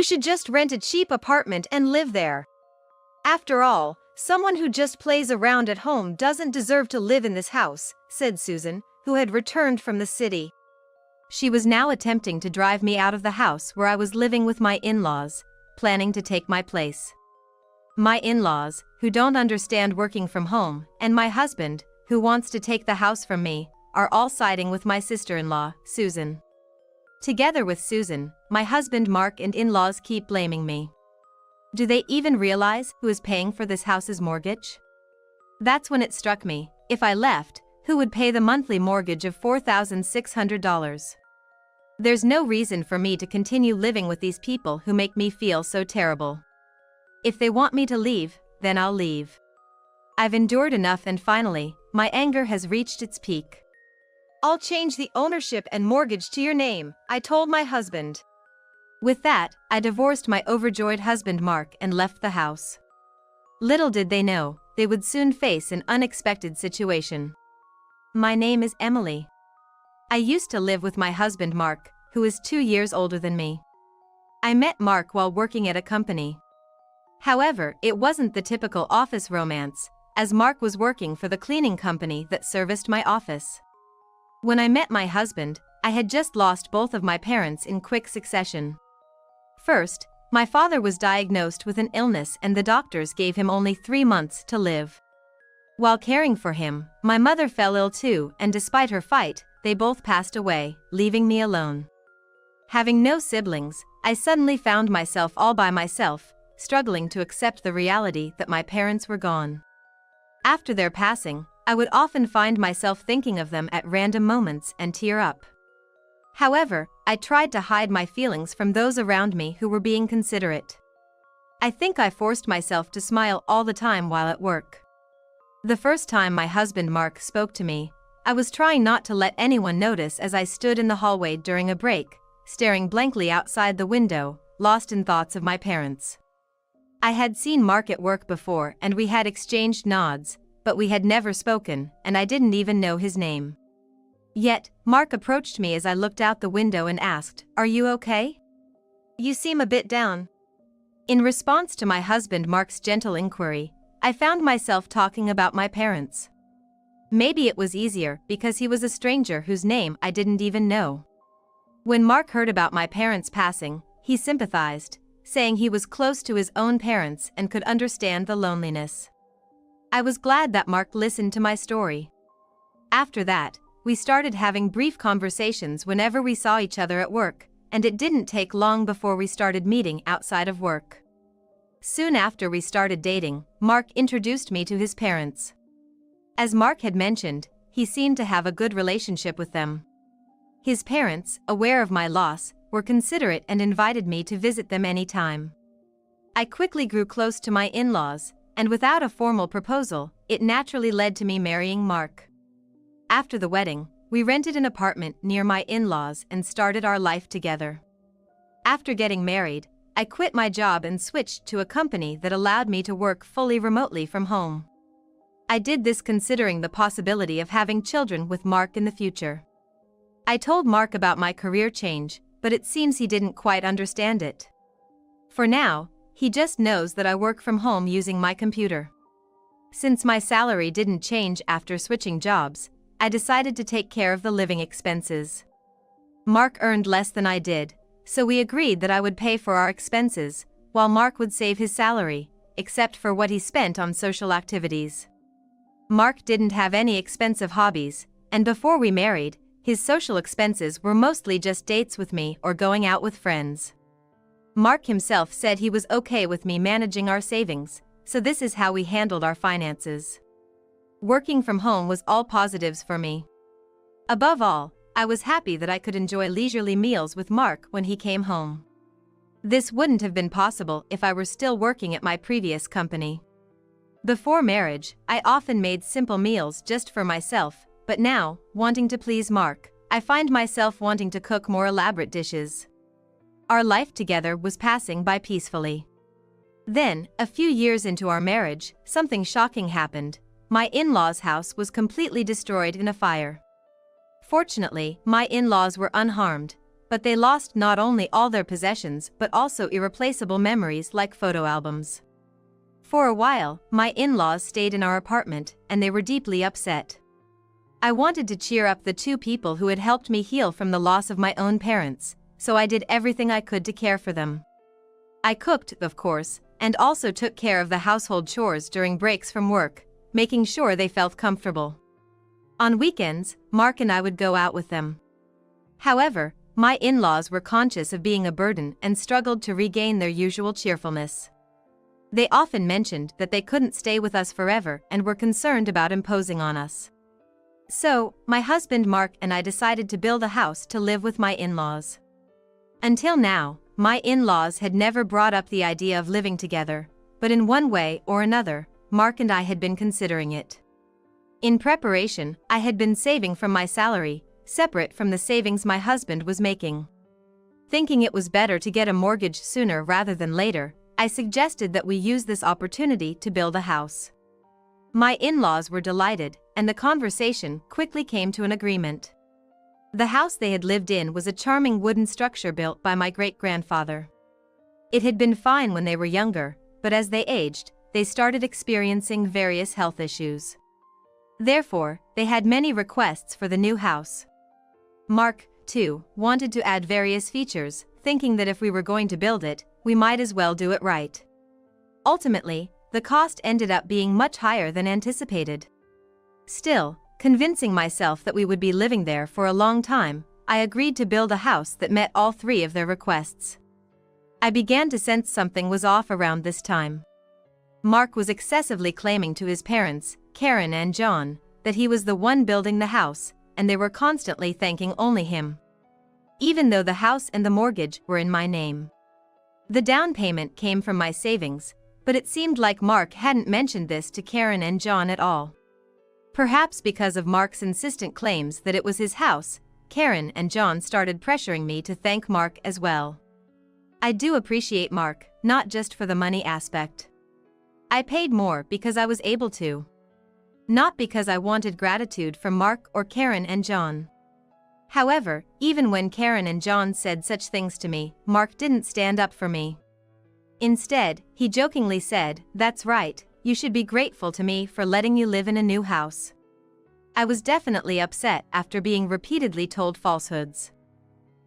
You should just rent a cheap apartment and live there. After all, someone who just plays around at home doesn't deserve to live in this house," said Susan, who had returned from the city. She was now attempting to drive me out of the house where I was living with my in-laws, planning to take my place. My in-laws, who don't understand working from home, and my husband, who wants to take the house from me, are all siding with my sister-in-law, Susan. Together with Susan, my husband Mark and in-laws keep blaming me. Do they even realize who is paying for this house's mortgage? That's when it struck me, if I left, who would pay the monthly mortgage of $4,600? There's no reason for me to continue living with these people who make me feel so terrible. If they want me to leave, then I'll leave. I've endured enough, and finally, my anger has reached its peak. "I'll change the ownership and mortgage to your name," I told my husband. With that, I divorced my overjoyed husband Mark and left the house. Little did they know, they would soon face an unexpected situation. My name is Emily. I used to live with my husband Mark, who is 2 years older than me. I met Mark while working at a company. However, it wasn't the typical office romance, as Mark was working for the cleaning company that serviced my office. When I met my husband, I had just lost both of my parents in quick succession. First, my father was diagnosed with an illness and the doctors gave him only 3 months to live. While caring for him, my mother fell ill too, and despite her fight, they both passed away, leaving me alone. Having no siblings, I suddenly found myself all by myself, struggling to accept the reality that my parents were gone. After their passing, I would often find myself thinking of them at random moments and tear up. However, I tried to hide my feelings from those around me who were being considerate. I think I forced myself to smile all the time while at work. The first time my husband Mark spoke to me, I was trying not to let anyone notice as I stood in the hallway during a break, staring blankly outside the window, lost in thoughts of my parents. I had seen Mark at work before and we had exchanged nods, but we had never spoken, and I didn't even know his name. Yet, Mark approached me as I looked out the window and asked, "Are you okay? You seem a bit down." In response to my husband Mark's gentle inquiry, I found myself talking about my parents. Maybe it was easier because he was a stranger whose name I didn't even know. When Mark heard about my parents passing, he sympathized, saying he was close to his own parents and could understand the loneliness. I was glad that Mark listened to my story. After that, we started having brief conversations whenever we saw each other at work, and it didn't take long before we started meeting outside of work. Soon after we started dating, Mark introduced me to his parents. As Mark had mentioned, he seemed to have a good relationship with them. His parents, aware of my loss, were considerate and invited me to visit them anytime. I quickly grew close to my in-laws, and without a formal proposal, it naturally led to me marrying Mark. After the wedding, we rented an apartment near my in-laws and started our life together. After getting married, I quit my job and switched to a company that allowed me to work fully remotely from home. I did this considering the possibility of having children with Mark in the future. I told Mark about my career change, but it seems he didn't quite understand it. For now, he just knows that I work from home using my computer. Since my salary didn't change after switching jobs, I decided to take care of the living expenses. Mark earned less than I did, so we agreed that I would pay for our expenses, while Mark would save his salary, except for what he spent on social activities. Mark didn't have any expensive hobbies, and before we married, his social expenses were mostly just dates with me or going out with friends. Mark himself said he was okay with me managing our savings, so this is how we handled our finances. Working from home was all positives for me. Above all, I was happy that I could enjoy leisurely meals with Mark when he came home. This wouldn't have been possible if I were still working at my previous company. Before marriage, I often made simple meals just for myself, but now, wanting to please Mark, I find myself wanting to cook more elaborate dishes. Our life together was passing by peacefully. Then, a few years into our marriage, something shocking happened. My in-laws' house was completely destroyed in a fire. Fortunately, my in-laws were unharmed, but they lost not only all their possessions but also irreplaceable memories like photo albums. For a while, my in-laws stayed in our apartment, and they were deeply upset. I wanted to cheer up the two people who had helped me heal from the loss of my own parents, so I did everything I could to care for them. I cooked, of course, and also took care of the household chores during breaks from work, making sure they felt comfortable. On weekends, Mark and I would go out with them. However, my in-laws were conscious of being a burden and struggled to regain their usual cheerfulness. They often mentioned that they couldn't stay with us forever and were concerned about imposing on us. So, my husband Mark and I decided to build a house to live with my in-laws. Until now, my in-laws had never brought up the idea of living together, but in one way or another, Mark and I had been considering it. In preparation, I had been saving from my salary, separate from the savings my husband was making. Thinking it was better to get a mortgage sooner rather than later, I suggested that we use this opportunity to build a house. My in-laws were delighted, and the conversation quickly came to an agreement. The house they had lived in was a charming wooden structure built by my great-grandfather. It had been fine when they were younger, but as they aged, they started experiencing various health issues. Therefore, they had many requests for the new house. Mark, too, wanted to add various features, thinking that if we were going to build it, we might as well do it right. Ultimately, the cost ended up being much higher than anticipated. Still, convincing myself that we would be living there for a long time, I agreed to build a house that met all three of their requests. I began to sense something was off around this time. Mark was excessively claiming to his parents, Karen and John, that he was the one building the house, and they were constantly thanking only him. Even though the house and the mortgage were in my name. The down payment came from my savings, but it seemed like Mark hadn't mentioned this to Karen and John at all. Perhaps because of Mark's insistent claims that it was his house, Karen and John started pressuring me to thank Mark as well. I do appreciate Mark, not just for the money aspect. I paid more because I was able to. Not because I wanted gratitude from Mark or Karen and John. However, even when Karen and John said such things to me, Mark didn't stand up for me. Instead, he jokingly said, "That's right, you should be grateful to me for letting you live in a new house." I was definitely upset after being repeatedly told falsehoods.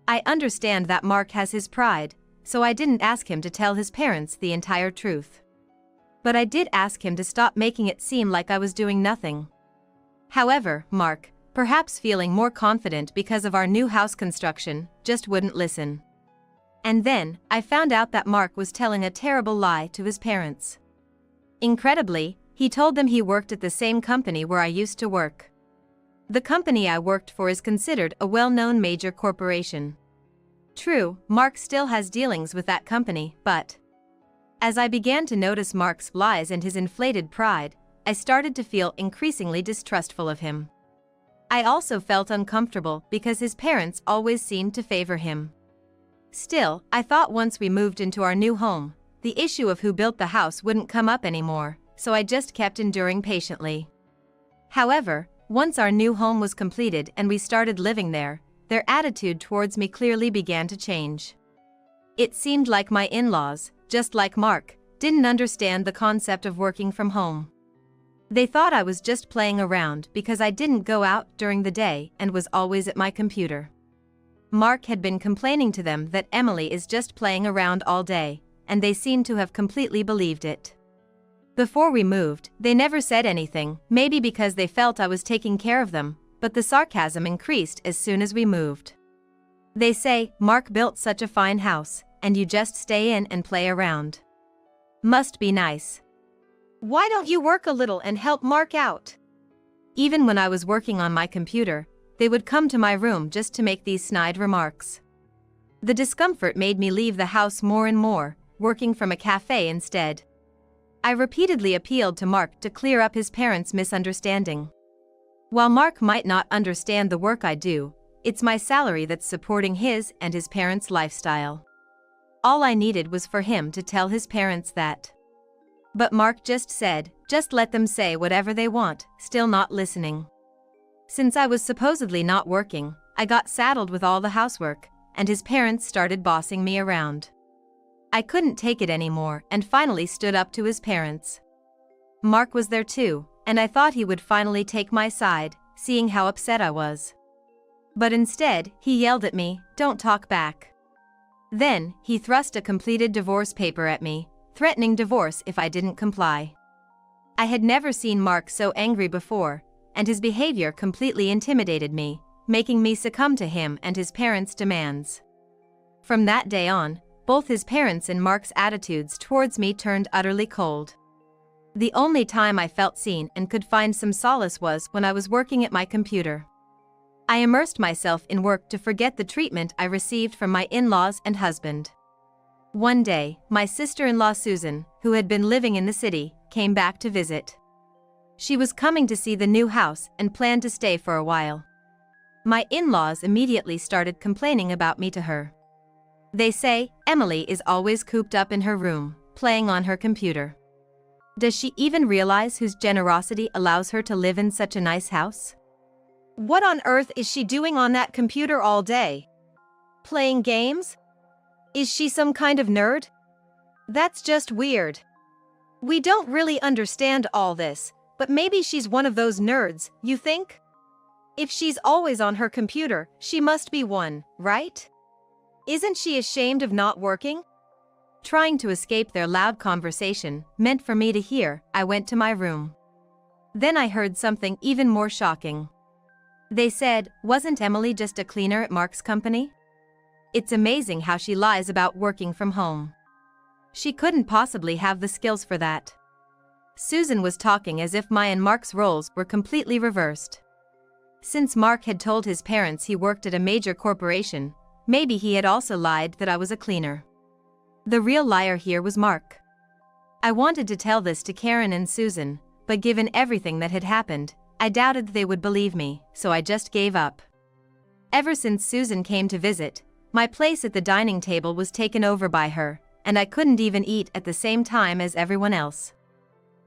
I understand that Mark has his pride, so I didn't ask him to tell his parents the entire truth. But I did ask him to stop making it seem like I was doing nothing. However, Mark, perhaps feeling more confident because of our new house construction, just wouldn't listen. And then, I found out that Mark was telling a terrible lie to his parents. Incredibly, he told them he worked at the same company where I used to work. The company I worked for is considered a well-known major corporation. True, Mark still has dealings with that company, but as I began to notice Mark's lies and his inflated pride, I started to feel increasingly distrustful of him. I also felt uncomfortable because his parents always seemed to favor him. Still, I thought once we moved into our new home, the issue of who built the house wouldn't come up anymore, so I just kept enduring patiently. However, once our new home was completed and we started living there, their attitude towards me clearly began to change. It seemed like my in-laws, just like Mark, didn't understand the concept of working from home. They thought I was just playing around because I didn't go out during the day and was always at my computer. Mark had been complaining to them that Emily is just playing around all day, and they seemed to have completely believed it. Before we moved, they never said anything, maybe because they felt I was taking care of them, but the sarcasm increased as soon as we moved. They say, "Mark built such a fine house, and you just stay in and play around. Must be nice. Why don't you work a little and help Mark out?" Even when I was working on my computer, they would come to my room just to make these snide remarks. The discomfort made me leave the house more and more, working from a cafe instead. I repeatedly appealed to Mark to clear up his parents' misunderstanding. While Mark might not understand the work I do, it's my salary that's supporting his and his parents' lifestyle. All I needed was for him to tell his parents that. But Mark just said, "Just let them say whatever they want," still not listening. Since I was supposedly not working, I got saddled with all the housework, and his parents started bossing me around. I couldn't take it anymore and finally stood up to his parents. Mark was there too, and I thought he would finally take my side, seeing how upset I was. But instead, he yelled at me, "Don't talk back." Then, he thrust a completed divorce paper at me, threatening divorce if I didn't comply. I had never seen Mark so angry before, and his behavior completely intimidated me, making me succumb to him and his parents' demands. From that day on, both his parents and Mark's attitudes towards me turned utterly cold. The only time I felt seen and could find some solace was when I was working at my computer. I immersed myself in work to forget the treatment I received from my in-laws and husband. One day, my sister-in-law Susan, who had been living in the city, came back to visit. She was coming to see the new house and planned to stay for a while. My in-laws immediately started complaining about me to her. They say, "Emily is always cooped up in her room, playing on her computer. Does she even realize whose generosity allows her to live in such a nice house? What on earth is she doing on that computer all day? Playing games? Is she some kind of nerd? That's just weird. We don't really understand all this, but maybe she's one of those nerds, you think? If she's always on her computer, she must be one, right? Isn't she ashamed of not working?" Trying to escape their loud conversation, meant for me to hear, I went to my room. Then I heard something even more shocking. They said, "Wasn't Emily just a cleaner at Mark's company? It's amazing how she lies about working from home. She couldn't possibly have the skills for that." Susan was talking as if my and Mark's roles were completely reversed. Since Mark had told his parents he worked at a major corporation, maybe he had also lied that I was a cleaner. The real liar here was Mark. I wanted to tell this to Karen and Susan, but given everything that had happened, I doubted they would believe me, so I just gave up. Ever since Susan came to visit, my place at the dining table was taken over by her, and I couldn't even eat at the same time as everyone else.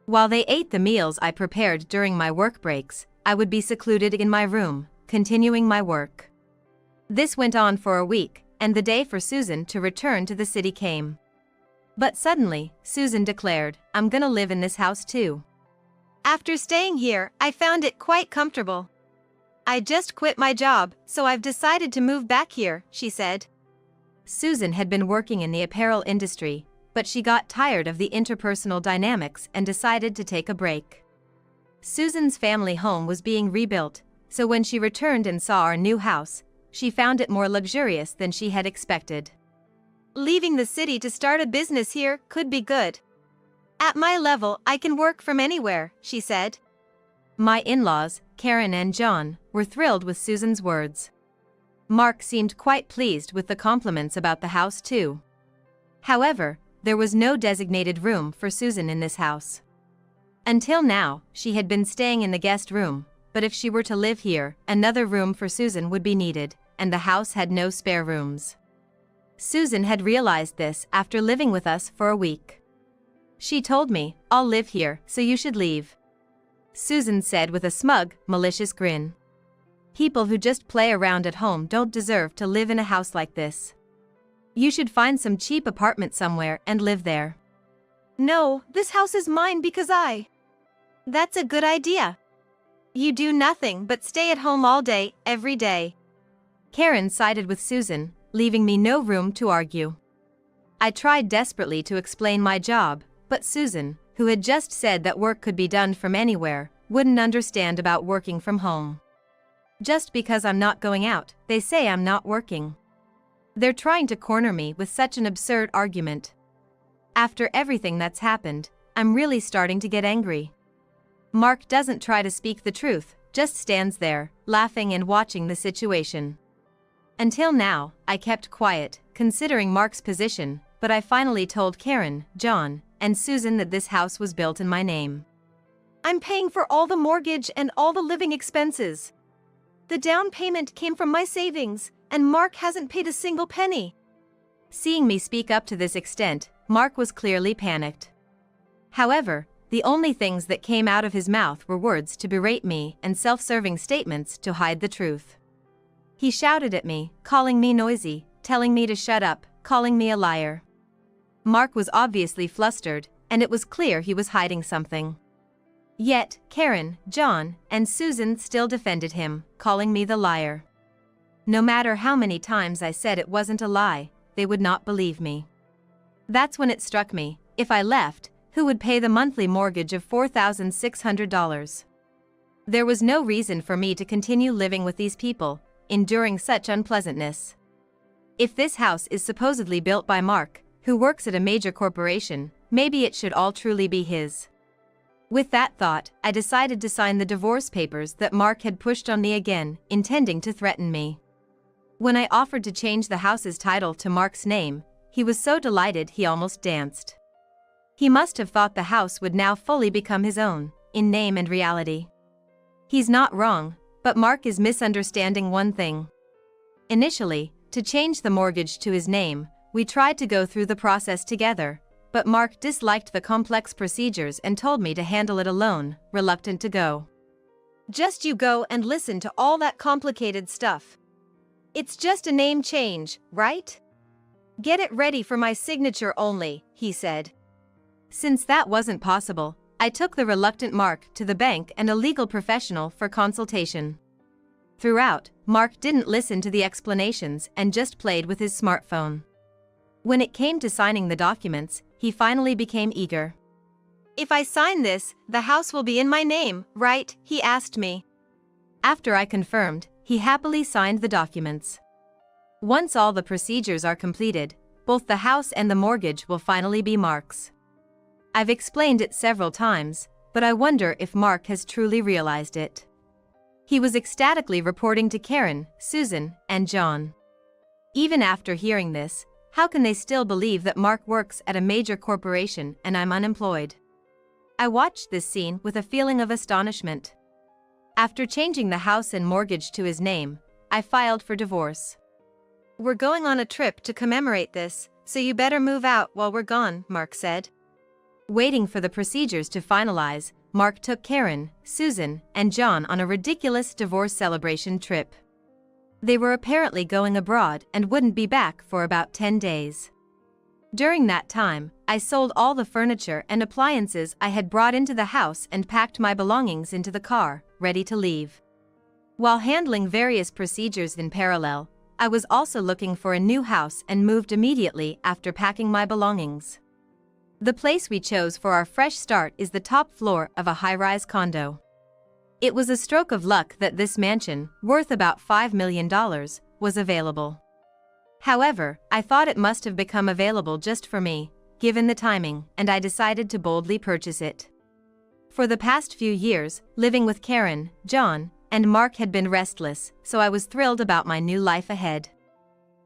While they ate the meals I prepared during my work breaks, I would be secluded in my room, continuing my work. This went on for a week, and the day for Susan to return to the city came. But suddenly, Susan declared, "I'm gonna live in this house too. After staying here, I found it quite comfortable. I just quit my job, so I've decided to move back here," she said. Susan had been working in the apparel industry, but she got tired of the interpersonal dynamics and decided to take a break. Susan's family home was being rebuilt, so when she returned and saw our new house, she found it more luxurious than she had expected. "Leaving the city to start a business here could be good. At my level, I can work from anywhere," she said. My in-laws, Karen and John, were thrilled with Susan's words. Mark seemed quite pleased with the compliments about the house too. However, there was no designated room for Susan in this house. Until now, she had been staying in the guest room, but if she were to live here, another room for Susan would be needed, and the house had no spare rooms. Susan had realized this after living with us for a week. She told me, "I'll live here, so you should leave," Susan said with a smug, malicious grin. "People who just play around at home don't deserve to live in a house like this. You should find some cheap apartment somewhere and live there." "No, this house is mine because That's a good idea. You do nothing but stay at home all day, every day." Karen sided with Susan, leaving me no room to argue. I tried desperately to explain my job, but Susan, who had just said that work could be done from anywhere, wouldn't understand about working from home. Just because I'm not going out, they say I'm not working. They're trying to corner me with such an absurd argument. After everything that's happened, I'm really starting to get angry. Mark doesn't try to speak the truth, just stands there, laughing and watching the situation. Until now, I kept quiet, considering Mark's position, but I finally told Karen, John, and Susan that this house was built in my name. "I'm paying for all the mortgage and all the living expenses. The down payment came from my savings, and Mark hasn't paid a single penny." Seeing me speak up to this extent, Mark was clearly panicked. However, the only things that came out of his mouth were words to berate me and self-serving statements to hide the truth. He shouted at me, calling me noisy, telling me to shut up, calling me a liar. Mark was obviously flustered, and it was clear he was hiding something. Yet, Karen, John, and Susan still defended him, calling me the liar. No matter how many times I said it wasn't a lie, they would not believe me. That's when it struck me, if I left, who would pay the monthly mortgage of $4,600? There was no reason for me to continue living with these people, enduring such unpleasantness. If this house is supposedly built by Mark, who works at a major corporation, maybe it should all truly be his. With that thought, I decided to sign the divorce papers that Mark had pushed on me again, intending to threaten me. When I offered to change the house's title to Mark's name, he was so delighted he almost danced. He must have thought the house would now fully become his own, in name and reality. He's not wrong, but Mark is misunderstanding one thing. Initially, to change the mortgage to his name, we tried to go through the process together, but Mark disliked the complex procedures and told me to handle it alone, reluctant to go. Just you go and listen to all that complicated stuff. It's just a name change, right? Get it ready for my signature only, he said. Since that wasn't possible, I took the reluctant Mark to the bank and a legal professional for consultation. Throughout, Mark didn't listen to the explanations and just played with his smartphone. When it came to signing the documents, he finally became eager. If I sign this, the house will be in my name, right? He asked me. After I confirmed, he happily signed the documents. Once all the procedures are completed, both the house and the mortgage will finally be Mark's. I've explained it several times, but I wonder if Mark has truly realized it. He was ecstatically reporting to Karen, Susan, and John. Even after hearing this, how can they still believe that Mark works at a major corporation and I'm unemployed? I watched this scene with a feeling of astonishment. After changing the house and mortgage to his name, I filed for divorce. We're going on a trip to commemorate this, so you better move out while we're gone, Mark said. Waiting for the procedures to finalize, Mark took Karen, Susan, and John on a ridiculous divorce celebration trip. They were apparently going abroad and wouldn't be back for about 10 days. During that time, I sold all the furniture and appliances I had brought into the house and packed my belongings into the car, ready to leave. While handling various procedures in parallel, I was also looking for a new house and moved immediately after packing my belongings. The place we chose for our fresh start is the top floor of a high-rise condo. It was a stroke of luck that this mansion, worth about $5 million, was available. However, I thought it must have become available just for me, given the timing, and I decided to boldly purchase it. For the past few years, living with Karen, John, and Mark had been restless, so I was thrilled about my new life ahead.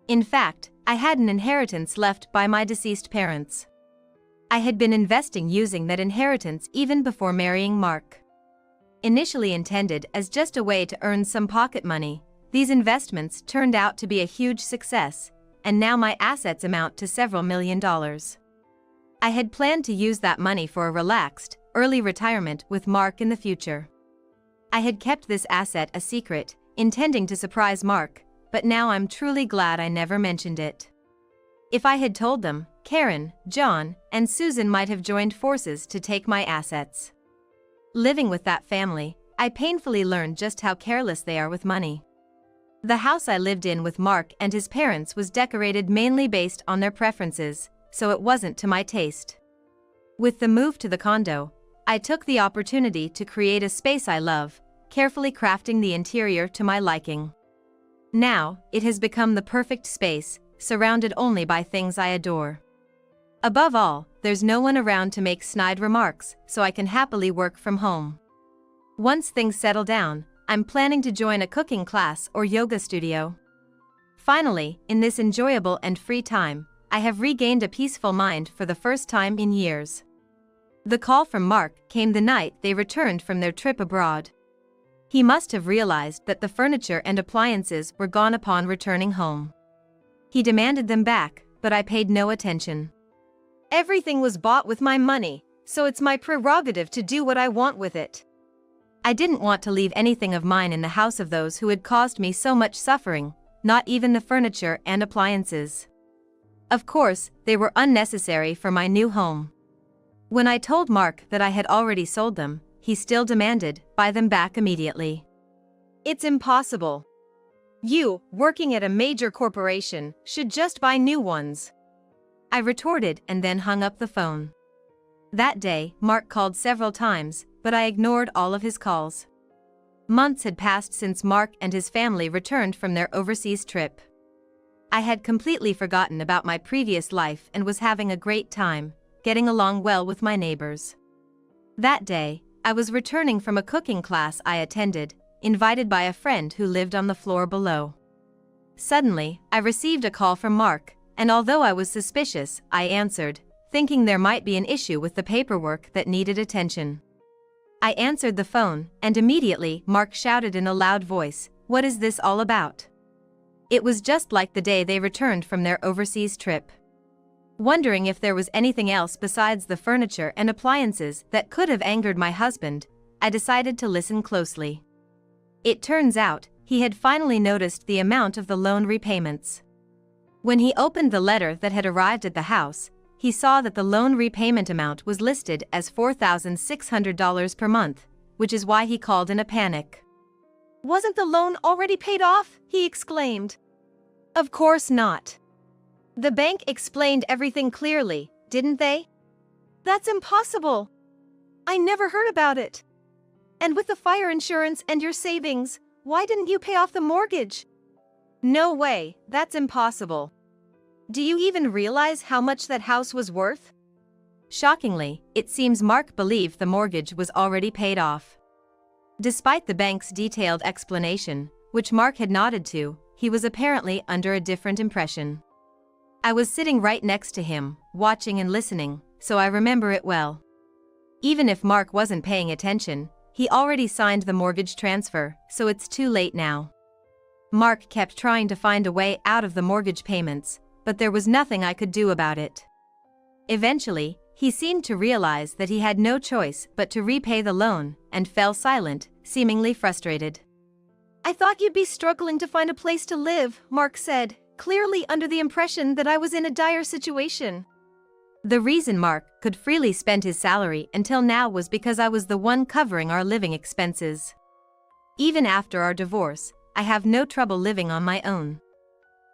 In fact, I had an inheritance left by my deceased parents. I had been investing using that inheritance even before marrying Mark. Initially intended as just a way to earn some pocket money, these investments turned out to be a huge success, and now my assets amount to several $million. I had planned to use that money for a relaxed, early retirement with Mark in the future. I had kept this asset a secret, intending to surprise Mark, but now I'm truly glad I never mentioned it. If I had told them, Karen, John, and Susan might have joined forces to take my assets. Living with that family, I painfully learned just how careless they are with money. The house I lived in with Mark and his parents was decorated mainly based on their preferences, so it wasn't to my taste. With the move to the condo, I took the opportunity to create a space I love, carefully crafting the interior to my liking. Now, it has become the perfect space, surrounded only by things I adore. Above all, there's no one around to make snide remarks, so I can happily work from home. Once things settle down, I'm planning to join a cooking class or yoga studio. Finally, in this enjoyable and free time, I have regained a peaceful mind for the first time in years. The call from Mark came the night they returned from their trip abroad. He must have realized that the furniture and appliances were gone upon returning home. He demanded them back, but I paid no attention. Everything was bought with my money, so it's my prerogative to do what I want with it. I didn't want to leave anything of mine in the house of those who had caused me so much suffering, not even the furniture and appliances. Of course, they were unnecessary for my new home. When I told Mark that I had already sold them, he still demanded, "Buy them back immediately." "It's impossible. You, working at a major corporation, should just buy new ones," I retorted and then hung up the phone. That day, Mark called several times, but I ignored all of his calls. Months had passed since Mark and his family returned from their overseas trip. I had completely forgotten about my previous life and was having a great time, getting along well with my neighbors. That day, I was returning from a cooking class I attended, invited by a friend who lived on the floor below. Suddenly, I received a call from Mark, and although I was suspicious, I answered, thinking there might be an issue with the paperwork that needed attention. I answered the phone, and immediately Mark shouted in a loud voice, "What is this all about?" It was just like the day they returned from their overseas trip. Wondering if there was anything else besides the furniture and appliances that could have angered my husband, I decided to listen closely. It turns out, he had finally noticed the amount of the loan repayments. When he opened the letter that had arrived at the house, he saw that the loan repayment amount was listed as $4,600 per month, which is why he called in a panic. "Wasn't the loan already paid off?" he exclaimed. "Of course not. The bank explained everything clearly, didn't they?" "That's impossible. I never heard about it. And with the fire insurance and your savings, why didn't you pay off the mortgage?" "No way, that's impossible. Do you even realize how much that house was worth?" Shockingly, it seems Mark believed the mortgage was already paid off. Despite the bank's detailed explanation, which Mark had nodded to, he was apparently under a different impression. I was sitting right next to him, watching and listening, so I remember it well. Even if Mark wasn't paying attention, he already signed the mortgage transfer, so it's too late now. Mark kept trying to find a way out of the mortgage payments, but there was nothing I could do about it. Eventually, he seemed to realize that he had no choice but to repay the loan, and fell silent, seemingly frustrated. "I thought you'd be struggling to find a place to live," Mark said, clearly under the impression that I was in a dire situation. The reason Mark could freely spend his salary until now was because I was the one covering our living expenses. Even after our divorce, I have no trouble living on my own.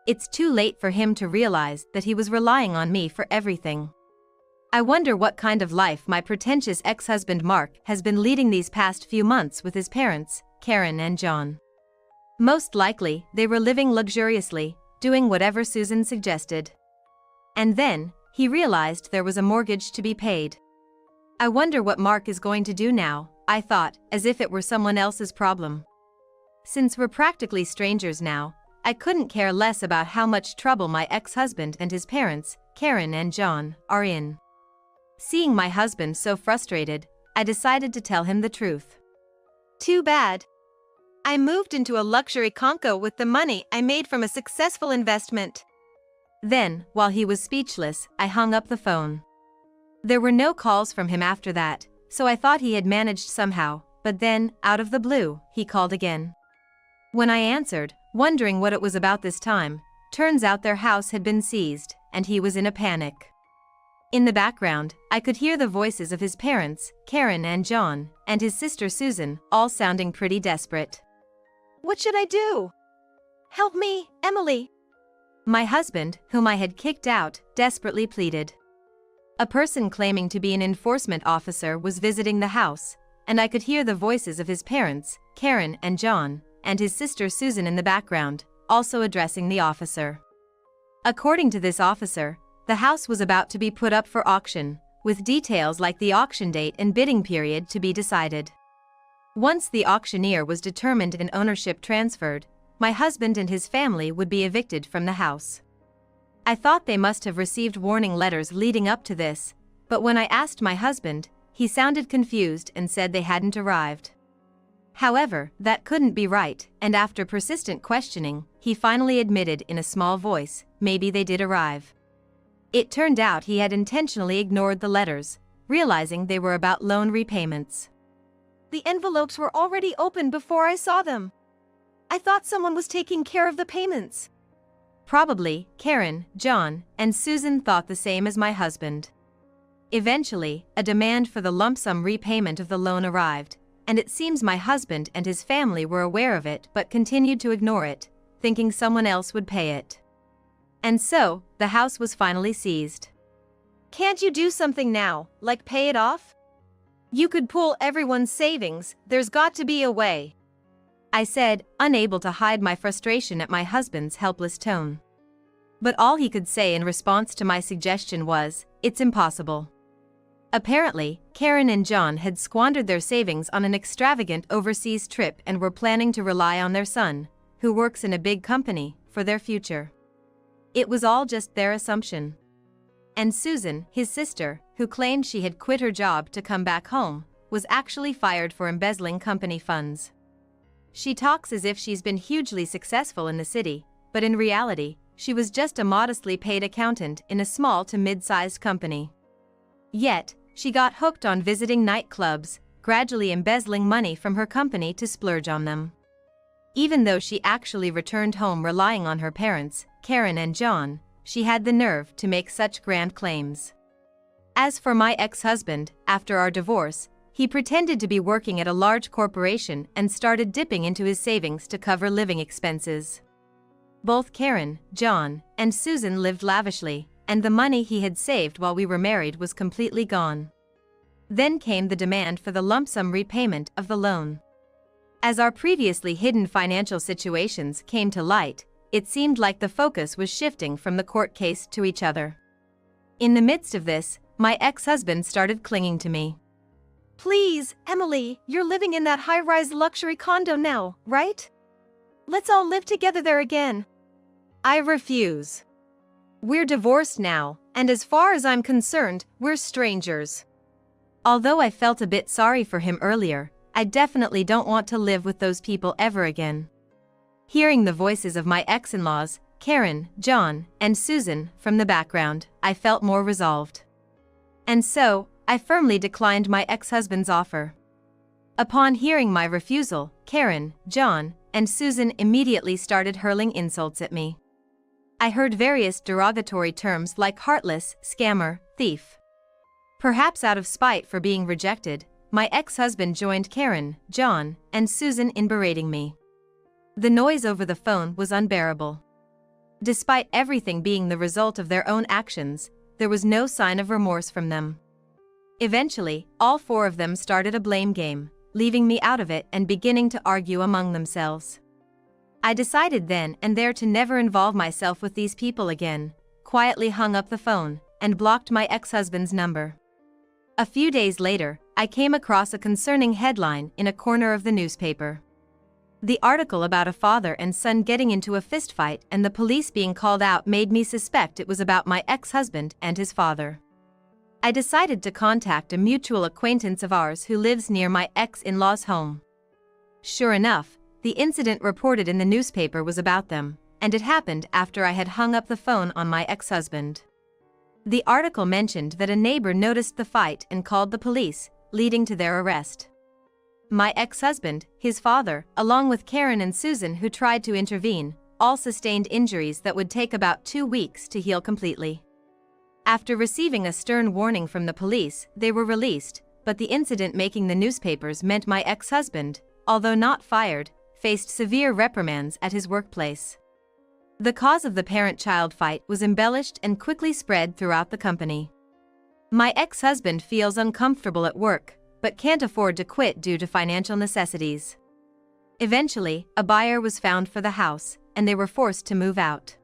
It's too late for him to realize that he was relying on me for everything. I wonder what kind of life my pretentious ex-husband Mark has been leading these past few months with his parents, Karen and John. Most likely, they were living luxuriously, doing whatever Susan suggested. And then, he realized there was a mortgage to be paid. I wonder what Mark is going to do now, I thought, as if it were someone else's problem. Since we're practically strangers now, I couldn't care less about how much trouble my ex-husband and his parents, Karen and John, are in. Seeing my husband so frustrated, I decided to tell him the truth. "Too bad. I moved into a luxury condo with the money I made from a successful investment." Then, while he was speechless, I hung up the phone. There were no calls from him after that, so I thought he had managed somehow, but then, out of the blue, he called again. When I answered, wondering what it was about this time, turns out their house had been seized, and he was in a panic. In the background, I could hear the voices of his parents, Karen and John, and his sister Susan, all sounding pretty desperate. "What should I do? Help me, Emily!" My husband, whom I had kicked out, desperately pleaded. A person claiming to be an enforcement officer was visiting the house, and I could hear the voices of his parents, Karen and John, and his sister Susan in the background, also addressing the officer. According to this officer, the house was about to be put up for auction, with details like the auction date and bidding period to be decided. Once the auctioneer was determined and ownership transferred, my husband and his family would be evicted from the house. I thought they must have received warning letters leading up to this, but when I asked my husband, he sounded confused and said they hadn't arrived. However, that couldn't be right, and after persistent questioning, he finally admitted in a small voice, maybe they did arrive. It turned out he had intentionally ignored the letters, realizing they were about loan repayments. "The envelopes were already open before I saw them. I thought someone was taking care of the payments. Probably, Karen, John, and Susan thought the same as my husband. Eventually, a demand for the lump sum repayment of the loan arrived, and it seems my husband and his family were aware of it but continued to ignore it, thinking someone else would pay it. And so, the house was finally seized. Can't you do something now, like pay it off? You could pool everyone's savings, there's got to be a way. I said, unable to hide my frustration at my husband's helpless tone. But all he could say in response to my suggestion was, "It's impossible." Apparently, Karen and John had squandered their savings on an extravagant overseas trip and were planning to rely on their son, who works in a big company, for their future. It was all just their assumption. And Susan, his sister, who claimed she had quit her job to come back home, was actually fired for embezzling company funds. She talks as if she's been hugely successful in the city, but in reality, she was just a modestly paid accountant in a small to mid-sized company. Yet, she got hooked on visiting nightclubs, gradually embezzling money from her company to splurge on them. Even though she actually returned home relying on her parents, Karen and John, she had the nerve to make such grand claims. As for my ex-husband, after our divorce, he pretended to be working at a large corporation and started dipping into his savings to cover living expenses. Both Karen, John, and Susan lived lavishly, and the money he had saved while we were married was completely gone. Then came the demand for the lump sum repayment of the loan. As our previously hidden financial situations came to light, it seemed like the focus was shifting from the court case to each other. In the midst of this, my ex-husband started clinging to me. Please, Emily, you're living in that high-rise luxury condo now, right? Let's all live together there again. I refuse. We're divorced now, and as far as I'm concerned, we're strangers. Although I felt a bit sorry for him earlier, I definitely don't want to live with those people ever again. Hearing the voices of my ex-in-laws, Karen, John, and Susan, from the background, I felt more resolved. And so, I firmly declined my ex-husband's offer. Upon hearing my refusal, Karen, John, and Susan immediately started hurling insults at me. I heard various derogatory terms like heartless, scammer, thief. Perhaps out of spite for being rejected, my ex-husband joined Karen, John, and Susan in berating me. The noise over the phone was unbearable. Despite everything being the result of their own actions, there was no sign of remorse from them. Eventually, all four of them started a blame game, leaving me out of it and beginning to argue among themselves. I decided then and there to never involve myself with these people again, quietly hung up the phone, and blocked my ex-husband's number. A few days later, I came across a concerning headline in a corner of the newspaper. The article about a father and son getting into a fistfight and the police being called out made me suspect it was about my ex-husband and his father. I decided to contact a mutual acquaintance of ours who lives near my ex-in-law's home. Sure enough, the incident reported in the newspaper was about them, and it happened after I had hung up the phone on my ex-husband. The article mentioned that a neighbor noticed the fight and called the police, leading to their arrest. My ex-husband, his father, along with Karen and Susan who tried to intervene, all sustained injuries that would take about 2 weeks to heal completely. After receiving a stern warning from the police, they were released, but the incident making the newspapers meant my ex-husband, although not fired, faced severe reprimands at his workplace. The cause of the parent-child fight was embellished and quickly spread throughout the company. My ex-husband feels uncomfortable at work, but can't afford to quit due to financial necessities. Eventually, a buyer was found for the house, and they were forced to move out.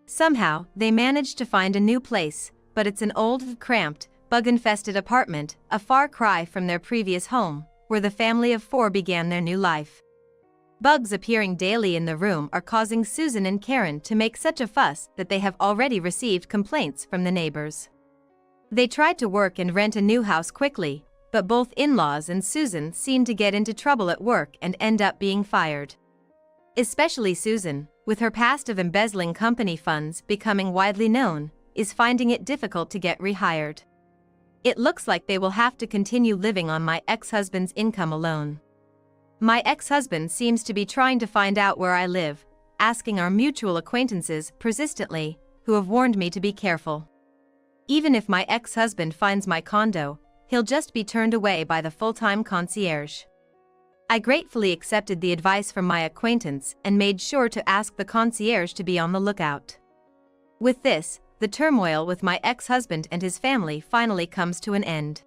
Somehow, they managed to find a new place, but it's an old, cramped, bug-infested apartment, a far cry from their previous home, where the family of 4 began their new life. Bugs appearing daily in the room are causing Susan and Karen to make such a fuss that they have already received complaints from the neighbors. They tried to work and rent a new house quickly, but both in-laws and Susan seem to get into trouble at work and end up being fired. Especially Susan, with her past of embezzling company funds becoming widely known, is finding it difficult to get rehired. It looks like they will have to continue living on my ex-husband's income alone. My ex-husband seems to be trying to find out where I live, asking our mutual acquaintances persistently, who have warned me to be careful. Even if my ex-husband finds my condo, he'll just be turned away by the full-time concierge. I gratefully accepted the advice from my acquaintance and made sure to ask the concierge to be on the lookout. With this, the turmoil with my ex-husband and his family finally comes to an end.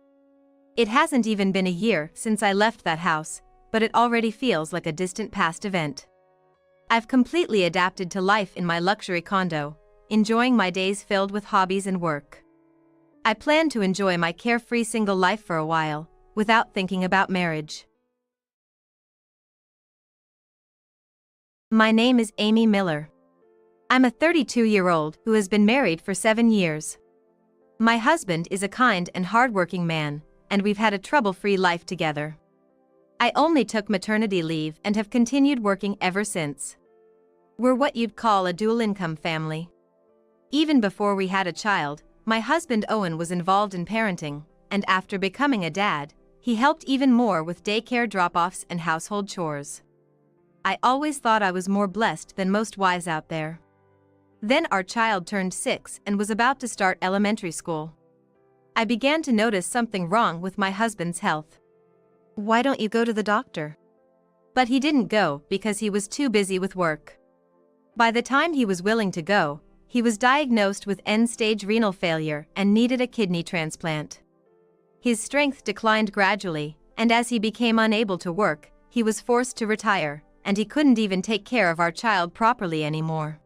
It hasn't even been a year since I left that house, but it already feels like a distant past event. I've completely adapted to life in my luxury condo, enjoying my days filled with hobbies and work. I plan to enjoy my carefree single life for a while, without thinking about marriage. My name is Amy Miller. I'm a 32-year-old who has been married for 7 years. My husband is a kind and hardworking man, and we've had a trouble-free life together. I only took maternity leave and have continued working ever since. We're what you'd call a dual-income family. Even before we had a child, my husband Owen was involved in parenting, and after becoming a dad, he helped even more with daycare drop-offs and household chores. I always thought I was more blessed than most wives out there. Then our child turned 6 and was about to start elementary school. I began to notice something wrong with my husband's health. "Why don't you go to the doctor?" But he didn't go because he was too busy with work. By the time he was willing to go, he was diagnosed with end-stage renal failure and needed a kidney transplant. His strength declined gradually, and as he became unable to work, he was forced to retire, and he couldn't even take care of our child properly anymore.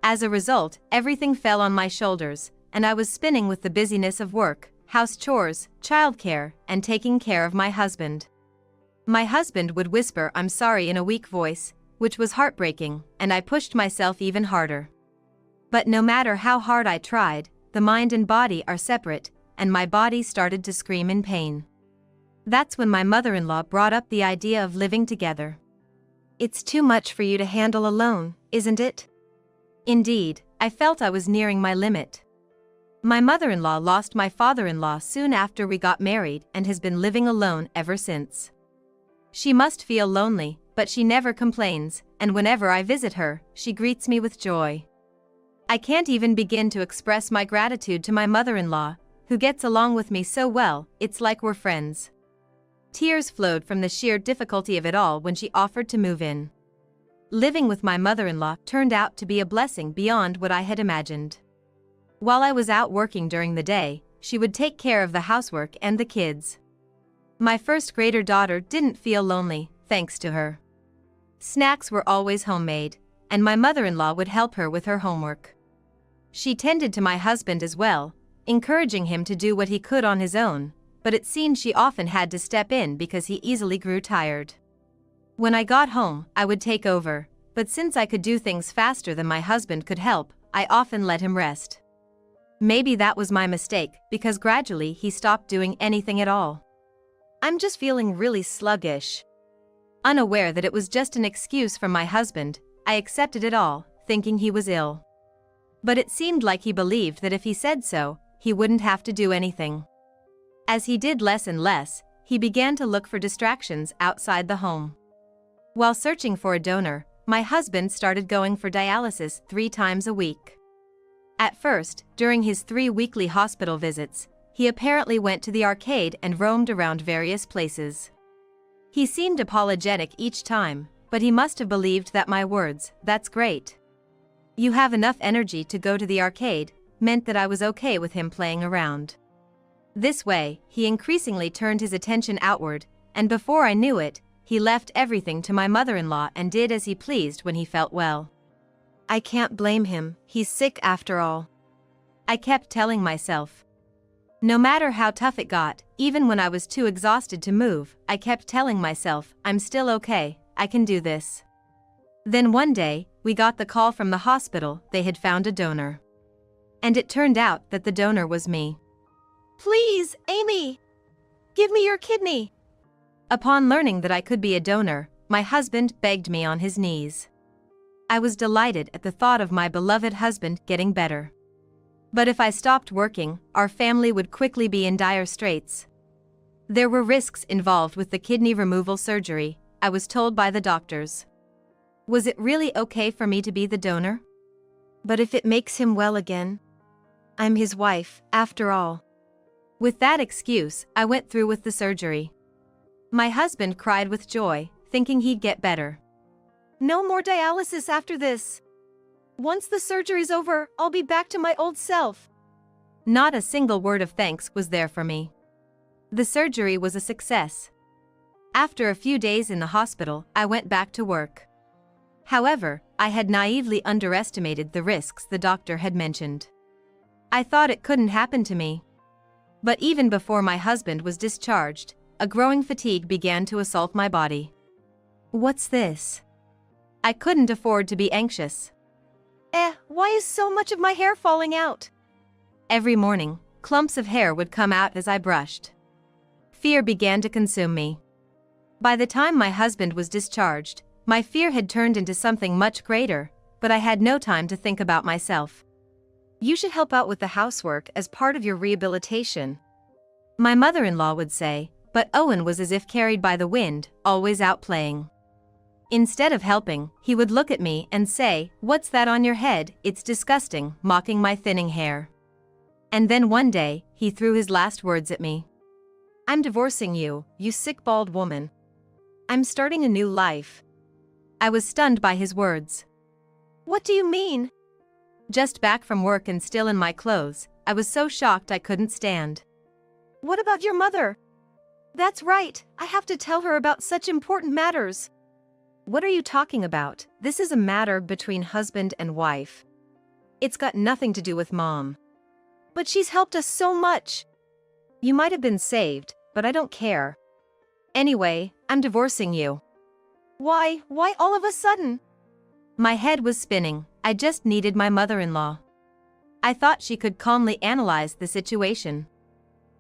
As a result, everything fell on my shoulders, and I was spinning with the busyness of work, house chores, childcare, and taking care of my husband. My husband would whisper "I'm sorry" in a weak voice, which was heartbreaking, and I pushed myself even harder. But no matter how hard I tried, the mind and body are separate, and my body started to scream in pain. That's when my mother-in-law brought up the idea of living together. "It's too much for you to handle alone, isn't it?" Indeed, I felt I was nearing my limit. My mother-in-law lost my father-in-law soon after we got married and has been living alone ever since. She must feel lonely, but she never complains, and whenever I visit her, she greets me with joy. I can't even begin to express my gratitude to my mother-in-law, who gets along with me so well, it's like we're friends. Tears flowed from the sheer difficulty of it all when she offered to move in. Living with my mother-in-law turned out to be a blessing beyond what I had imagined. While I was out working during the day, she would take care of the housework and the kids. My first grader daughter didn't feel lonely, thanks to her. Snacks were always homemade, and my mother-in-law would help her with her homework. She tended to my husband as well, encouraging him to do what he could on his own, but it seemed she often had to step in because he easily grew tired. When I got home, I would take over, but since I could do things faster than my husband could help, I often let him rest. Maybe that was my mistake, because gradually he stopped doing anything at all. "I'm just feeling really sluggish." Unaware that it was just an excuse from my husband, I accepted it all, thinking he was ill. But it seemed like he believed that if he said so, he wouldn't have to do anything. As he did less and less, he began to look for distractions outside the home. While searching for a donor, my husband started going for dialysis 3 times a week. At first, during his 3 weekly hospital visits, he apparently went to the arcade and roamed around various places. He seemed apologetic each time, but he must have believed that my words, "That's great. You have enough energy to go to the arcade," meant that I was okay with him playing around. This way, he increasingly turned his attention outward, and before I knew it, he left everything to my mother-in-law and did as he pleased when he felt well. I can't blame him, he's sick after all. I kept telling myself. No matter how tough it got, even when I was too exhausted to move, I kept telling myself, "I'm still okay, I can do this." Then one day, we got the call from the hospital they had found a donor. And it turned out that the donor was me. "Please, Amy, give me your kidney." Upon learning that I could be a donor, my husband begged me on his knees. I was delighted at the thought of my beloved husband getting better. But if I stopped working, our family would quickly be in dire straits. There were risks involved with the kidney removal surgery, I was told by the doctors. Was it really okay for me to be the donor? But if it makes him well again? I'm his wife, after all. With that excuse, I went through with the surgery. My husband cried with joy, thinking he'd get better. No more dialysis after this. Once the surgery's over, I'll be back to my old self. Not a single word of thanks was there for me. The surgery was a success. After a few days in the hospital, I went back to work. However, I had naively underestimated the risks the doctor had mentioned. I thought it couldn't happen to me. But even before my husband was discharged, a growing fatigue began to assault my body. What's this? I couldn't afford to be anxious. Why is so much of my hair falling out? Every morning, clumps of hair would come out as I brushed. Fear began to consume me. By the time my husband was discharged, my fear had turned into something much greater, but I had no time to think about myself. You should help out with the housework as part of your rehabilitation, my mother-in-law would say, but Owen was as if carried by the wind, always out playing. Instead of helping, he would look at me and say, "What's that on your head? It's disgusting," mocking my thinning hair. And then one day, he threw his last words at me. I'm divorcing you, you sick bald woman. I'm starting a new life. I was stunned by his words. What do you mean? Just back from work and still in my clothes, I was so shocked I couldn't stand. What about your mother? That's right, I have to tell her about such important matters. What are you talking about? This is a matter between husband and wife. It's got nothing to do with Mom. But she's helped us so much. You might have been saved, but I don't care. Anyway, I'm divorcing you. Why all of a sudden? My head was spinning, I just needed my mother-in-law. I thought she could calmly analyze the situation.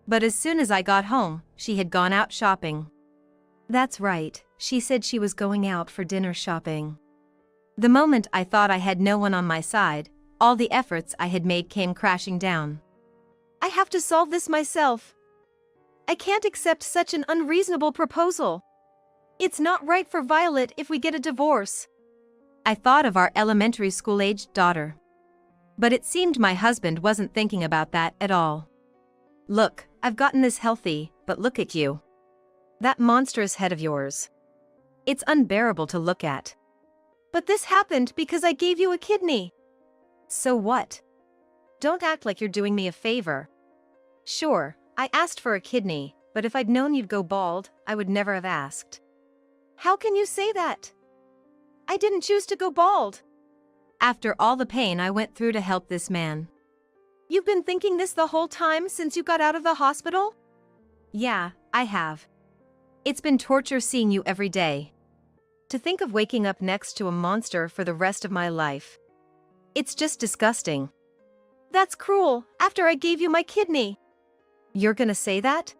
But as soon as I got home, she had gone out shopping. That's right, she said she was going out for dinner shopping. The moment I thought I had no one on my side, all the efforts I had made came crashing down. I have to solve this myself. I can't accept such an unreasonable proposal. It's not right for Violet if we get a divorce. I thought of our elementary school-aged daughter. But it seemed my husband wasn't thinking about that at all. Look, I've gotten this healthy, but look at you. That monstrous head of yours. It's unbearable to look at. But this happened because I gave you a kidney. So what? Don't act like you're doing me a favor. Sure, I asked for a kidney, but if I'd known you'd go bald, I would never have asked. How can you say that? I didn't choose to go bald. After all the pain I went through to help this man. You've been thinking this the whole time since you got out of the hospital? Yeah, I have. It's been torture seeing you every day. To think of waking up next to a monster for the rest of my life. It's just disgusting. That's cruel, after I gave you my kidney. You're gonna say that?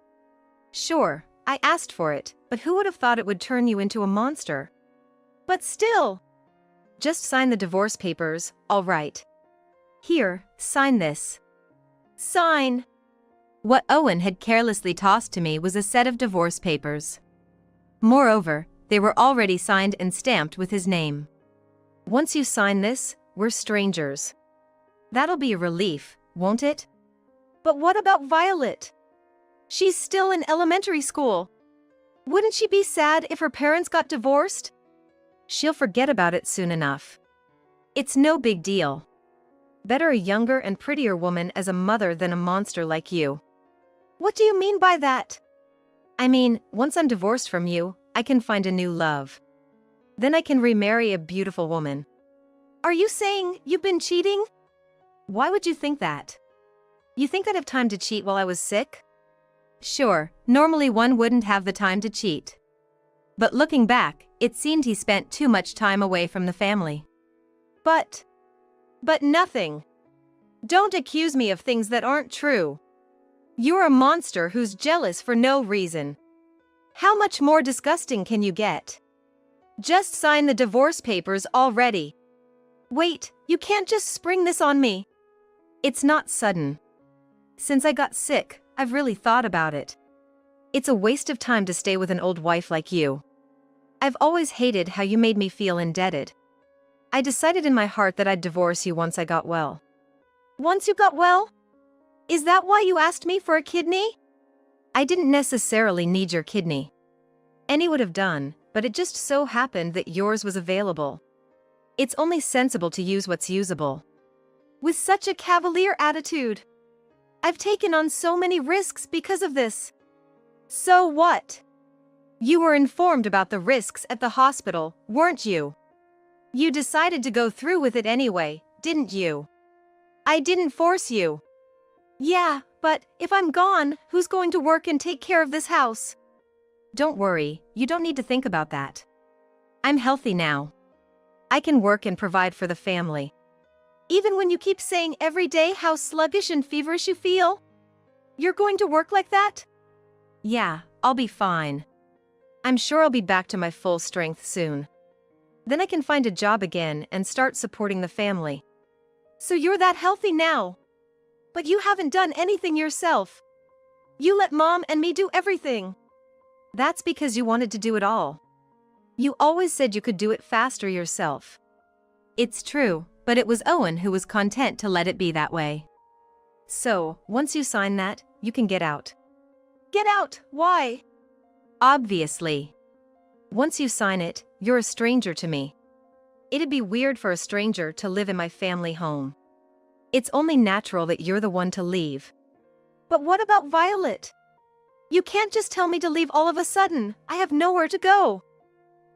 Sure, I asked for it, but who would have thought it would turn you into a monster? But still. Just sign the divorce papers, all right. Here, sign this. Sign. What Owen had carelessly tossed to me was a set of divorce papers. Moreover, they were already signed and stamped with his name. Once you sign this, we're strangers. That'll be a relief, won't it? But what about Violet? She's still in elementary school. Wouldn't she be sad if her parents got divorced? She'll forget about it soon enough. It's no big deal. Better a younger and prettier woman as a mother than a monster like you. What do you mean by that? I mean, once I'm divorced from you, I can find a new love. Then I can remarry a beautiful woman. Are you saying you've been cheating? Why would you think that? You think I'd have time to cheat while I was sick? Sure, normally one wouldn't have the time to cheat. But looking back, it seemed he spent too much time away from the family. But nothing. Don't accuse me of things that aren't true. You're a monster who's jealous for no reason. How much more disgusting can you get? Just sign the divorce papers already. Wait, you can't just spring this on me. It's not sudden. Since I got sick, I've really thought about it. It's a waste of time to stay with an old wife like you. I've always hated how you made me feel indebted. I decided in my heart that I'd divorce you once I got well. Once you got well? Is that why you asked me for a kidney? I didn't necessarily need your kidney. Any would have done, but it just so happened that yours was available. It's only sensible to use what's usable. With such a cavalier attitude. I've taken on so many risks because of this. So what? You were informed about the risks at the hospital, weren't you? You decided to go through with it anyway, didn't you? I didn't force you. Yeah, but if I'm gone, who's going to work and take care of this house? Don't worry, you don't need to think about that. I'm healthy now. I can work and provide for the family. Even when you keep saying every day how sluggish and feverish you feel? You're going to work like that? Yeah, I'll be fine. I'm sure I'll be back to my full strength soon. Then I can find a job again and start supporting the family. So you're that healthy now? But you haven't done anything yourself. You let Mom and me do everything. That's because you wanted to do it all. You always said you could do it faster yourself. It's true, but it was Owen who was content to let it be that way. So, once you sign that, you can get out. Get out? Why? Obviously. Once you sign it, you're a stranger to me. It'd be weird for a stranger to live in my family home. It's only natural that you're the one to leave. But what about Violet? You can't just tell me to leave all of a sudden. I have nowhere to go.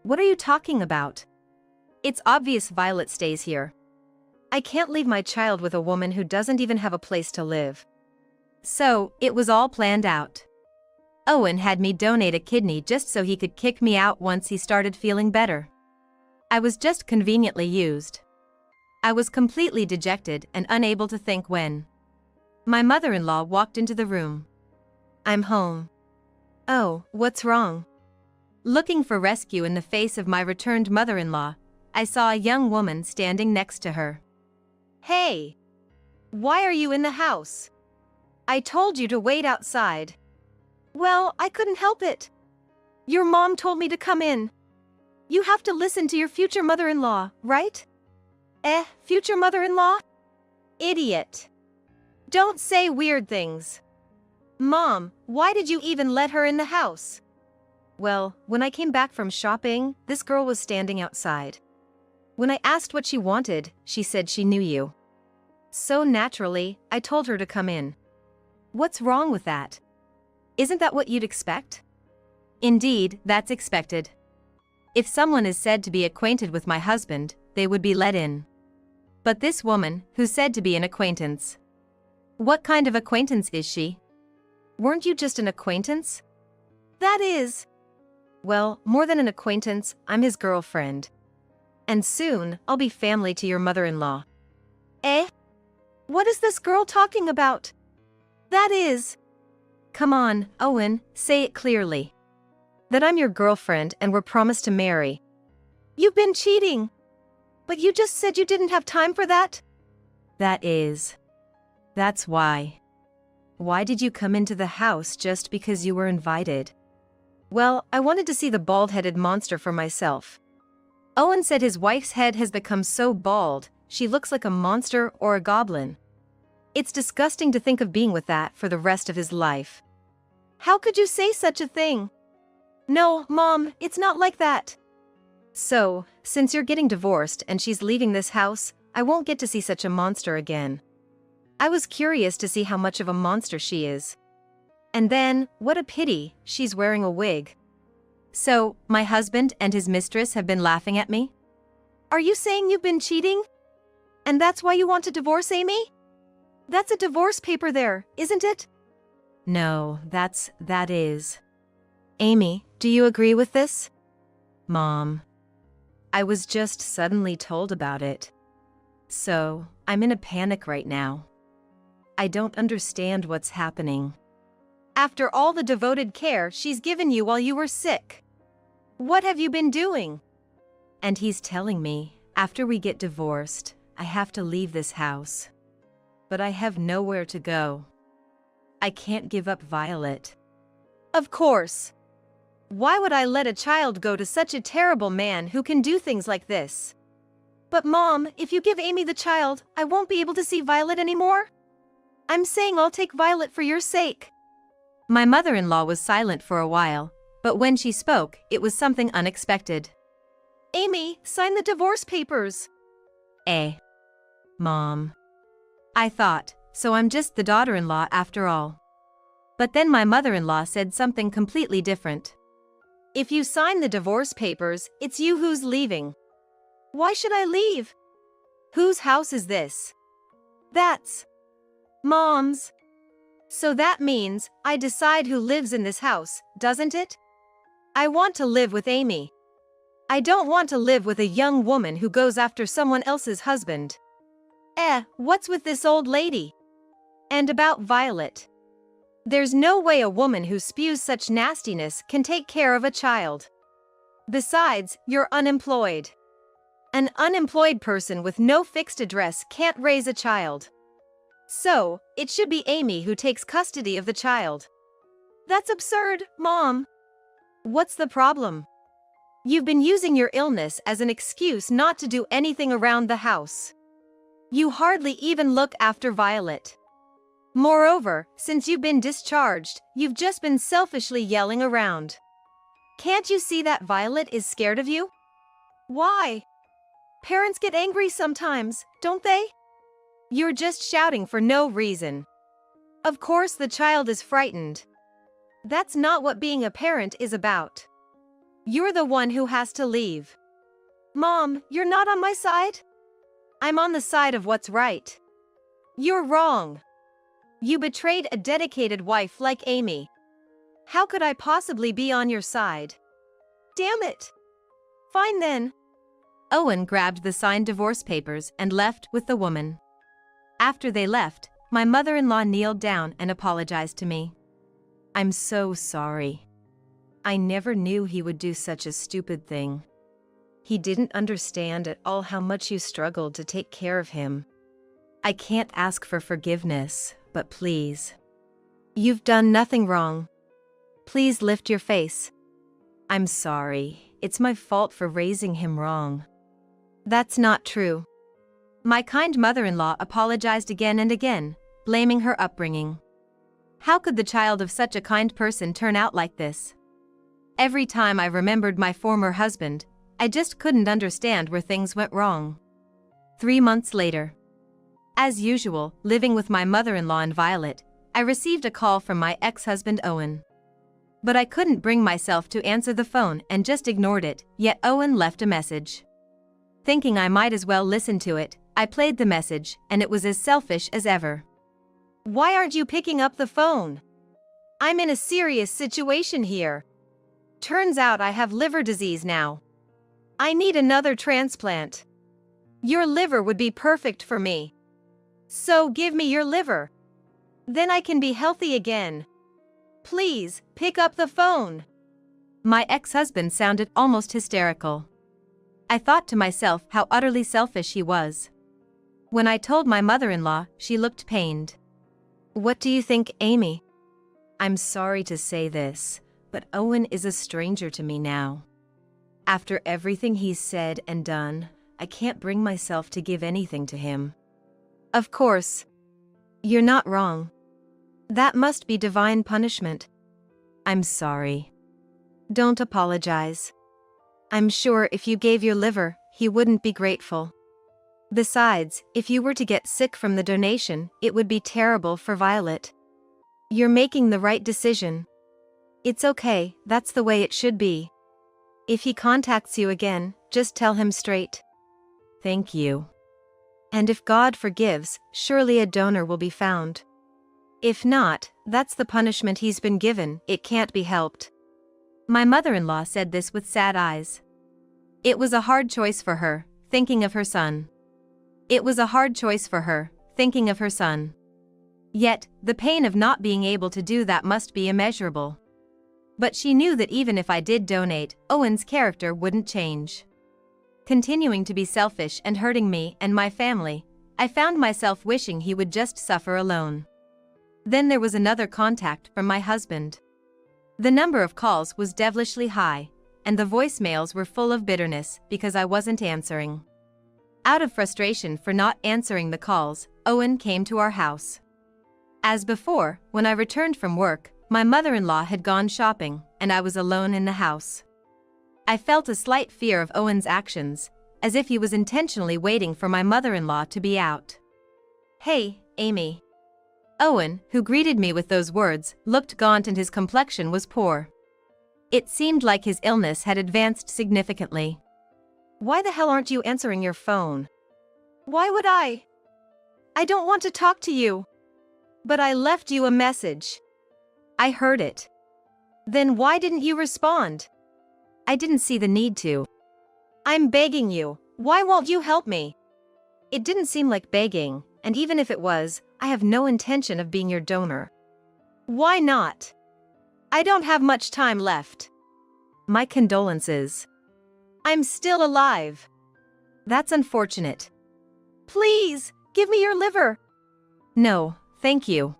What are you talking about? It's obvious Violet stays here. I can't leave my child with a woman who doesn't even have a place to live. So, it was all planned out. Owen had me donate a kidney just so he could kick me out once he started feeling better. I was just conveniently used. I was completely dejected and unable to think when my mother-in-law walked into the room. I'm home. Oh, what's wrong? Looking for rescue in the face of my returned mother-in-law, I saw a young woman standing next to her. Hey! Why are you in the house? I told you to wait outside. Well, I couldn't help it. Your mom told me to come in. You have to listen to your future mother-in-law, right? Future mother-in-law? Idiot. Don't say weird things. Mom, why did you even let her in the house? Well, when I came back from shopping, this girl was standing outside. When I asked what she wanted, she said she knew you. So naturally, I told her to come in. What's wrong with that? Isn't that what you'd expect? Indeed, that's expected. If someone is said to be acquainted with my husband, they would be let in. But this woman, who's said to be an acquaintance. What kind of acquaintance is she? Weren't you just an acquaintance? That is. Well, more than an acquaintance, I'm his girlfriend. And soon, I'll be family to your mother-in-law. What is this girl talking about? That is. Come on, Owen, say it clearly. That I'm your girlfriend and we're promised to marry. You've been cheating. But you just said you didn't have time for that? That is. That's why. Why did you come into the house just because you were invited? Well, I wanted to see the bald-headed monster for myself. Owen said his wife's head has become so bald, she looks like a monster or a goblin. It's disgusting to think of being with that for the rest of his life. How could you say such a thing? No, Mom, it's not like that. So, since you're getting divorced and she's leaving this house, I won't get to see such a monster again. I was curious to see how much of a monster she is. And then, what a pity, she's wearing a wig. So, my husband and his mistress have been laughing at me? Are you saying you've been cheating? And that's why you want to divorce Amy? That's a divorce paper there, isn't it? No, that is. Amy, do you agree with this? Mom. I was just suddenly told about it. So, I'm in a panic right now. I don't understand what's happening. After all the devoted care she's given you while you were sick. What have you been doing? And he's telling me, after we get divorced, I have to leave this house. But I have nowhere to go. I can't give up Violet. Of course. Why would I let a child go to such a terrible man who can do things like this? But Mom, if you give Amy the child, I won't be able to see Violet anymore? I'm saying I'll take Violet for your sake. My mother-in-law was silent for a while, but when she spoke, it was something unexpected. Amy, sign the divorce papers. Mom. I thought, so I'm just the daughter-in-law after all. But then my mother-in-law said something completely different. If you sign the divorce papers, it's you who's leaving. Why should I leave? Whose house is this? That's Mom's. So that means I decide who lives in this house, doesn't it? I want to live with Amy. I don't want to live with a young woman who goes after someone else's husband. What's with this old lady? And about Violet. There's no way a woman who spews such nastiness can take care of a child. Besides, you're unemployed. An unemployed person with no fixed address can't raise a child. So, it should be Amy who takes custody of the child. That's absurd, Mom. What's the problem? You've been using your illness as an excuse not to do anything around the house. You hardly even look after Violet. Moreover, since you've been discharged, you've just been selfishly yelling around. Can't you see that Violet is scared of you? Why? Parents get angry sometimes, don't they? You're just shouting for no reason. Of course the child is frightened. That's not what being a parent is about. You're the one who has to leave. Mom, you're not on my side? I'm on the side of what's right. You're wrong. You betrayed a dedicated wife like Amy. How could I possibly be on your side? Damn it. Fine then. Owen grabbed the signed divorce papers and left with the woman. After they left, my mother-in-law kneeled down and apologized to me. I'm so sorry. I never knew he would do such a stupid thing. He didn't understand at all how much you struggled to take care of him. I can't ask for forgiveness, but please. You've done nothing wrong. Please lift your face. I'm sorry. It's my fault for raising him wrong. That's not true. My kind mother-in-law apologized again and again, blaming her upbringing. How could the child of such a kind person turn out like this? Every time I remembered my former husband, I just couldn't understand where things went wrong. 3 months later. As usual, living with my mother-in-law and Violet, I received a call from my ex-husband Owen. But I couldn't bring myself to answer the phone and just ignored it, yet Owen left a message. Thinking I might as well listen to it, I played the message, and it was as selfish as ever. Why aren't you picking up the phone? I'm in a serious situation here. Turns out I have liver disease now. I need another transplant. Your liver would be perfect for me. So give me your liver. Then I can be healthy again. Please, pick up the phone. My ex-husband sounded almost hysterical. I thought to myself how utterly selfish he was. When I told my mother-in-law, she looked pained. What do you think, Amy? I'm sorry to say this, but Owen is a stranger to me now. After everything he's said and done, I can't bring myself to give anything to him. Of course. You're not wrong. That must be divine punishment. I'm sorry. Don't apologize. I'm sure if you gave your liver, he wouldn't be grateful. Besides, if you were to get sick from the donation, it would be terrible for Violet. You're making the right decision. It's okay, that's the way it should be. If he contacts you again, just tell him straight. Thank you. And if God forgives, surely a donor will be found. If not, that's the punishment he's been given, it can't be helped. My mother-in-law said this with sad eyes. It was a hard choice for her, thinking of her son. It was a hard choice for her, thinking of her son. Yet, the pain of not being able to do that must be immeasurable. But she knew that even if I did donate, Owen's character wouldn't change. Continuing to be selfish and hurting me and my family, I found myself wishing he would just suffer alone. Then there was another contact from my husband. The number of calls was devilishly high, and the voicemails were full of bitterness because I wasn't answering. Out of frustration for not answering the calls, Owen came to our house. As before, when I returned from work, my mother-in-law had gone shopping, and I was alone in the house. I felt a slight fear of Owen's actions, as if he was intentionally waiting for my mother-in-law to be out. "Hey, Amy." Owen, who greeted me with those words, looked gaunt and his complexion was poor. It seemed like his illness had advanced significantly. "Why the hell aren't you answering your phone?" "Why would I? I don't want to talk to you." "But I left you a message." "I heard it." "Then why didn't you respond?" "I didn't see the need to." "I'm begging you, why won't you help me?" "It didn't seem like begging, and even if it was, I have no intention of being your donor." "Why not?" "I don't have much time left." "My condolences." "I'm still alive." "That's unfortunate." "Please, give me your liver." "No, thank you."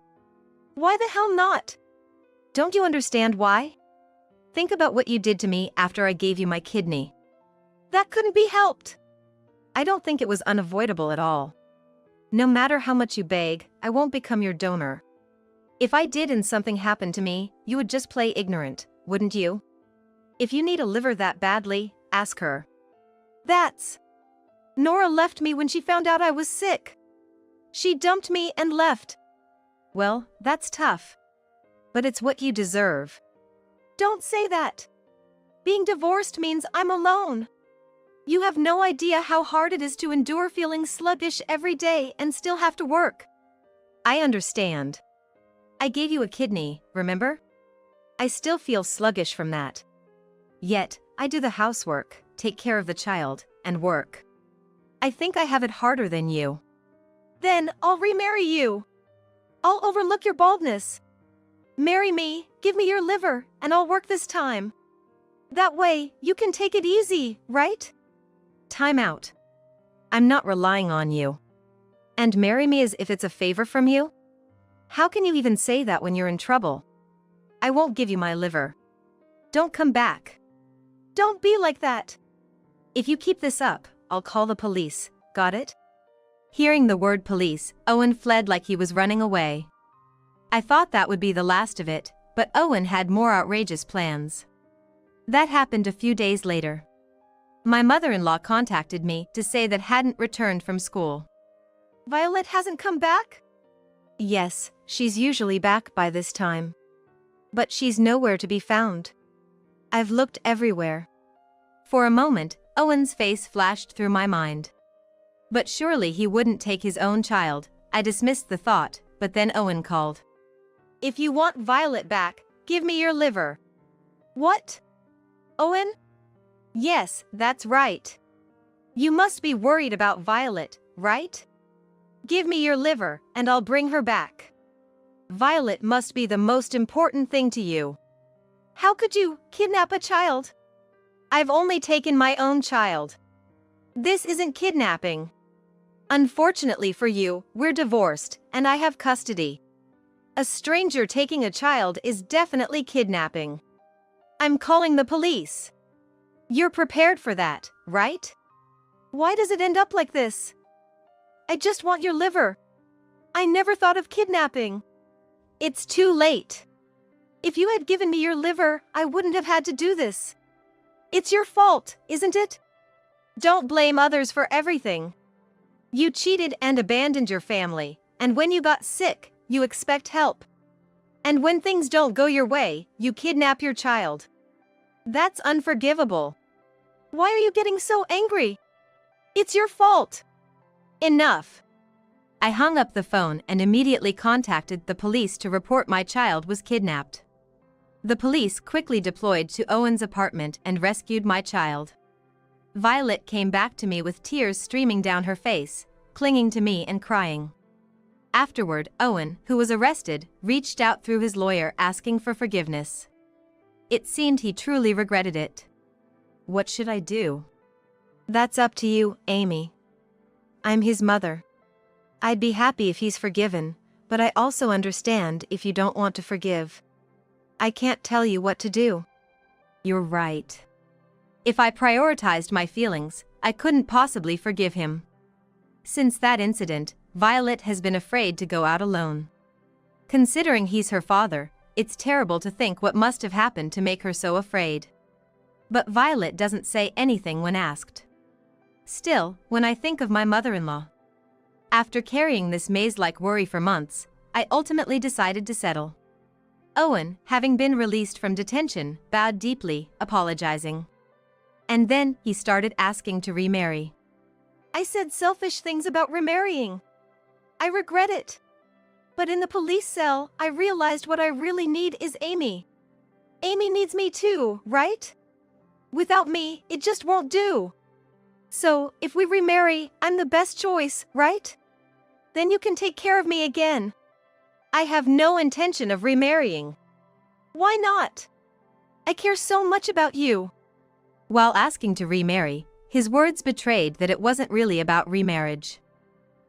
"Why the hell not?" "Don't you understand why? Think about what you did to me after I gave you my kidney." "That couldn't be helped." "I don't think it was unavoidable at all. No matter how much you beg, I won't become your donor. If I did and something happened to me, you would just play ignorant, wouldn't you? If you need a liver that badly, ask her." "That's... Nora left me when she found out I was sick. She dumped me and left." "Well, that's tough. But it's what you deserve." "Don't say that. Being divorced means I'm alone. You have no idea how hard it is to endure feeling sluggish every day and still have to work." "I understand. I gave you a kidney, remember? I still feel sluggish from that. Yet, I do the housework, take care of the child, and work. I think I have it harder than you." "Then I'll remarry you. I'll overlook your baldness. Marry me, give me your liver, and I'll work this time. That way, you can take it easy, right?" "Time out. I'm not relying on you. And marry me as if it's a favor from you? How can you even say that when you're in trouble? I won't give you my liver. Don't come back." "Don't be like that." "If you keep this up, I'll call the police, got it?" Hearing the word police, Owen fled like he was running away. I thought that would be the last of it, but Owen had more outrageous plans. That happened a few days later. My mother-in-law contacted me to say that hadn't returned from school. "Violet hasn't come back?" "Yes, she's usually back by this time. But she's nowhere to be found. I've looked everywhere." For a moment, Owen's face flashed through my mind. But surely he wouldn't take his own child. I dismissed the thought, but then Owen called. "If you want Violet back, give me your liver." "What? Owen?" "Yes, that's right. You must be worried about Violet, right? Give me your liver, and I'll bring her back. Violet must be the most important thing to you." "How could you kidnap a child?" "I've only taken my own child. This isn't kidnapping. Unfortunately for you, we're divorced, and I have custody. A stranger taking a child is definitely kidnapping. I'm calling the police. You're prepared for that, right?" "Why does it end up like this?" "I just want your liver. I never thought of kidnapping." "It's too late. If you had given me your liver, I wouldn't have had to do this. It's your fault, isn't it? Don't blame others for everything. You cheated and abandoned your family, and when you got sick, you expect help. And when things don't go your way, you kidnap your child. That's unforgivable. Why are you getting so angry? It's your fault." "Enough." I hung up the phone and immediately contacted the police to report my child was kidnapped. The police quickly deployed to Owen's apartment and rescued my child. Violet came back to me with tears streaming down her face, clinging to me and crying. Afterward, Owen, who was arrested, reached out through his lawyer asking for forgiveness. It seemed he truly regretted it. What should I do? That's up to you, Amy. I'm his mother. I'd be happy if he's forgiven, but I also understand if you don't want to forgive. I can't tell you what to do. You're right. If I prioritized my feelings, I couldn't possibly forgive him. Since that incident, Violet has been afraid to go out alone. Considering he's her father, it's terrible to think what must have happened to make her so afraid. But Violet doesn't say anything when asked. Still, when I think of my mother-in-law. After carrying this maze-like worry for months, I ultimately decided to settle. Owen, having been released from detention, bowed deeply, apologizing. And then, he started asking to remarry. I said selfish things about remarrying. I regret it. But in the police cell, I realized what I really need is Amy. Amy needs me too, right? Without me, it just won't do. So, if we remarry, I'm the best choice, right? Then you can take care of me again. I have no intention of remarrying. Why not? I care so much about you. While asking to remarry, his words betrayed that it wasn't really about remarriage.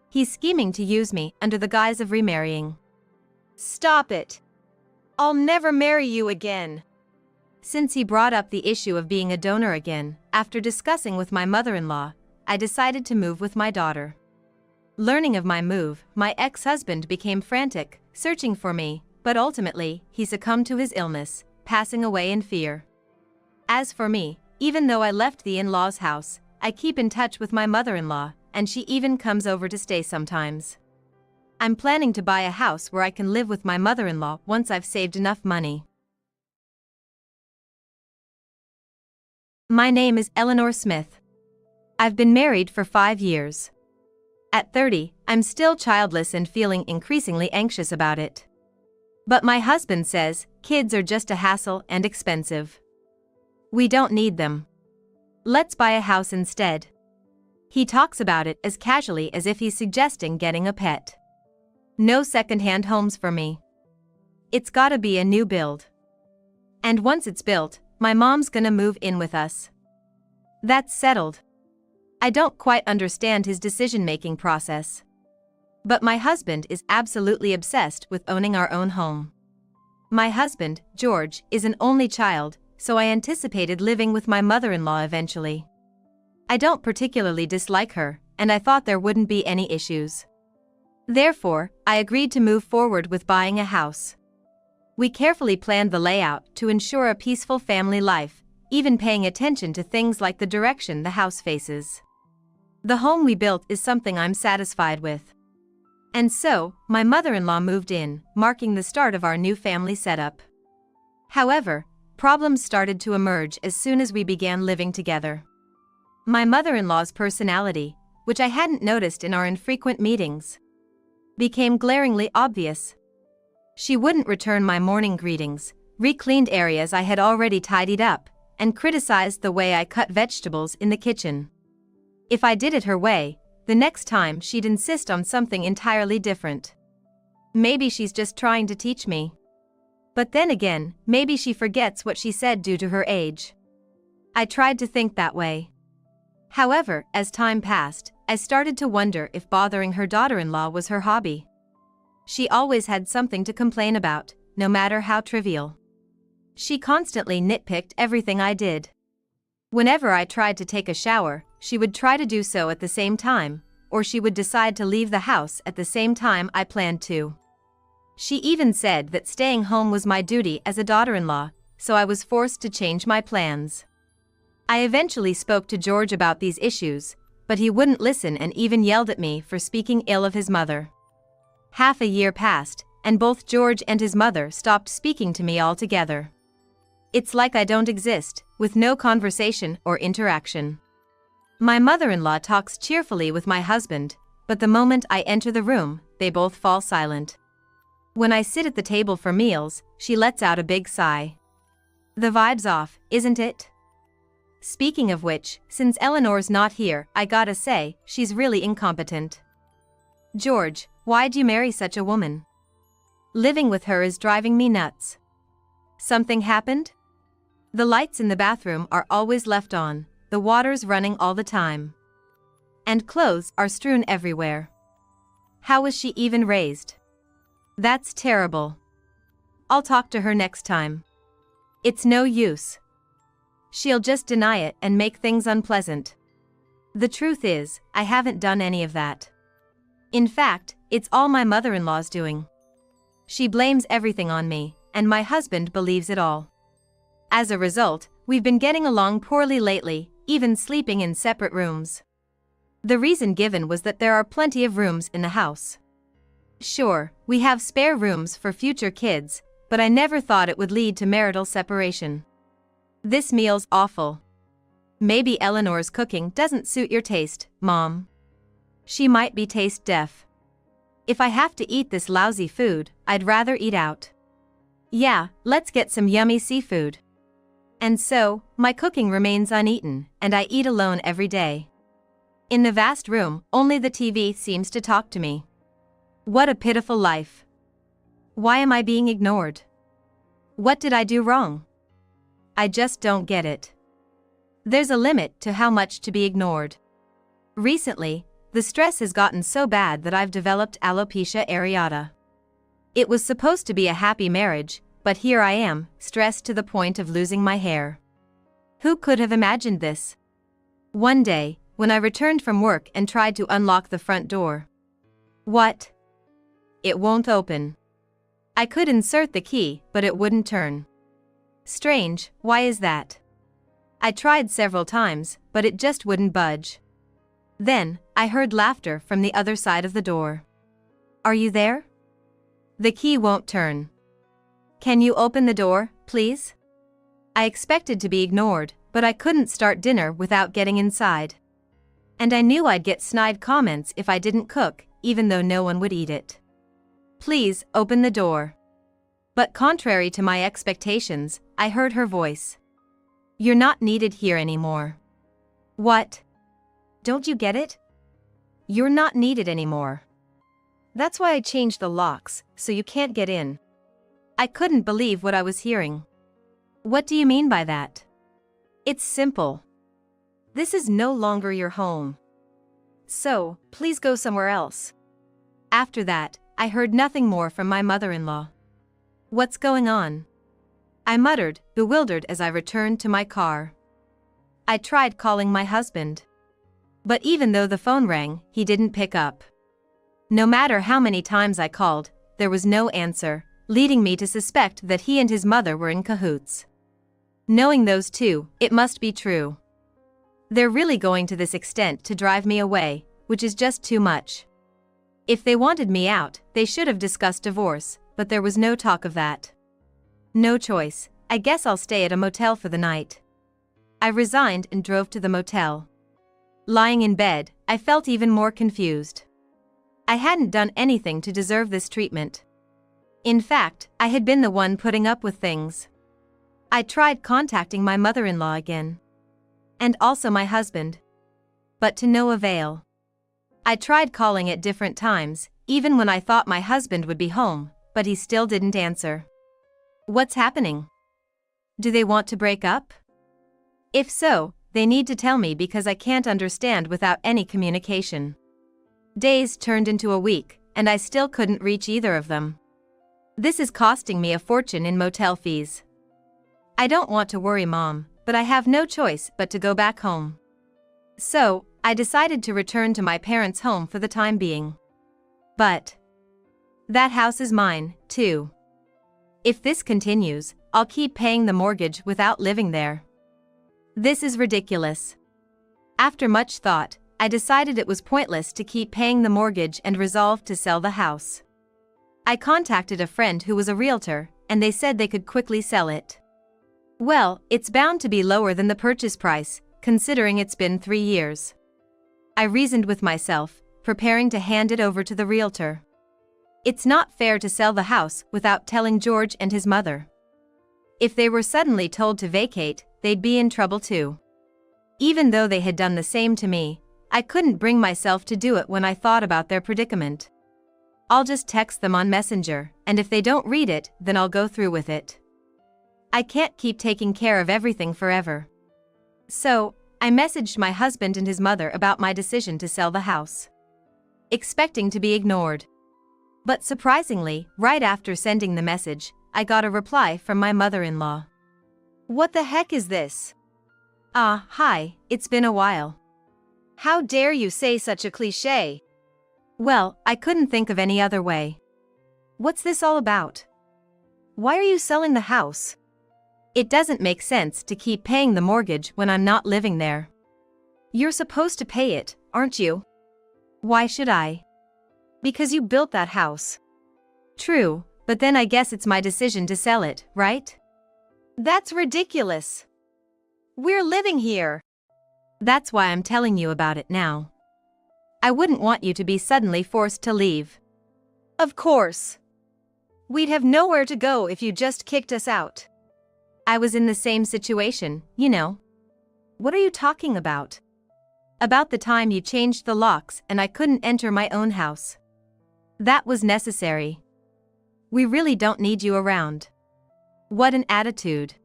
He's scheming to use me under the guise of remarrying. Stop it. I'll never marry you again. Since he brought up the issue of being a donor again, after discussing with my mother-in-law, I decided to move with my daughter. Learning of my move, my ex-husband became frantic, searching for me, but ultimately, he succumbed to his illness, passing away in fear. As for me, even though I left the in-laws' house, I keep in touch with my mother-in-law, and she even comes over to stay sometimes. I'm planning to buy a house where I can live with my mother-in-law once I've saved enough money. My name is Eleanor Smith. I've been married for 5 years. At 30, I'm still childless and feeling increasingly anxious about it. But my husband says, kids are just a hassle and expensive. We don't need them. Let's buy a house instead. He talks about it as casually as if he's suggesting getting a pet. No second-hand homes for me. It's gotta be a new build. And once it's built, my mom's gonna move in with us. That's settled. I don't quite understand his decision-making process. But my husband is absolutely obsessed with owning our own home. My husband, George, is an only child, so I anticipated living with my mother-in-law eventually. I don't particularly dislike her, and I thought there wouldn't be any issues. Therefore, I agreed to move forward with buying a house. We carefully planned the layout to ensure a peaceful family life, even paying attention to things like the direction the house faces. The home we built is something I'm satisfied with. And so, my mother-in-law moved in, marking the start of our new family setup. However, problems started to emerge as soon as we began living together. My mother-in-law's personality, which I hadn't noticed in our infrequent meetings, became glaringly obvious. She wouldn't return my morning greetings, recleaned areas I had already tidied up, and criticized the way I cut vegetables in the kitchen. If I did it her way, the next time she'd insist on something entirely different. Maybe she's just trying to teach me. But then again, maybe she forgets what she said due to her age. I tried to think that way. However, as time passed, I started to wonder if bothering her daughter-in-law was her hobby. She always had something to complain about, no matter how trivial. She constantly nitpicked everything I did. Whenever I tried to take a shower, she would try to do so at the same time, or she would decide to leave the house at the same time I planned to. She even said that staying home was my duty as a daughter-in-law, so I was forced to change my plans. I eventually spoke to George about these issues, but he wouldn't listen and even yelled at me for speaking ill of his mother. Half a year passed, and both George and his mother stopped speaking to me altogether. It's like I don't exist, with no conversation or interaction. My mother-in-law talks cheerfully with my husband, but the moment I enter the room, they both fall silent. When I sit at the table for meals, she lets out a big sigh. The vibe's off, isn't it? Speaking of which, since Eleanor's not here, I gotta say, she's really incompetent. George, why'd you marry such a woman? Living with her is driving me nuts. Something happened? The lights in the bathroom are always left on, the water's running all the time. And clothes are strewn everywhere. How was she even raised? That's terrible. I'll talk to her next time. It's no use. She'll just deny it and make things unpleasant. The truth is, I haven't done any of that. In fact, it's all my mother-in-law's doing. She blames everything on me, and my husband believes it all. As a result, we've been getting along poorly lately, even sleeping in separate rooms. The reason given was that there are plenty of rooms in the house. Sure, we have spare rooms for future kids, but I never thought it would lead to marital separation. This meal's awful. Maybe Eleanor's cooking doesn't suit your taste, Mom. She might be taste deaf. If I have to eat this lousy food, I'd rather eat out. Yeah, let's get some yummy seafood. And so, my cooking remains uneaten, and I eat alone every day. In the vast room, only the TV seems to talk to me. What a pitiful life. Why am I being ignored? What did I do wrong? I just don't get it. There's a limit to how much to be ignored. Recently, the stress has gotten so bad that I've developed alopecia areata. It was supposed to be a happy marriage, but here I am, stressed to the point of losing my hair. Who could have imagined this? One day, when I returned from work and tried to unlock the front door. What? It won't open. I could insert the key, but it wouldn't turn. Strange, why is that? I tried several times, but it just wouldn't budge. Then, I heard laughter from the other side of the door. Are you there? The key won't turn. Can you open the door, please? I expected to be ignored, but I couldn't start dinner without getting inside. And I knew I'd get snide comments if I didn't cook, even though no one would eat it. Please, open the door. But contrary to my expectations, I heard her voice. You're not needed here anymore. What? Don't you get it? You're not needed anymore. That's why I changed the locks, so you can't get in. I couldn't believe what I was hearing. What do you mean by that? It's simple. This is no longer your home. So, please go somewhere else. After that, I heard nothing more from my mother-in-law. What's going on? I muttered, bewildered as I returned to my car. I tried calling my husband. But even though the phone rang, he didn't pick up. No matter how many times I called, there was no answer, leading me to suspect that he and his mother were in cahoots. Knowing those two, it must be true. They're really going to this extent to drive me away, which is just too much. If they wanted me out, they should have discussed divorce, but there was no talk of that. No choice, I guess I'll stay at a motel for the night. I resigned and drove to the motel. Lying in bed, I felt even more confused. I hadn't done anything to deserve this treatment. In fact, I had been the one putting up with things. I tried contacting my mother-in-law again. And also my husband. But to no avail. I tried calling at different times, even when I thought my husband would be home, but he still didn't answer. What's happening? Do they want to break up? If so, they need to tell me because I can't understand without any communication. Days turned into a week, and I still couldn't reach either of them. This is costing me a fortune in motel fees. I don't want to worry Mom, but I have no choice but to go back home. So, I decided to return to my parents' home for the time being. But that house is mine, too. If this continues, I'll keep paying the mortgage without living there. This is ridiculous. After much thought, I decided it was pointless to keep paying the mortgage and resolved to sell the house. I contacted a friend who was a realtor, and they said they could quickly sell it. Well, it's bound to be lower than the purchase price, considering it's been 3 years. I reasoned with myself, preparing to hand it over to the realtor. It's not fair to sell the house without telling George and his mother. If they were suddenly told to vacate, they'd be in trouble too. Even though they had done the same to me, I couldn't bring myself to do it when I thought about their predicament. I'll just text them on Messenger, and if they don't read it, then I'll go through with it. I can't keep taking care of everything forever. So, I messaged my husband and his mother about my decision to sell the house. Expecting to be ignored. But surprisingly, right after sending the message, I got a reply from my mother-in-law. What the heck is this? Hi, it's been a while. How dare you say such a cliché? Well, I couldn't think of any other way. What's this all about? Why are you selling the house? It doesn't make sense to keep paying the mortgage when I'm not living there. You're supposed to pay it, aren't you? Why should I? Because you built that house. True, but then I guess it's my decision to sell it, right? That's ridiculous. We're living here. That's why I'm telling you about it now. I wouldn't want you to be suddenly forced to leave. Of course. We'd have nowhere to go if you just kicked us out. I was in the same situation, you know. What are you talking about? About the time you changed the locks and I couldn't enter my own house. That was necessary. We really don't need you around. What an attitude.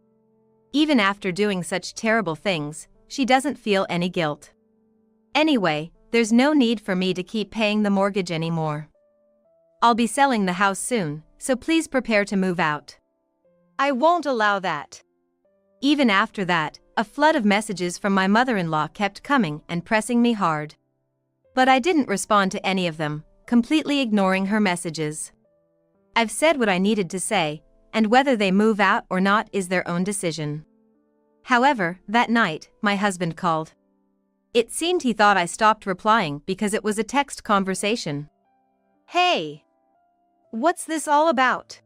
Even after doing such terrible things, she doesn't feel any guilt. Anyway, there's no need for me to keep paying the mortgage anymore. I'll be selling the house soon, so please prepare to move out. I won't allow that. Even after that, a flood of messages from my mother-in-law kept coming and pressing me hard. But I didn't respond to any of them, completely ignoring her messages. I've said what I needed to say, and whether they move out or not is their own decision. However, that night, my husband called. It seemed he thought I stopped replying because it was a text conversation. Hey! What's this all about?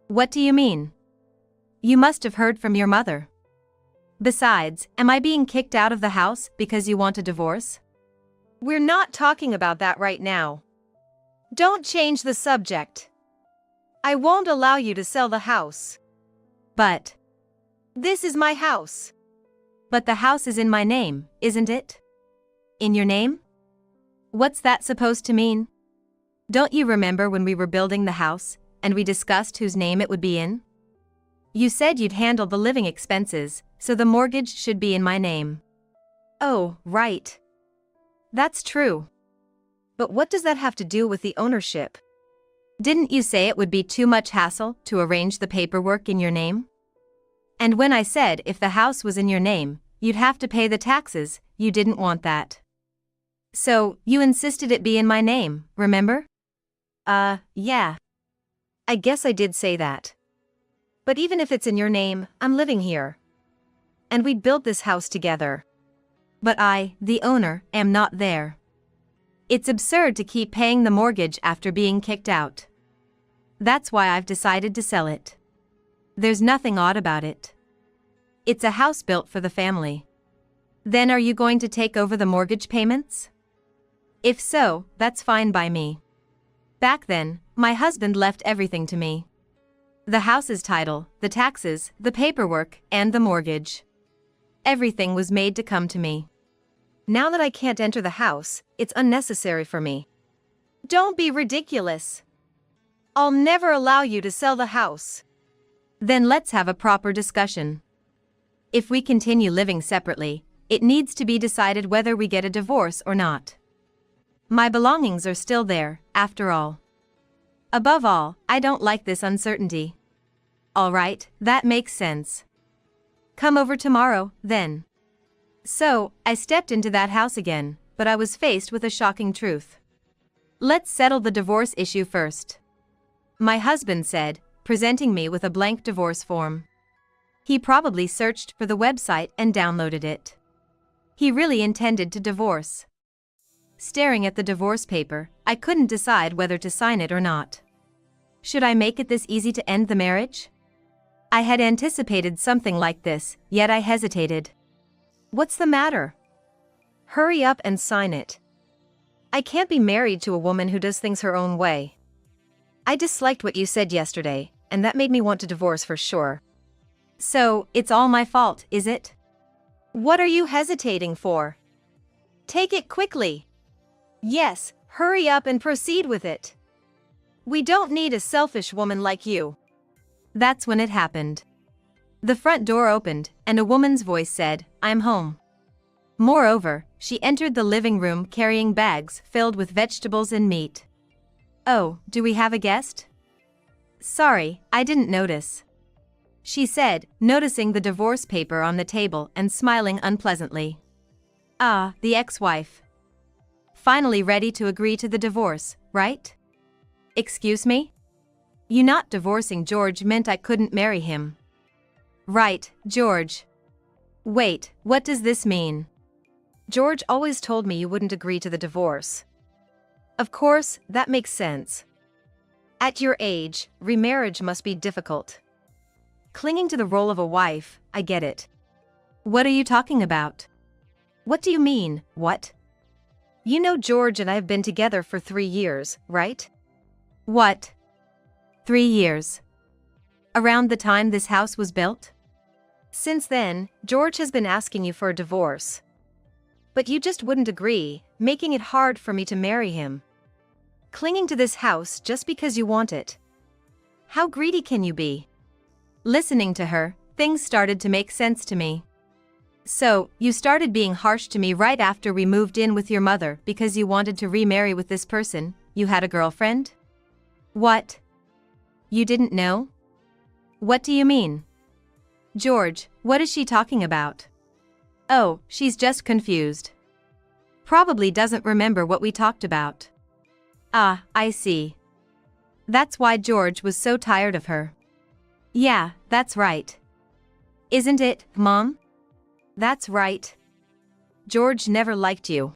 What do you mean? You must have heard from your mother. Besides, am I being kicked out of the house because you want a divorce? We're not talking about that right now. Don't change the subject. I won't allow you to sell the house. But this is my house. But the house is in my name, isn't it? In your name? What's that supposed to mean? Don't you remember when we were building the house, and we discussed whose name it would be in? You said you'd handle the living expenses, so the mortgage should be in my name. Oh, right. That's true. But what does that have to do with the ownership? Didn't you say it would be too much hassle to arrange the paperwork in your name? And when I said if the house was in your name, you'd have to pay the taxes, you didn't want that. So, you insisted it be in my name, remember? Yeah. I guess I did say that. But even if it's in your name, I'm living here. And we built this house together. But I, the owner, am not there. It's absurd to keep paying the mortgage after being kicked out. That's why I've decided to sell it. There's nothing odd about it. It's a house built for the family. Then are you going to take over the mortgage payments? If so, that's fine by me. Back then, my husband left everything to me. The house's title, the taxes, the paperwork, and the mortgage. Everything was made to come to me. Now that I can't enter the house, it's unnecessary for me. Don't be ridiculous. I'll never allow you to sell the house. Then let's have a proper discussion. If we continue living separately, it needs to be decided whether we get a divorce or not. My belongings are still there, after all. Above all, I don't like this uncertainty. All right, that makes sense. Come over tomorrow, then. So, I stepped into that house again, but I was faced with a shocking truth. Let's settle the divorce issue first. My husband said, presenting me with a blank divorce form. He probably searched for the website and downloaded it. He really intended to divorce. Staring at the divorce paper, I couldn't decide whether to sign it or not. Should I make it this easy to end the marriage? I had anticipated something like this, yet I hesitated. What's the matter? Hurry up and sign it. I can't be married to a woman who does things her own way. I disliked what you said yesterday, and that made me want to divorce for sure. So, it's all my fault, is it? What are you hesitating for? Take it quickly. Yes, hurry up and proceed with it. We don't need a selfish woman like you. That's when it happened. The front door opened, and a woman's voice said, "I'm home." Moreover, she entered the living room carrying bags filled with vegetables and meat. "Oh, do we have a guest?" Sorry, I didn't notice, she said, noticing the divorce paper on the table and smiling unpleasantly. Ah, the ex-wife. Finally ready to agree to the divorce, right? Excuse me? You not divorcing George meant I couldn't marry him. Right, George. Wait, what does this mean? George always told me you wouldn't agree to the divorce. Of course, that makes sense. At your age, remarriage must be difficult. Clinging to the role of a wife, I get it. What are you talking about? What do you mean, what? You know George and I have been together for 3 years, right? What? 3 years. Around the time this house was built? Since then, George has been asking you for a divorce. But you just wouldn't agree, making it hard for me to marry him. Clinging to this house just because you want it. How greedy can you be? Listening to her, things started to make sense to me. So, you started being harsh to me right after we moved in with your mother because you wanted to remarry with this person. You had a girlfriend? What? You didn't know? What do you mean? George, what is she talking about? Oh, she's just confused. Probably doesn't remember what we talked about. Ah, I see. That's why George was so tired of her. Yeah, that's right. Isn't it, Mom? That's right. George never liked you.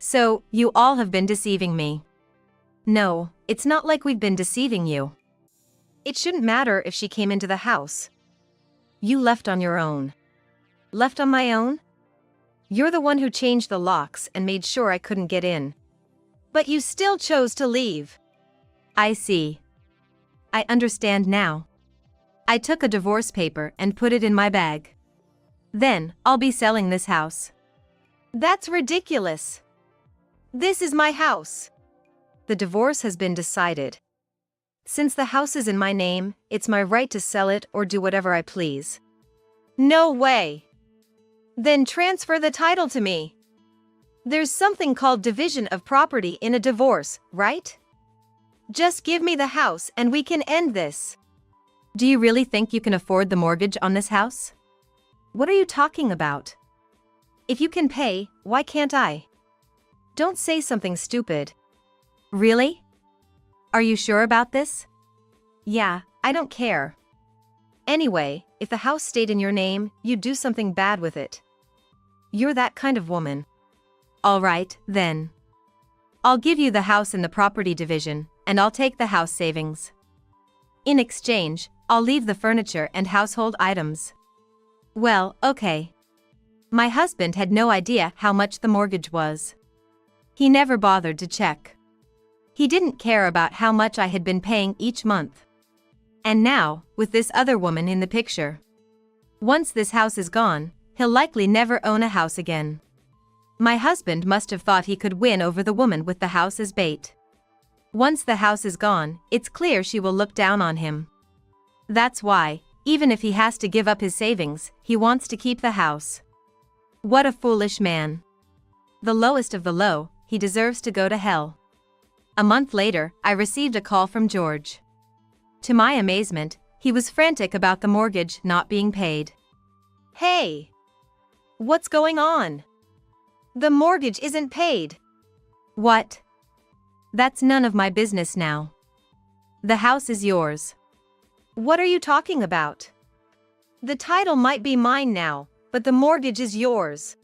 So, you all have been deceiving me. No, it's not like we've been deceiving you. It shouldn't matter if she came into the house. You left on your own. Left on my own? You're the one who changed the locks and made sure I couldn't get in. But you still chose to leave. I see. I understand now. I took a divorce paper and put it in my bag. Then, I'll be selling this house. That's ridiculous. This is my house. The divorce has been decided. Since the house is in my name, it's my right to sell it or do whatever I please. No way. Then transfer the title to me. There's something called division of property in a divorce, right? Just give me the house and we can end this. Do you really think you can afford the mortgage on this house? What are you talking about? If you can pay, why can't I? Don't say something stupid. Really? Are you sure about this? Yeah, I don't care. Anyway, if the house stayed in your name, you'd do something bad with it. You're that kind of woman. All right, then. I'll give you the house in the property division, and I'll take the house savings. In exchange, I'll leave the furniture and household items. Well, okay. My husband had no idea how much the mortgage was. He never bothered to check. He didn't care about how much I had been paying each month. And now, with this other woman in the picture. Once this house is gone, he'll likely never own a house again. My husband must have thought he could win over the woman with the house as bait. Once the house is gone, it's clear she will look down on him. That's why, even if he has to give up his savings, he wants to keep the house. What a foolish man. The lowest of the low, he deserves to go to hell. A month later, I received a call from George. To my amazement, he was frantic about the mortgage not being paid. Hey! What's going on? The mortgage isn't paid. What? That's none of my business now. The house is yours. What are you talking about? The title might be mine now, but the mortgage is yours.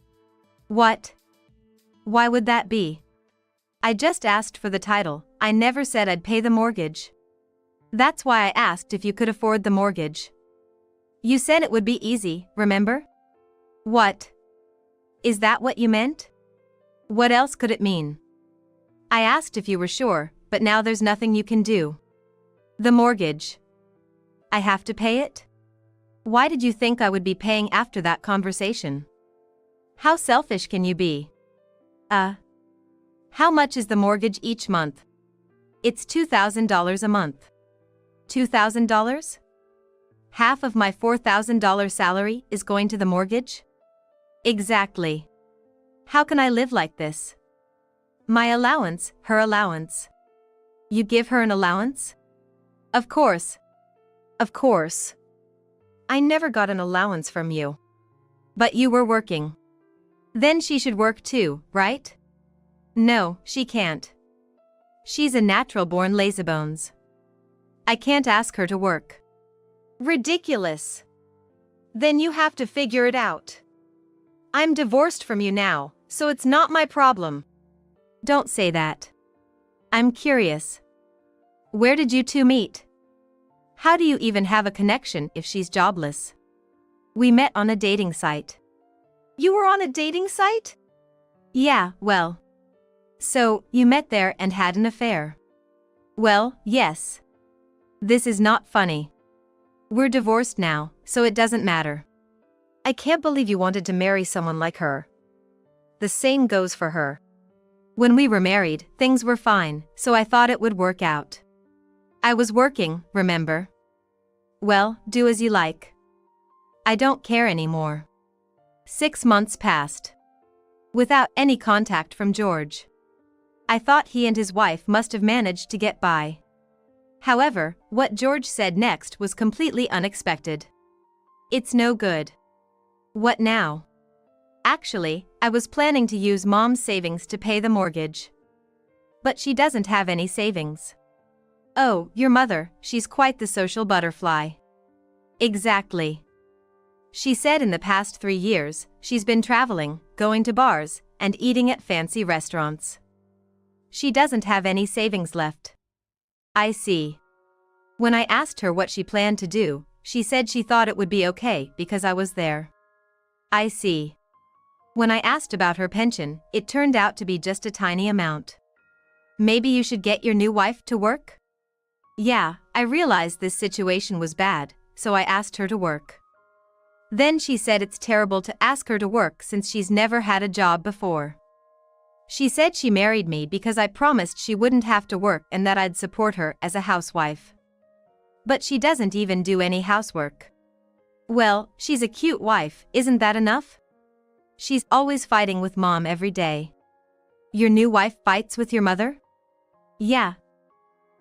What? Why would that be? I just asked for the title, I never said I'd pay the mortgage. That's why I asked if you could afford the mortgage. You said it would be easy, remember? What? Is that what you meant? What else could it mean? I asked if you were sure, but now there's nothing you can do. The mortgage. I have to pay it? Why did you think I would be paying after that conversation? How selfish can you be? How much is the mortgage each month? It's $2,000 a month. $2,000? Half of my $4,000 salary is going to the mortgage? Exactly. How can I live like this? My allowance, her allowance. You give her an allowance? Of course. Of course. I never got an allowance from you. But you were working. Then she should work too, right? No, she can't. She's a natural-born lazybones. I can't ask her to work. Ridiculous. Then you have to figure it out. I'm divorced from you now, so it's not my problem. Don't say that. I'm curious. Where did you two meet? How do you even have a connection if she's jobless? We met on a dating site. You were on a dating site? Yeah, well. So, you met there and had an affair? Well, yes. This is not funny. We're divorced now, so it doesn't matter. I can't believe you wanted to marry someone like her. The same goes for her. When we were married, things were fine, so I thought it would work out. I was working, remember? Well, do as you like. I don't care anymore. 6 months passed. Without any contact from George. I thought he and his wife must have managed to get by. However, what George said next was completely unexpected. It's no good. What now? Actually, I was planning to use Mom's savings to pay the mortgage. But she doesn't have any savings. Oh, your mother, she's quite the social butterfly. Exactly. She said in the past 3 years, she's been traveling, going to bars, and eating at fancy restaurants. She doesn't have any savings left. I see. When I asked her what she planned to do, she said she thought it would be okay because I was there. I see. When I asked about her pension, it turned out to be just a tiny amount. Maybe you should get your new wife to work? Yeah, I realized this situation was bad, so I asked her to work. Then she said it's terrible to ask her to work since she's never had a job before. She said she married me because I promised she wouldn't have to work and that I'd support her as a housewife. But she doesn't even do any housework. Well, she's a cute wife, isn't that enough? She's always fighting with Mom every day. Your new wife fights with your mother? Yeah.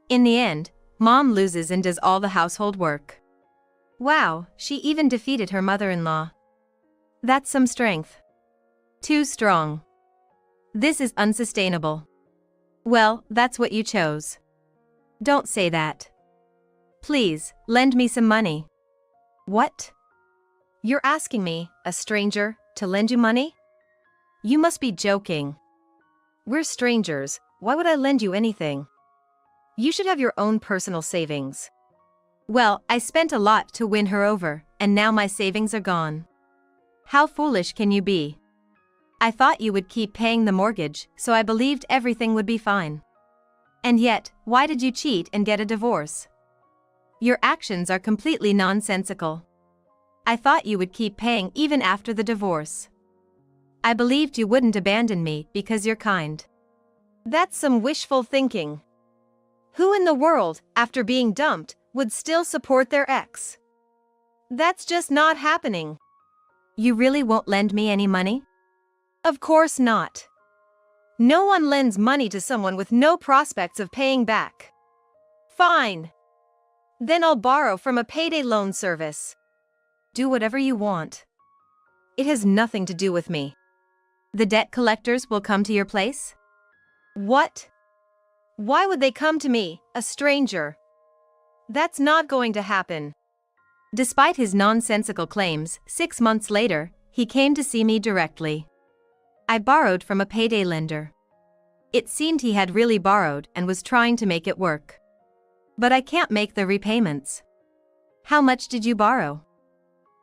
In the end, Mom loses and does all the household work. Wow, she even defeated her mother-in-law. That's some strength. Too strong. This is unsustainable. Well, that's what you chose. Don't say that. Please, lend me some money. What? You're asking me, a stranger, to lend you money? You must be joking. We're strangers, why would I lend you anything? You should have your own personal savings. Well, I spent a lot to win her over, and now my savings are gone. How foolish can you be? I thought you would keep paying the mortgage, so I believed everything would be fine. And yet, why did you cheat and get a divorce? Your actions are completely nonsensical. I thought you would keep paying even after the divorce. I believed you wouldn't abandon me because you're kind. That's some wishful thinking. Who in the world, after being dumped, would still support their ex? That's just not happening. You really won't lend me any money? Of course not. No one lends money to someone with no prospects of paying back. Fine. Then I'll borrow from a payday loan service. Do whatever you want. It has nothing to do with me. The debt collectors will come to your place? What? Why would they come to me, a stranger? That's not going to happen. Despite his nonsensical claims, 6 months later, he came to see me directly. I borrowed from a payday lender. It seemed he had really borrowed and was trying to make it work. But I can't make the repayments. How much did you borrow?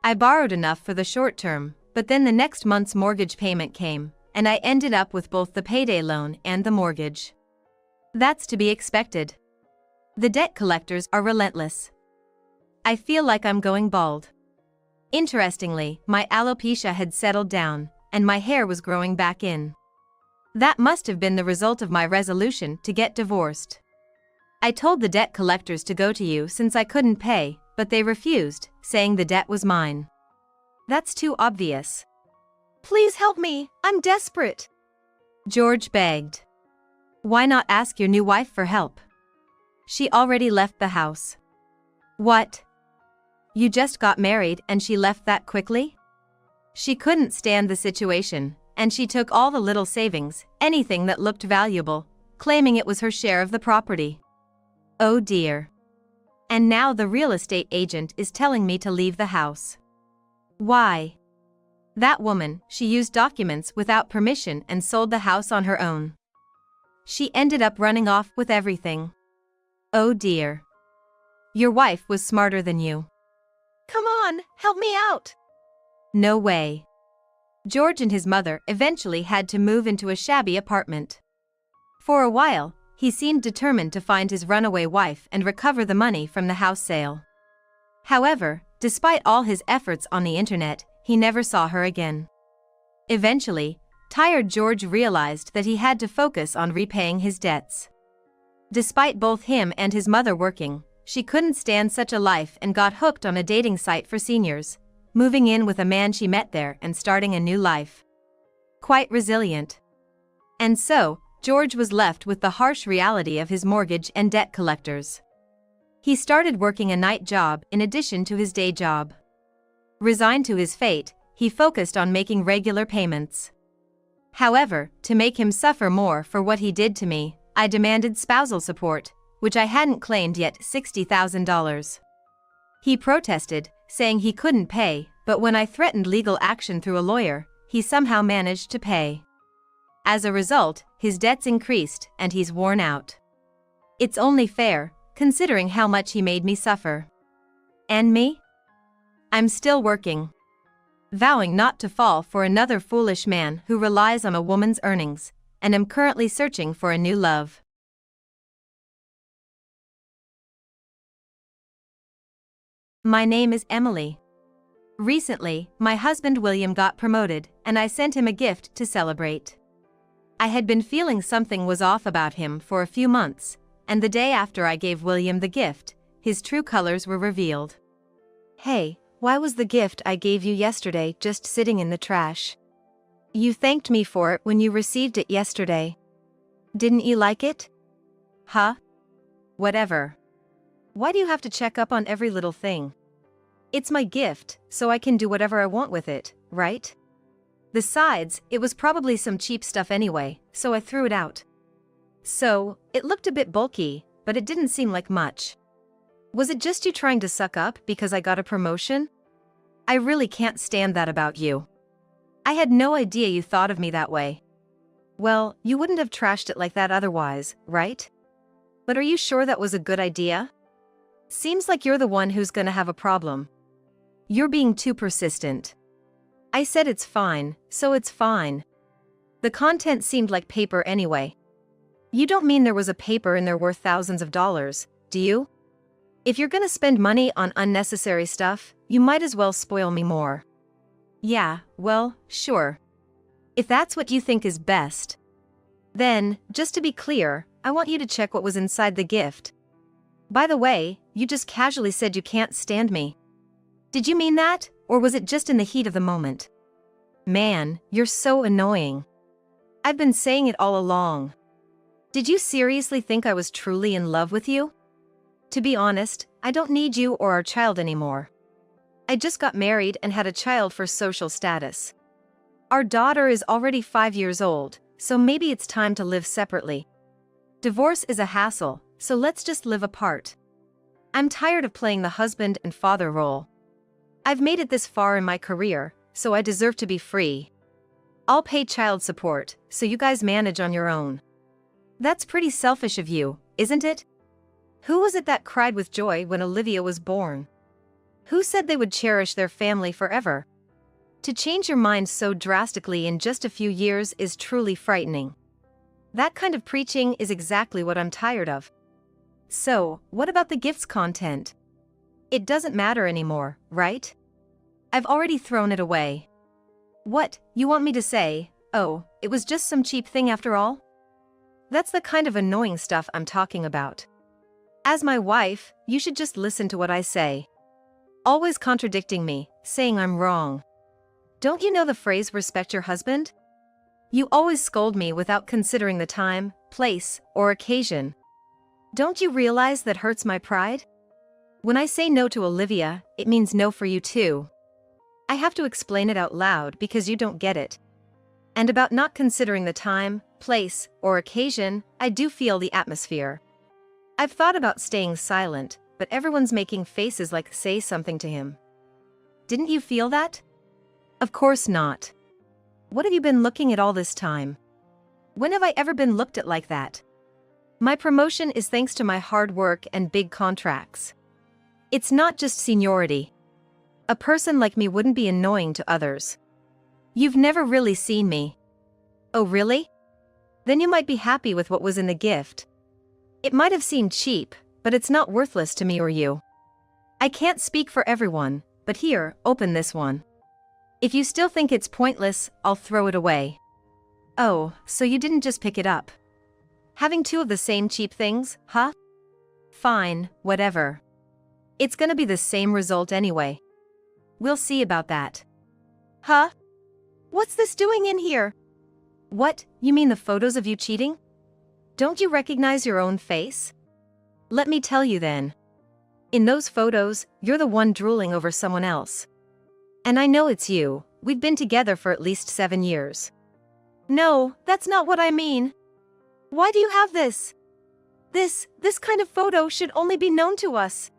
I borrowed enough for the short term, but then the next month's mortgage payment came, and I ended up with both the payday loan and the mortgage. That's to be expected. The debt collectors are relentless. I feel like I'm going bald. Interestingly, my alopecia had settled down, and my hair was growing back in. That must have been the result of my resolution to get divorced. I told the debt collectors to go to you since I couldn't pay, but they refused, saying the debt was mine. That's too obvious. Please help me, I'm desperate. George begged. Why not ask your new wife for help? She already left the house. What? You just got married and she left that quickly? She couldn't stand the situation, and she took all the little savings, anything that looked valuable, claiming it was her share of the property. Oh dear. And now the real estate agent is telling me to leave the house. Why? That woman, she used documents without permission and sold the house on her own. She ended up running off with everything. Oh dear. Your wife was smarter than you. Come on, help me out. No way. George and his mother eventually had to move into a shabby apartment. For a while, he seemed determined to find his runaway wife and recover the money from the house sale. However, despite all his efforts on the internet, he never saw her again. Eventually, tired George realized that he had to focus on repaying his debts. Despite both him and his mother working, she couldn't stand such a life and got hooked on a dating site for seniors, moving in with a man she met there and starting a new life. Quite resilient. And so, George was left with the harsh reality of his mortgage and debt collectors. He started working a night job in addition to his day job. Resigned to his fate, he focused on making regular payments. However, to make him suffer more for what he did to me, I demanded spousal support, which I hadn't claimed yet, $60,000. He protested, saying he couldn't pay, but when I threatened legal action through a lawyer, he somehow managed to pay. As a result, his debts increased and he's worn out. It's only fair, considering how much he made me suffer. And me? I'm still working. Vowing not to fall for another foolish man who relies on a woman's earnings, and am currently searching for a new love. My name is Emily. Recently, my husband William got promoted, and I sent him a gift to celebrate. I had been feeling something was off about him for a few months, and the day after I gave William the gift, his true colors were revealed. Hey, why was the gift I gave you yesterday just sitting in the trash? You thanked me for it when you received it yesterday. Didn't you like it? Huh? Whatever. Why do you have to check up on every little thing? It's my gift, so I can do whatever I want with it, right? Besides, it was probably some cheap stuff anyway, so I threw it out. So, it looked a bit bulky, but it didn't seem like much. Was it just you trying to suck up because I got a promotion? I really can't stand that about you. I had no idea you thought of me that way. Well, you wouldn't have trashed it like that otherwise, right? But are you sure that was a good idea? Seems like you're the one who's gonna have a problem. You're being too persistent. I said it's fine, so it's fine. The content seemed like paper anyway. You don't mean there was a paper in there worth thousands of dollars, do you? If you're gonna spend money on unnecessary stuff, you might as well spoil me more. Yeah, well, sure. If that's what you think is best. Then, just to be clear, I want you to check what was inside the gift. By the way, you just casually said you can't stand me. Did you mean that, or was it just in the heat of the moment? Man, you're so annoying. I've been saying it all along. Did you seriously think I was truly in love with you? To be honest, I don't need you or our child anymore. I just got married and had a child for social status. Our daughter is already 5 years old, so maybe it's time to live separately. Divorce is a hassle, so let's just live apart. I'm tired of playing the husband and father role. I've made it this far in my career, so I deserve to be free. I'll pay child support, so you guys manage on your own. That's pretty selfish of you, isn't it? Who was it that cried with joy when Olivia was born? Who said they would cherish their family forever? To change your mind so drastically in just a few years is truly frightening. That kind of preaching is exactly what I'm tired of. So, what about the gift's content? It doesn't matter anymore, right? I've already thrown it away. What, you want me to say, oh, it was just some cheap thing after all? That's the kind of annoying stuff I'm talking about. As my wife, you should just listen to what I say. Always contradicting me, saying I'm wrong. Don't you know the phrase respect your husband? You always scold me without considering the time, place, or occasion. Don't you realize that hurts my pride? When I say no to Olivia, it means no for you too. I have to explain it out loud because you don't get it. And about not considering the time, place, or occasion, I do feel the atmosphere. I've thought about staying silent, but everyone's making faces like say something to him. Didn't you feel that? Of course not. What have you been looking at all this time? When have I ever been looked at like that? My promotion is thanks to my hard work and big contracts. It's not just seniority. A person like me wouldn't be annoying to others. You've never really seen me. Oh really? Then you might be happy with what was in the gift. It might have seemed cheap, but it's not worthless to me or you. I can't speak for everyone, but here, open this one. If you still think it's pointless, I'll throw it away. Oh, so you didn't just pick it up. Having two of the same cheap things, huh? Fine, whatever. It's gonna be the same result anyway. We'll see about that. Huh? What's this doing in here? What, you mean the photos of you cheating? Don't you recognize your own face? Let me tell you then. In those photos, you're the one drooling over someone else. And I know it's you. We've been together for at least 7 years. No, that's not what I mean. Why do you have this? This kind of photo should only be known to us.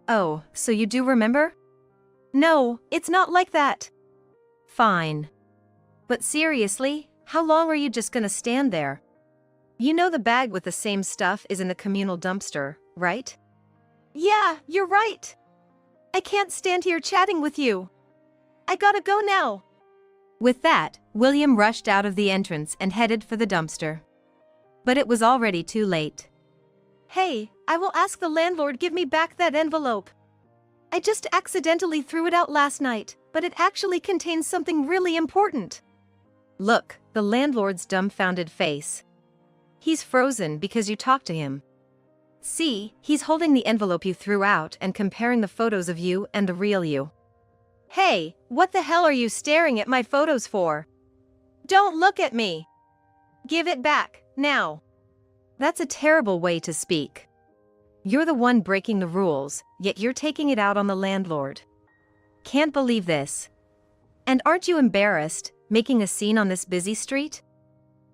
Oh, so you do remember? No, it's not like that. Fine. But seriously, how long are you just gonna stand there? You know the bag with the same stuff is in the communal dumpster, right? Yeah, you're right. I can't stand here chatting with you. I gotta go now. With that, William rushed out of the entrance and headed for the dumpster. But it was already too late. Hey, I will ask the landlord give me back that envelope. I just accidentally threw it out last night, but it actually contains something really important. Look, the landlord's dumbfounded face. He's frozen because you talked to him. See, he's holding the envelope you threw out and comparing the photos of you and the real you. Hey, what the hell are you staring at my photos for? Don't look at me. Give it back, now. That's a terrible way to speak. You're the one breaking the rules, yet you're taking it out on the landlord. Can't believe this. And aren't you embarrassed, making a scene on this busy street?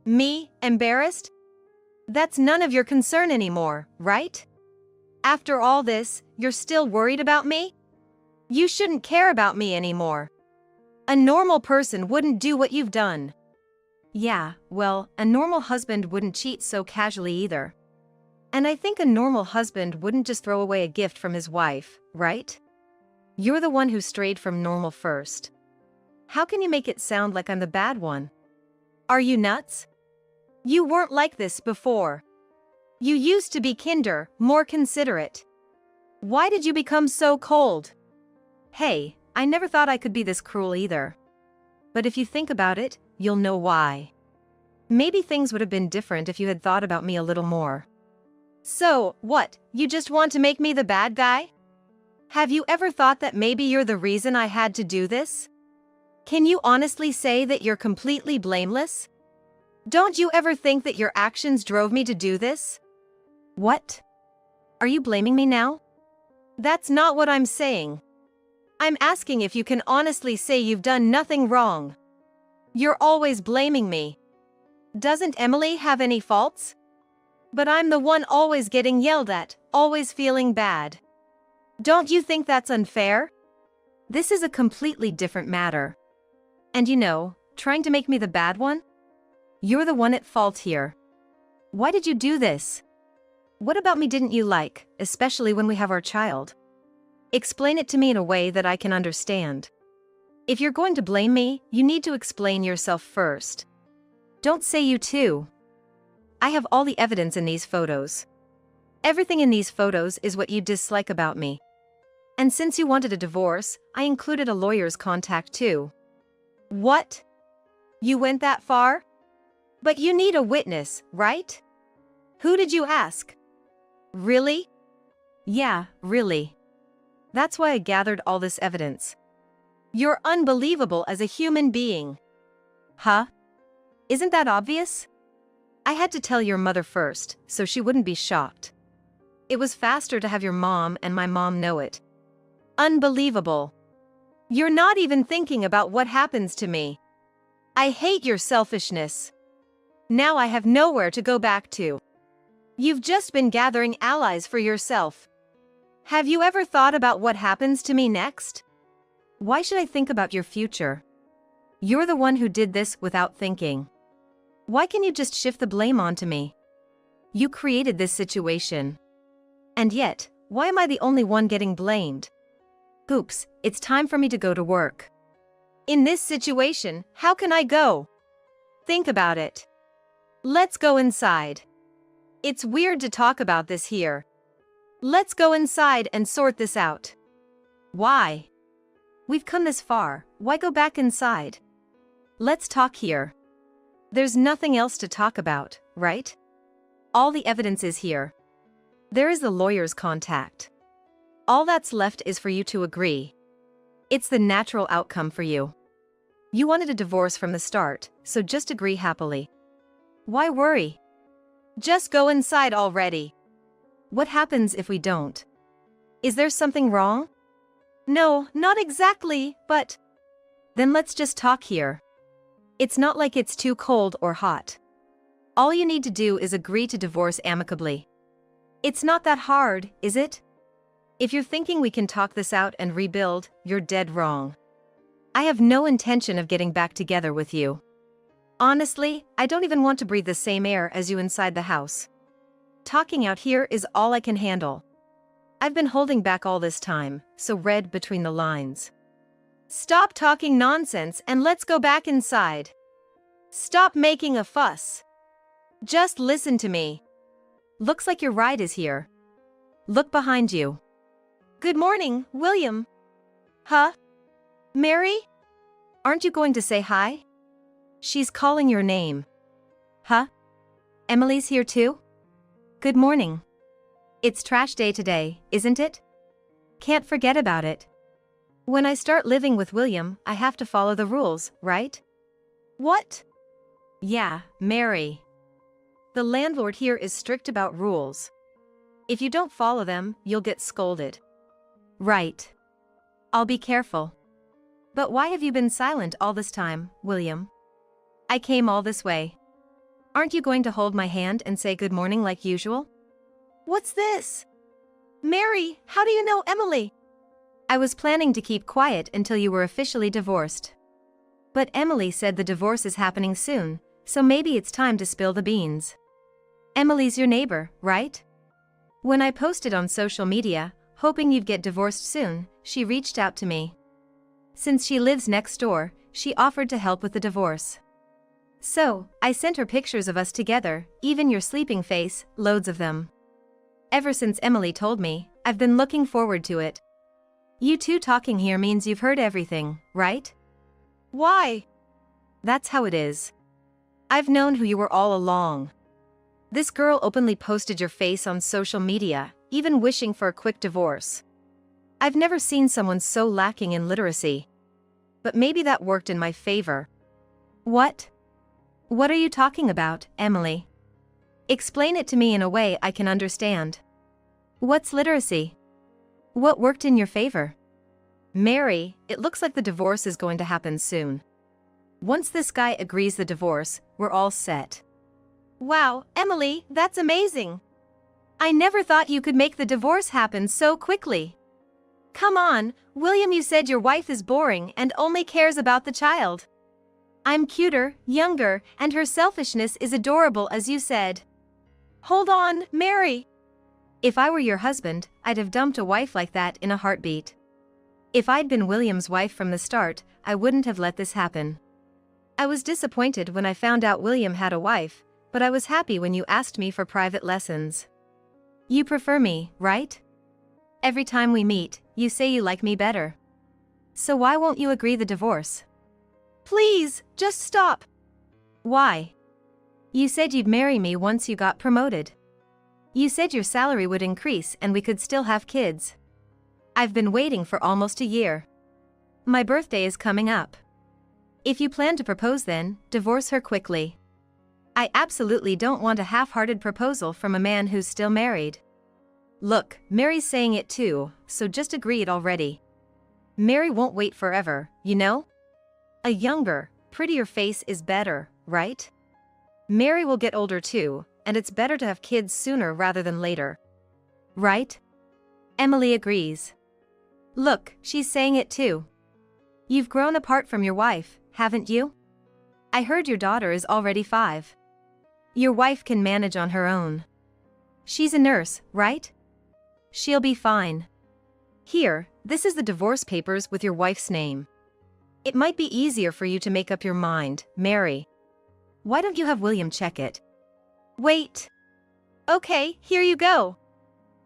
Me, embarrassed? That's none of your concern anymore, right? After all this, you're still worried about me? You shouldn't care about me anymore. A normal person wouldn't do what you've done. Yeah, well, a normal husband wouldn't cheat so casually either. And I think a normal husband wouldn't just throw away a gift from his wife, right? You're the one who strayed from normal first. How can you make it sound like I'm the bad one? Are you nuts? You weren't like this before. You used to be kinder, more considerate. Why did you become so cold? Hey, I never thought I could be this cruel either. But if you think about it, you'll know why. Maybe things would have been different if you had thought about me a little more. So, what, you just want to make me the bad guy? Have you ever thought that maybe you're the reason I had to do this? Can you honestly say that you're completely blameless? Don't you ever think that your actions drove me to do this? What? Are you blaming me now? That's not what I'm saying. I'm asking if you can honestly say you've done nothing wrong. You're always blaming me. Doesn't Emily have any faults? But I'm the one always getting yelled at, always feeling bad. Don't you think that's unfair? This is a completely different matter. And you know, trying to make me the bad one? You're the one at fault here. Why did you do this? What about me didn't you like, especially when we have our child? Explain it to me in a way that I can understand. If you're going to blame me, you need to explain yourself first. Don't say you too. I have all the evidence in these photos. Everything in these photos is what you dislike about me. And since you wanted a divorce, I included a lawyer's contact too. What? You went that far? But you need a witness, right? Who did you ask? Really? Yeah, really. That's why I gathered all this evidence. You're unbelievable as a human being. Huh? Isn't that obvious? I had to tell your mother first, so she wouldn't be shocked. It was faster to have your mom and my mom know it. Unbelievable. You're not even thinking about what happens to me. I hate your selfishness. Now I have nowhere to go back to. You've just been gathering allies for yourself. Have you ever thought about what happens to me next? Why should I think about your future? You're the one who did this without thinking. Why can you just shift the blame onto me? You created this situation. And yet, why am I the only one getting blamed? Oops, it's time for me to go to work. In this situation, how can I go? Think about it. Let's go inside. It's weird to talk about this here. Let's go inside and sort this out. Why? We've come this far, why go back inside? Let's talk here. There's nothing else to talk about, right? All the evidence is here. There is the lawyer's contact. All that's left is for you to agree. It's the natural outcome for you. You wanted a divorce from the start, so just agree happily. Why worry? Just go inside already. What happens if we don't? Is there something wrong? No, not exactly, but... Then let's just talk here. It's not like it's too cold or hot. All you need to do is agree to divorce amicably. It's not that hard, is it? If you're thinking we can talk this out and rebuild, you're dead wrong. I have no intention of getting back together with you. Honestly, I don't even want to breathe the same air as you inside the house. Talking out here is all I can handle. I've been holding back all this time, so read between the lines. Stop talking nonsense and let's go back inside. Stop making a fuss. Just listen to me. Looks like your ride is here. Look behind you. Good morning, William. Huh? Mary? Aren't you going to say hi? She's calling your name. Huh? Emily's here too? Good morning. It's trash day today, isn't it? Can't forget about it. When I start living with William, I have to follow the rules, right? What? Yeah, Mary. The landlord here is strict about rules. If you don't follow them, you'll get scolded. Right. I'll be careful. But why have you been silent all this time, William? I came all this way. Aren't you going to hold my hand and say good morning like usual? What's this? Mary, how do you know Emily? I was planning to keep quiet until you were officially divorced. But Emily said the divorce is happening soon, so maybe it's time to spill the beans. Emily's your neighbor, right? When I posted on social media, hoping you'd get divorced soon, she reached out to me. Since she lives next door, she offered to help with the divorce. So, I sent her pictures of us together, even your sleeping face, loads of them. Ever since Emily told me, I've been looking forward to it. You two talking here means you've heard everything, right? Why? That's how it is. I've known who you were all along. This girl openly posted your face on social media, even wishing for a quick divorce. I've never seen someone so lacking in literacy. But maybe that worked in my favor. What? What are you talking about, Emily? Explain it to me in a way I can understand. What's literacy? What worked in your favor? Mary, it looks like the divorce is going to happen soon. Once this guy agrees the divorce, we're all set. Wow, Emily, that's amazing. I never thought you could make the divorce happen so quickly. Come on, William, you said your wife is boring and only cares about the child. I'm cuter, younger, and her selfishness is adorable as you said. Hold on, Mary. If I were your husband, I'd have dumped a wife like that in a heartbeat. If I'd been William's wife from the start, I wouldn't have let this happen. I was disappointed when I found out William had a wife, but I was happy when you asked me for private lessons. You prefer me, right? Every time we meet, you say you like me better. So why won't you agree the divorce? Please, just stop. Why? You said you'd marry me once you got promoted. You said your salary would increase and we could still have kids. I've been waiting for almost a year. My birthday is coming up. If you plan to propose then, divorce her quickly. I absolutely don't want a half-hearted proposal from a man who's still married. Look, Mary's saying it too, so just agree it already. Mary won't wait forever, you know? A younger, prettier face is better, right? Mary will get older too, and it's better to have kids sooner rather than later. Right? Emily agrees. Look, she's saying it too. You've grown apart from your wife, haven't you? I heard your daughter is already 5. Your wife can manage on her own. She's a nurse, right? She'll be fine. Here, this is the divorce papers with your wife's name. It might be easier for you to make up your mind, Mary. Why don't you have William check it? Wait. Okay, here you go.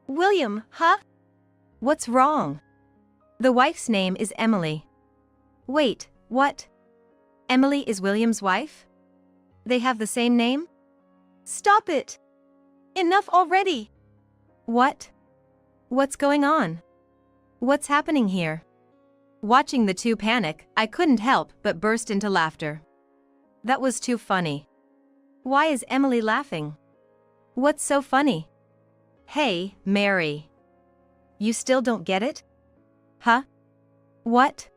William, huh? What's wrong? The wife's name is Emily. Wait, what? Emily is William's wife? They have the same name? Stop it! Enough already! What? What's going on? What's happening here? Watching the two panic, I couldn't help but burst into laughter. That was too funny. Why is Emily laughing? What's so funny? Hey, Mary. You still don't get it? Huh? What?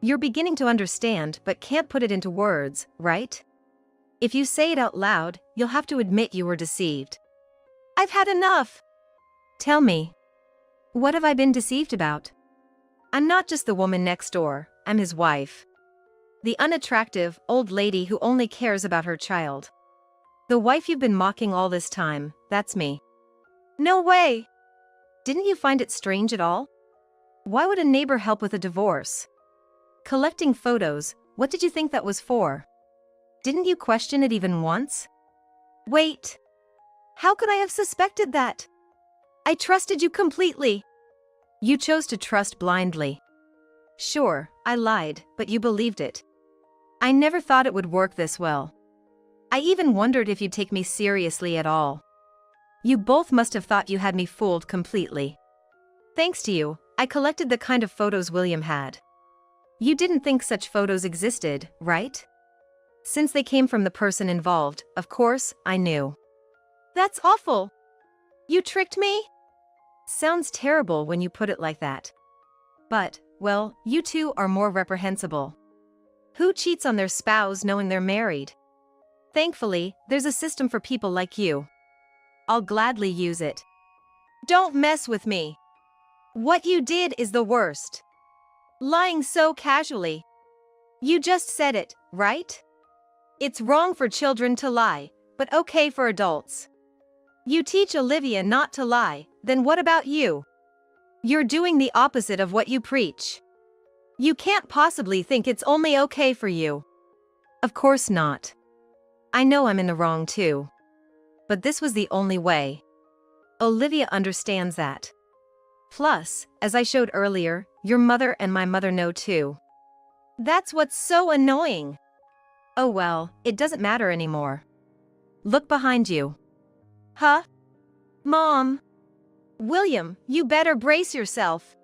You're beginning to understand but can't put it into words, right? If you say it out loud, you'll have to admit you were deceived. I've had enough! Tell me. What have I been deceived about? I'm not just the woman next door, I'm his wife. The unattractive, old lady who only cares about her child. The wife you've been mocking all this time, that's me. No way! Didn't you find it strange at all? Why would a neighbor help with a divorce? Collecting photos, what did you think that was for? Didn't you question it even once? Wait! How could I have suspected that? I trusted you completely. You chose to trust blindly. Sure, I lied, but you believed it. I never thought it would work this well. I even wondered if you'd take me seriously at all. You both must have thought you had me fooled completely. Thanks to you, I collected the kind of photos William had. You didn't think such photos existed, right? Since they came from the person involved, of course, I knew. That's awful. You tricked me? Sounds terrible when you put it like that. But, well, you two are more reprehensible. Who cheats on their spouse knowing they're married? Thankfully, there's a system for people like you. I'll gladly use it. Don't mess with me. What you did is the worst. Lying so casually. You just said it, right? It's wrong for children to lie, but okay for adults. You teach Olivia not to lie, then what about you? You're doing the opposite of what you preach. You can't possibly think it's only okay for you. Of course not. I know I'm in the wrong too. But this was the only way. Olivia understands that. Plus, as I showed earlier, your mother and my mother know too. That's what's so annoying. Oh well, it doesn't matter anymore. Look behind you. Huh? Mom. William, you better brace yourself.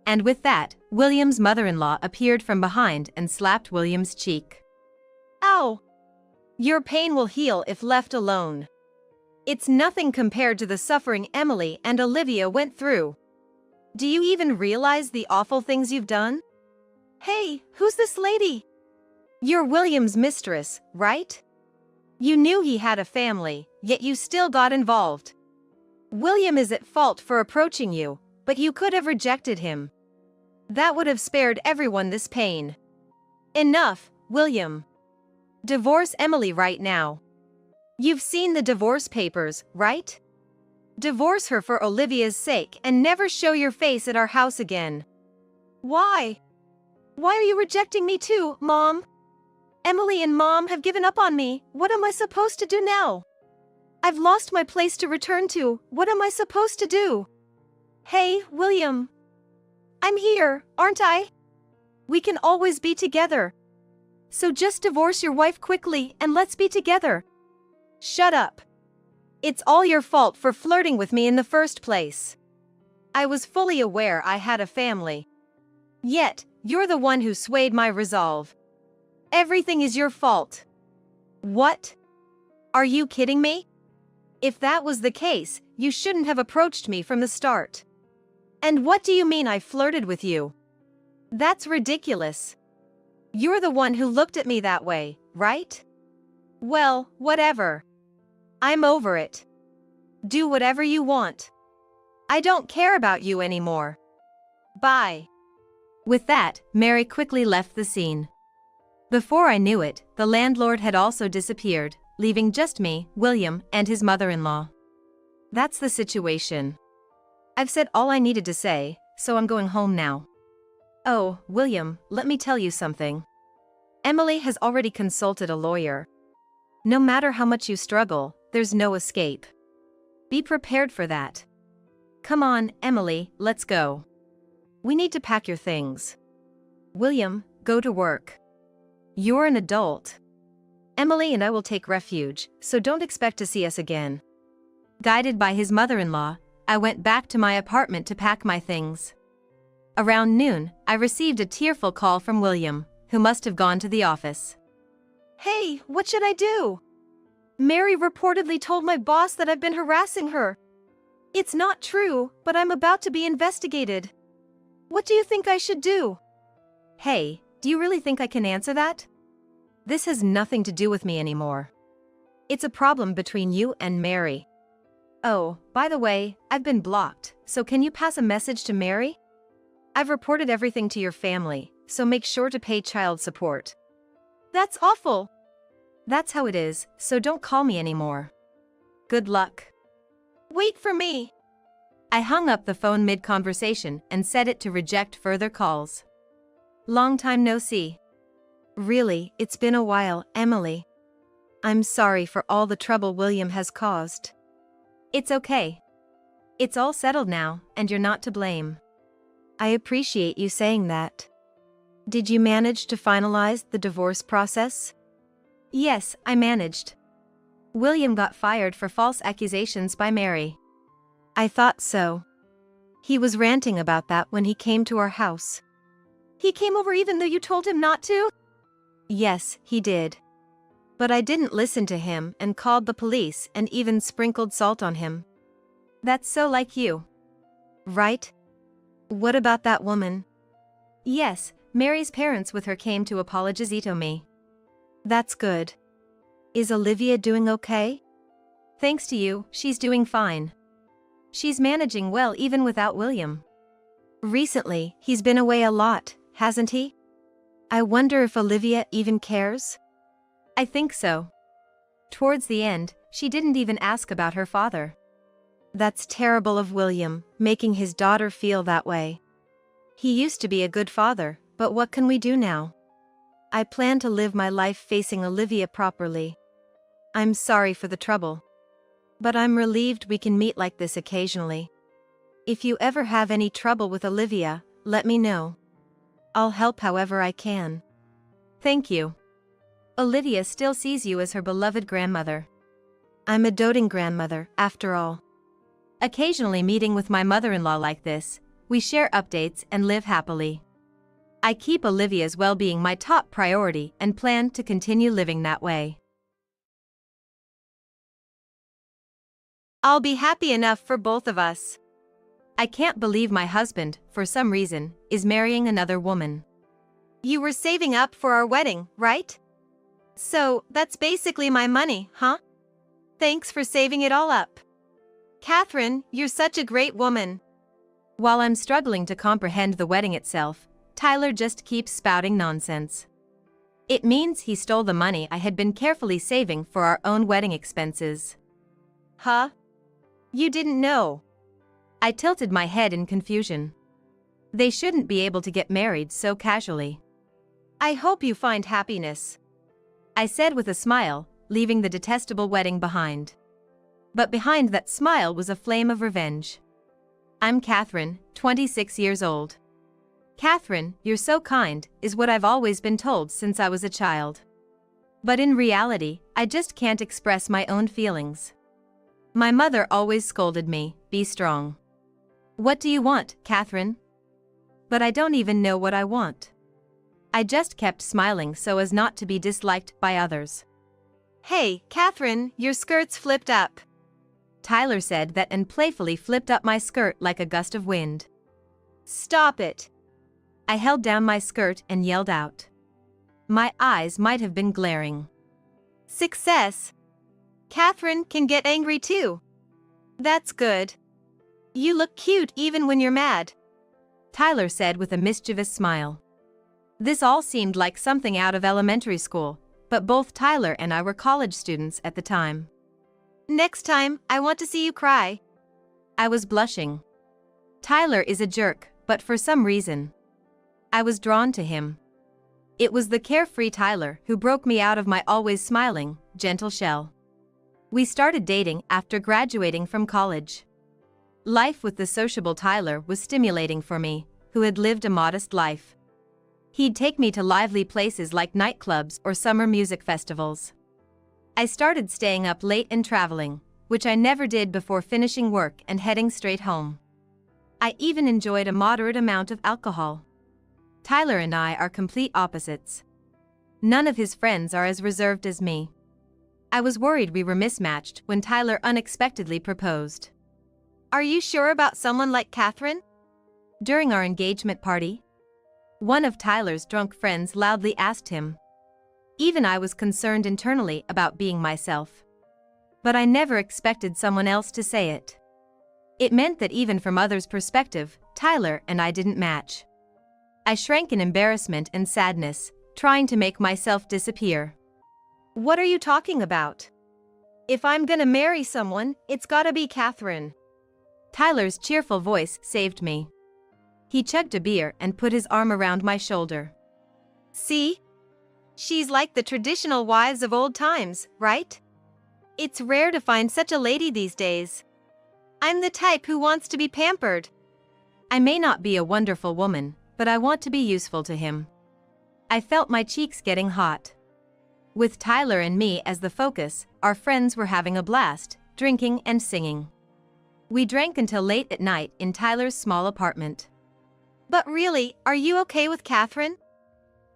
And with that, William's mother-in-law appeared from behind and slapped William's cheek. Ow! Your pain will heal if left alone. It's nothing compared to the suffering Emily and Olivia went through. Do you even realize the awful things you've done? Hey, who's this lady? You're William's mistress, right? You knew he had a family, yet you still got involved. William is at fault for approaching you, but you could have rejected him. That would have spared everyone this pain. Enough, William. Divorce Emily right now. You've seen the divorce papers, right? Divorce her for Olivia's sake and never show your face at our house again. Why? Why are you rejecting me too, Mom? Emily and Mom have given up on me. What am I supposed to do now? I've lost my place to return to. What am I supposed to do? Hey, William. I'm here, aren't I? We can always be together. So just divorce your wife quickly and let's be together. Shut up. It's all your fault for flirting with me in the first place. I was fully aware I had a family. Yet, you're the one who swayed my resolve. Everything is your fault. What? Are you kidding me? If that was the case, you shouldn't have approached me from the start. And what do you mean I flirted with you? That's ridiculous. You're the one who looked at me that way, right? Well, whatever. I'm over it. Do whatever you want. I don't care about you anymore. Bye. With that, Mary quickly left the scene. Before I knew it, the landlord had also disappeared, leaving just me, William, and his mother-in-law. That's the situation. I've said all I needed to say, so I'm going home now. Oh, William, let me tell you something. Emily has already consulted a lawyer. No matter how much you struggle, there's no escape. Be prepared for that. Come on, Emily, let's go. We need to pack your things. William, go to work. You're an adult. Emily and I will take refuge, so don't expect to see us again. Guided by his mother-in-law, I went back to my apartment to pack my things. Around noon, I received a tearful call from William, who must have gone to the office. Hey, what should I do? Mary reportedly told my boss that I've been harassing her. It's not true, but I'm about to be investigated. What do you think I should do? Hey, do you really think I can answer that? This has nothing to do with me anymore. It's a problem between you and Mary. Oh, by the way, I've been blocked, so can you pass a message to Mary? I've reported everything to your family, so make sure to pay child support. That's awful. That's how it is, so don't call me anymore. Good luck. Wait for me. I hung up the phone mid-conversation and set it to reject further calls. Long time no see. Really, it's been a while, Emily. I'm sorry for all the trouble William has caused. It's okay. It's all settled now, and you're not to blame. I appreciate you saying that. Did you manage to finalize the divorce process? Yes, I managed. William got fired for false accusations by Mary. I thought so. He was ranting about that when he came to our house. He came over even though you told him not to? Yes, he did. But I didn't listen to him and called the police and even sprinkled salt on him. That's so like you. Right? What about that woman? Yes, Mary's parents with her came to apologize to me. That's good. Is Olivia doing okay? Thanks to you, she's doing fine. She's managing well even without William. Recently, he's been away a lot, hasn't he? I wonder if Olivia even cares? I think so. Towards the end, she didn't even ask about her father. That's terrible of William, making his daughter feel that way. He used to be a good father, but what can we do now? I plan to live my life facing Olivia properly. I'm sorry for the trouble. But I'm relieved we can meet like this occasionally. If you ever have any trouble with Olivia, let me know. I'll help however I can. Thank you. Olivia still sees you as her beloved grandmother. I'm a doting grandmother, after all. Occasionally meeting with my mother-in-law like this, we share updates and live happily. I keep Olivia's well-being my top priority and plan to continue living that way. I'll be happy enough for both of us. I can't believe my husband, for some reason, is marrying another woman. You were saving up for our wedding, right? So, that's basically my money, huh? Thanks for saving it all up. Catherine, you're such a great woman. While I'm struggling to comprehend the wedding itself, Tyler just keeps spouting nonsense. It means he stole the money I had been carefully saving for our own wedding expenses. Huh? You didn't know? I tilted my head in confusion. They shouldn't be able to get married so casually. I hope you find happiness, I said with a smile, leaving the detestable wedding behind. But behind that smile was a flame of revenge. I'm Catherine, 26 years old. Catherine, you're so kind, is what I've always been told since I was a child. But in reality, I just can't express my own feelings. My mother always scolded me, be strong. What do you want, Catherine? But I don't even know what I want. I just kept smiling so as not to be disliked by others. Hey, Catherine, your skirt's flipped up. Tyler said that and playfully flipped up my skirt like a gust of wind. Stop it! I held down my skirt and yelled out. My eyes might have been glaring. Success! Catherine can get angry too. That's good. You look cute even when you're mad, Tyler said with a mischievous smile. This all seemed like something out of elementary school, but both Tyler and I were college students at the time. Next time, I want to see you cry. I was blushing. Tyler is a jerk, but for some reason, I was drawn to him. It was the carefree Tyler who broke me out of my always smiling, gentle shell. We started dating after graduating from college. Life with the sociable Tyler was stimulating for me, who had lived a modest life. He'd take me to lively places like nightclubs or summer music festivals. I started staying up late and traveling, which I never did before finishing work and heading straight home. I even enjoyed a moderate amount of alcohol. Tyler and I are complete opposites. None of his friends are as reserved as me. I was worried we were mismatched when Tyler unexpectedly proposed. Are you sure about someone like Catherine? During our engagement party, one of Tyler's drunk friends loudly asked him. Even I was concerned internally about being myself. But I never expected someone else to say it. It meant that even from others' perspective, Tyler and I didn't match. I shrank in embarrassment and sadness, trying to make myself disappear. What are you talking about? If I'm gonna marry someone, it's gotta be Catherine. Tyler's cheerful voice saved me. He chugged a beer and put his arm around my shoulder. See? She's like the traditional wives of old times, right? It's rare to find such a lady these days. I'm the type who wants to be pampered. I may not be a wonderful woman, but I want to be useful to him. I felt my cheeks getting hot. With Tyler and me as the focus, our friends were having a blast, drinking and singing. We drank until late at night in Tyler's small apartment. But really, are you okay with Catherine?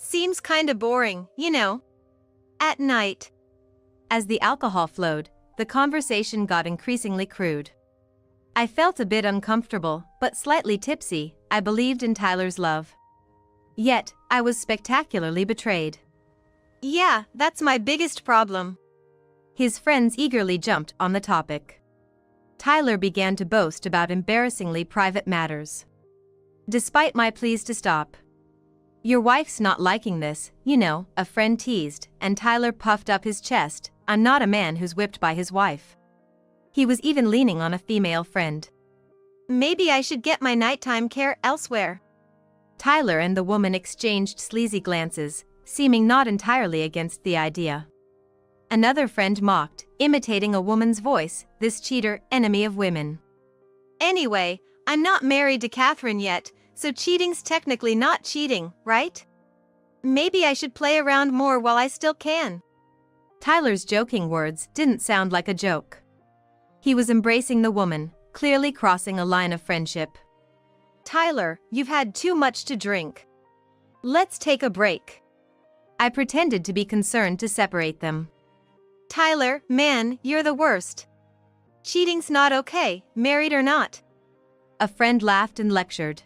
Seems kinda boring, you know. At night. As the alcohol flowed, the conversation got increasingly crude. I felt a bit uncomfortable, but slightly tipsy. I believed in Tyler's love. Yet, I was spectacularly betrayed. Yeah, that's my biggest problem. His friends eagerly jumped on the topic. Tyler began to boast about embarrassingly private matters. Despite my pleas to stop. Your wife's not liking this, you know, a friend teased, and Tyler puffed up his chest. I'm not a man who's whipped by his wife. He was even leaning on a female friend. Maybe I should get my nighttime care elsewhere. Tyler and the woman exchanged sleazy glances, seeming not entirely against the idea. Another friend mocked, imitating a woman's voice, this cheater, enemy of women. Anyway, I'm not married to Catherine yet, so cheating's technically not cheating, right? Maybe I should play around more while I still can. Tyler's joking words didn't sound like a joke. He was embracing the woman, clearly crossing a line of friendship. Tyler, you've had too much to drink. Let's take a break. I pretended to be concerned to separate them. Tyler, man, you're the worst. Cheating's not okay, married or not. A friend laughed and lectured.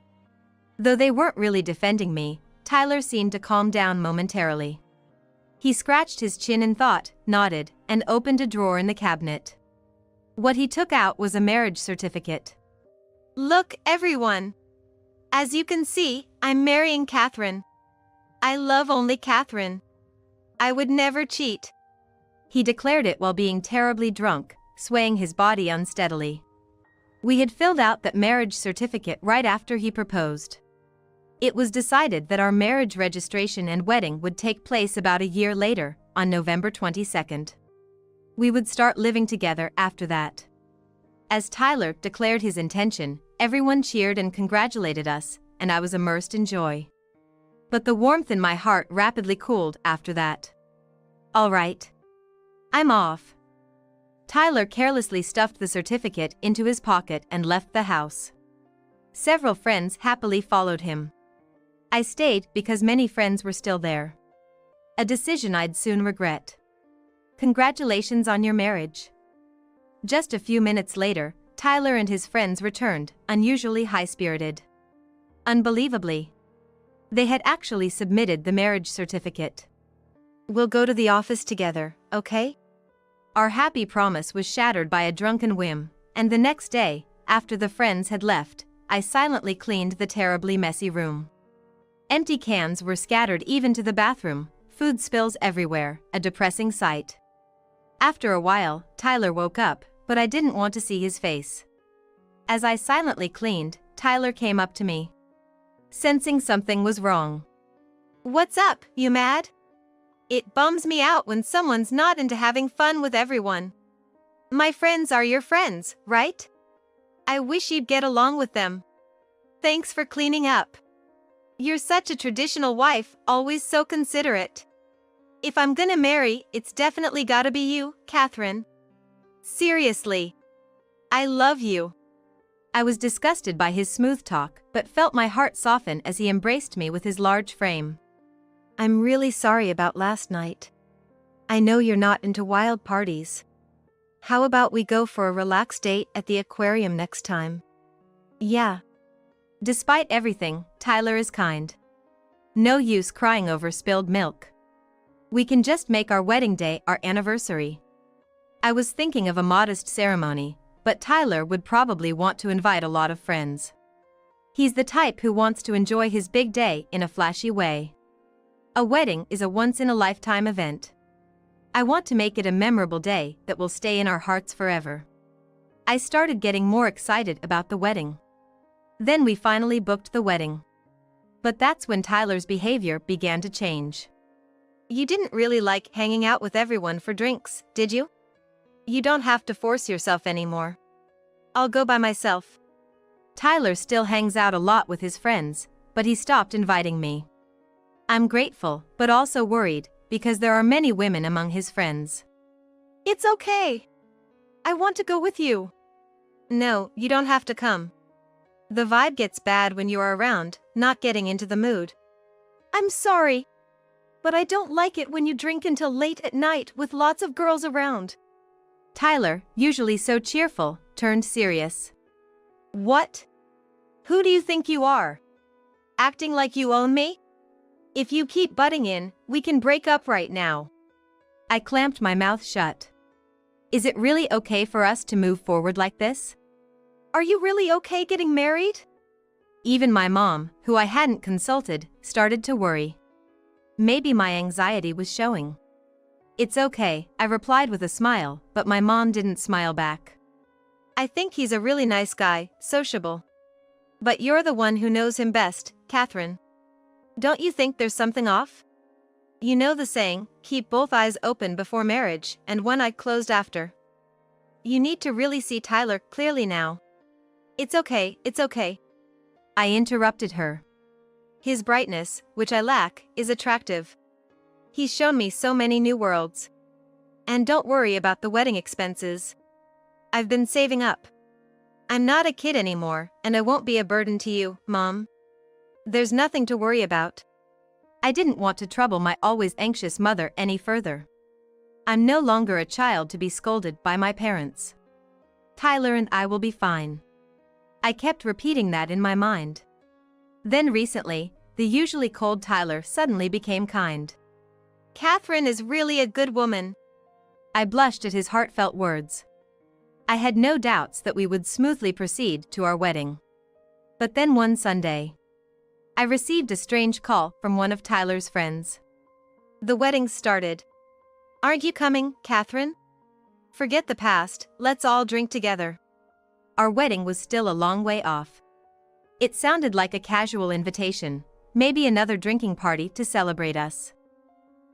Though they weren't really defending me, Tyler seemed to calm down momentarily. He scratched his chin in thought, nodded, and opened a drawer in the cabinet. What he took out was a marriage certificate. Look, everyone. As you can see, I'm marrying Catherine. I love only Catherine. I would never cheat. He declared it while being terribly drunk, swaying his body unsteadily. We had filled out that marriage certificate right after he proposed. It was decided that our marriage registration and wedding would take place about a year later, on November 22nd. We would start living together after that. As Tyler declared his intention, everyone cheered and congratulated us, and I was immersed in joy. But the warmth in my heart rapidly cooled after that. All right. I'm off. Tyler carelessly stuffed the certificate into his pocket and left the house. Several friends happily followed him. I stayed because many friends were still there. A decision I'd soon regret. Congratulations on your marriage. Just a few minutes later, Tyler and his friends returned, unusually high-spirited. Unbelievably, they had actually submitted the marriage certificate. "We'll go to the office together, okay?" Our happy promise was shattered by a drunken whim, and the next day, after the friends had left, I silently cleaned the terribly messy room. Empty cans were scattered even to the bathroom, food spills everywhere, a depressing sight. After a while, Tyler woke up, but I didn't want to see his face. As I silently cleaned, Tyler came up to me. Sensing something was wrong. "What's up, you mad?" "It bums me out when someone's not into having fun with everyone. My friends are your friends, right? I wish you'd get along with them. Thanks for cleaning up. You're such a traditional wife, always so considerate. If I'm gonna marry, it's definitely gotta be you, Catherine. Seriously. I love you." I was disgusted by his smooth talk, but felt my heart soften as he embraced me with his large frame. "I'm really sorry about last night. I know you're not into wild parties. How about we go for a relaxed date at the aquarium next time?" "Yeah." Despite everything, Tyler is kind. No use crying over spilled milk. We can just make our wedding day our anniversary. I was thinking of a modest ceremony, but Tyler would probably want to invite a lot of friends. He's the type who wants to enjoy his big day in a flashy way. A wedding is a once-in-a-lifetime event. I want to make it a memorable day that will stay in our hearts forever. I started getting more excited about the wedding. Then we finally booked the wedding. But that's when Tyler's behavior began to change. "You didn't really like hanging out with everyone for drinks, did you? You don't have to force yourself anymore. I'll go by myself." Tyler still hangs out a lot with his friends, but he stopped inviting me. I'm grateful, but also worried, because there are many women among his friends. "It's okay. I want to go with you." "No, you don't have to come. The vibe gets bad when you are around, not getting into the mood." "I'm sorry, but I don't like it when you drink until late at night with lots of girls around." Tyler, usually so cheerful, turned serious. "What? Who do you think you are? Acting like you own me? If you keep butting in, we can break up right now." I clamped my mouth shut. Is it really okay for us to move forward like this? Are you really okay getting married? Even my mom, who I hadn't consulted, started to worry. Maybe my anxiety was showing. "It's okay," I replied with a smile, but my mom didn't smile back. "I think he's a really nice guy, sociable. But you're the one who knows him best, Catherine. Don't you think there's something off? You know the saying, keep both eyes open before marriage and one eye closed after. You need to really see Tyler clearly now." It's okay. I interrupted her. "His brightness, which I lack, is attractive. He's shown me so many new worlds. And don't worry about the wedding expenses. I've been saving up. I'm not a kid anymore, and I won't be a burden to you, Mom. There's nothing to worry about." I didn't want to trouble my always anxious mother any further. I'm no longer a child to be scolded by my parents. Tyler and I will be fine. I kept repeating that in my mind. Then recently, the usually cold Tyler suddenly became kind. "Catherine is really a good woman." I blushed at his heartfelt words. I had no doubts that we would smoothly proceed to our wedding. But then one Sunday, I received a strange call from one of Tyler's friends. "The wedding started. Aren't you coming, Catherine? Forget the past, let's all drink together." Our wedding was still a long way off. It sounded like a casual invitation, maybe another drinking party to celebrate us.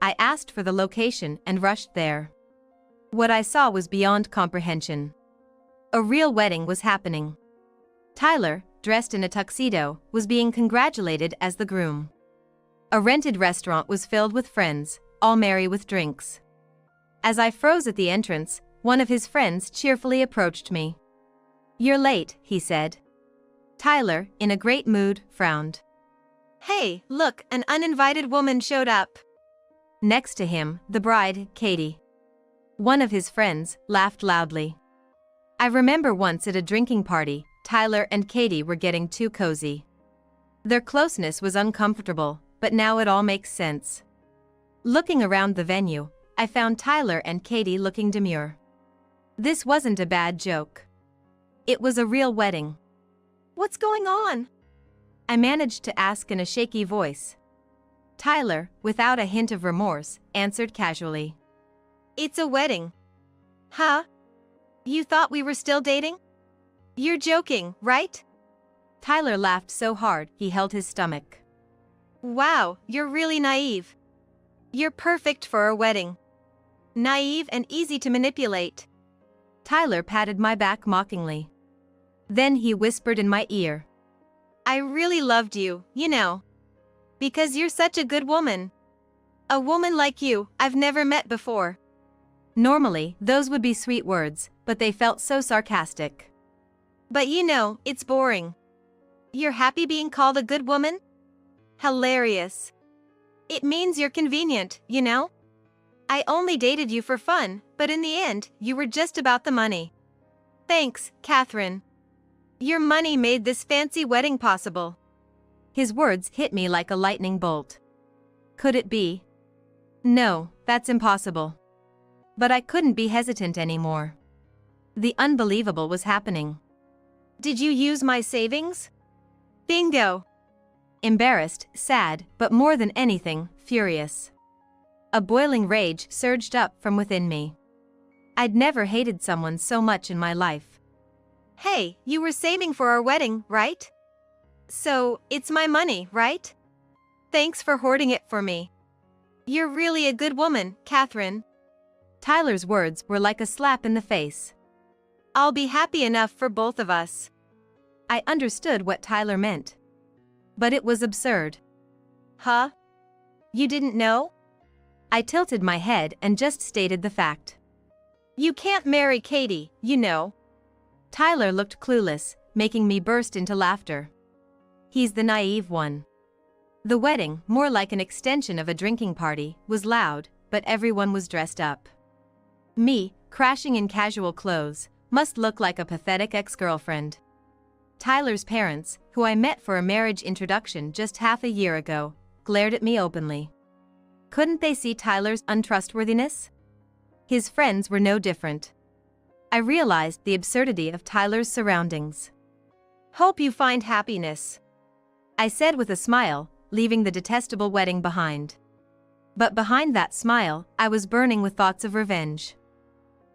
I asked for the location and rushed there. What I saw was beyond comprehension. A real wedding was happening. Tyler, dressed in a tuxedo, was being congratulated as the groom. A rented restaurant was filled with friends, all merry with drinks. As I froze at the entrance, one of his friends cheerfully approached me. "You're late," he said. Tyler, in a great mood, frowned. "Hey, look, an uninvited woman showed up." Next to him, the bride, Katie. One of his friends, laughed loudly. I remember once at a drinking party, Tyler and Katie were getting too cozy. Their closeness was uncomfortable, but now it all makes sense. Looking around the venue, I found Tyler and Katie looking demure. This wasn't a bad joke. It was a real wedding. "What's going on?" I managed to ask in a shaky voice. Tyler, without a hint of remorse, answered casually. "It's a wedding." "Huh? You thought we were still dating? You're joking, right?" Tyler laughed so hard he held his stomach. "Wow, you're really naive. You're perfect for a wedding. Naive and easy to manipulate." Tyler patted my back mockingly. Then he whispered in my ear. "I really loved you, you know. Because you're such a good woman. A woman like you, I've never met before." Normally, those would be sweet words, but they felt so sarcastic. "But you know, it's boring. You're happy being called a good woman? Hilarious. It means you're convenient, you know? I only dated you for fun, but in the end, you were just about the money. Thanks, Catherine. Your money made this fancy wedding possible." His words hit me like a lightning bolt. Could it be? No, that's impossible. But I couldn't be hesitant anymore. The unbelievable was happening. "Did you use my savings?" "Bingo." Embarrassed, sad, but more than anything, furious. A boiling rage surged up from within me. I'd never hated someone so much in my life. "Hey, you were saving for our wedding, right? So, it's my money, right? Thanks for hoarding it for me. You're really a good woman, Catherine." Tyler's words were like a slap in the face. "I'll be happy enough for both of us." I understood what Tyler meant. But it was absurd. "Huh? You didn't know?" I tilted my head and just stated the fact. "You can't marry Katie, you know." Tyler looked clueless, making me burst into laughter. He's the naive one. The wedding, more like an extension of a drinking party, was loud, but everyone was dressed up. Me, crashing in casual clothes, must look like a pathetic ex-girlfriend. Tyler's parents, who I met for a marriage introduction just half a year ago, glared at me openly. Couldn't they see Tyler's untrustworthiness? His friends were no different. I realized the absurdity of Tyler's surroundings. "Hope you find happiness," I said with a smile, leaving the detestable wedding behind. But behind that smile, I was burning with thoughts of revenge.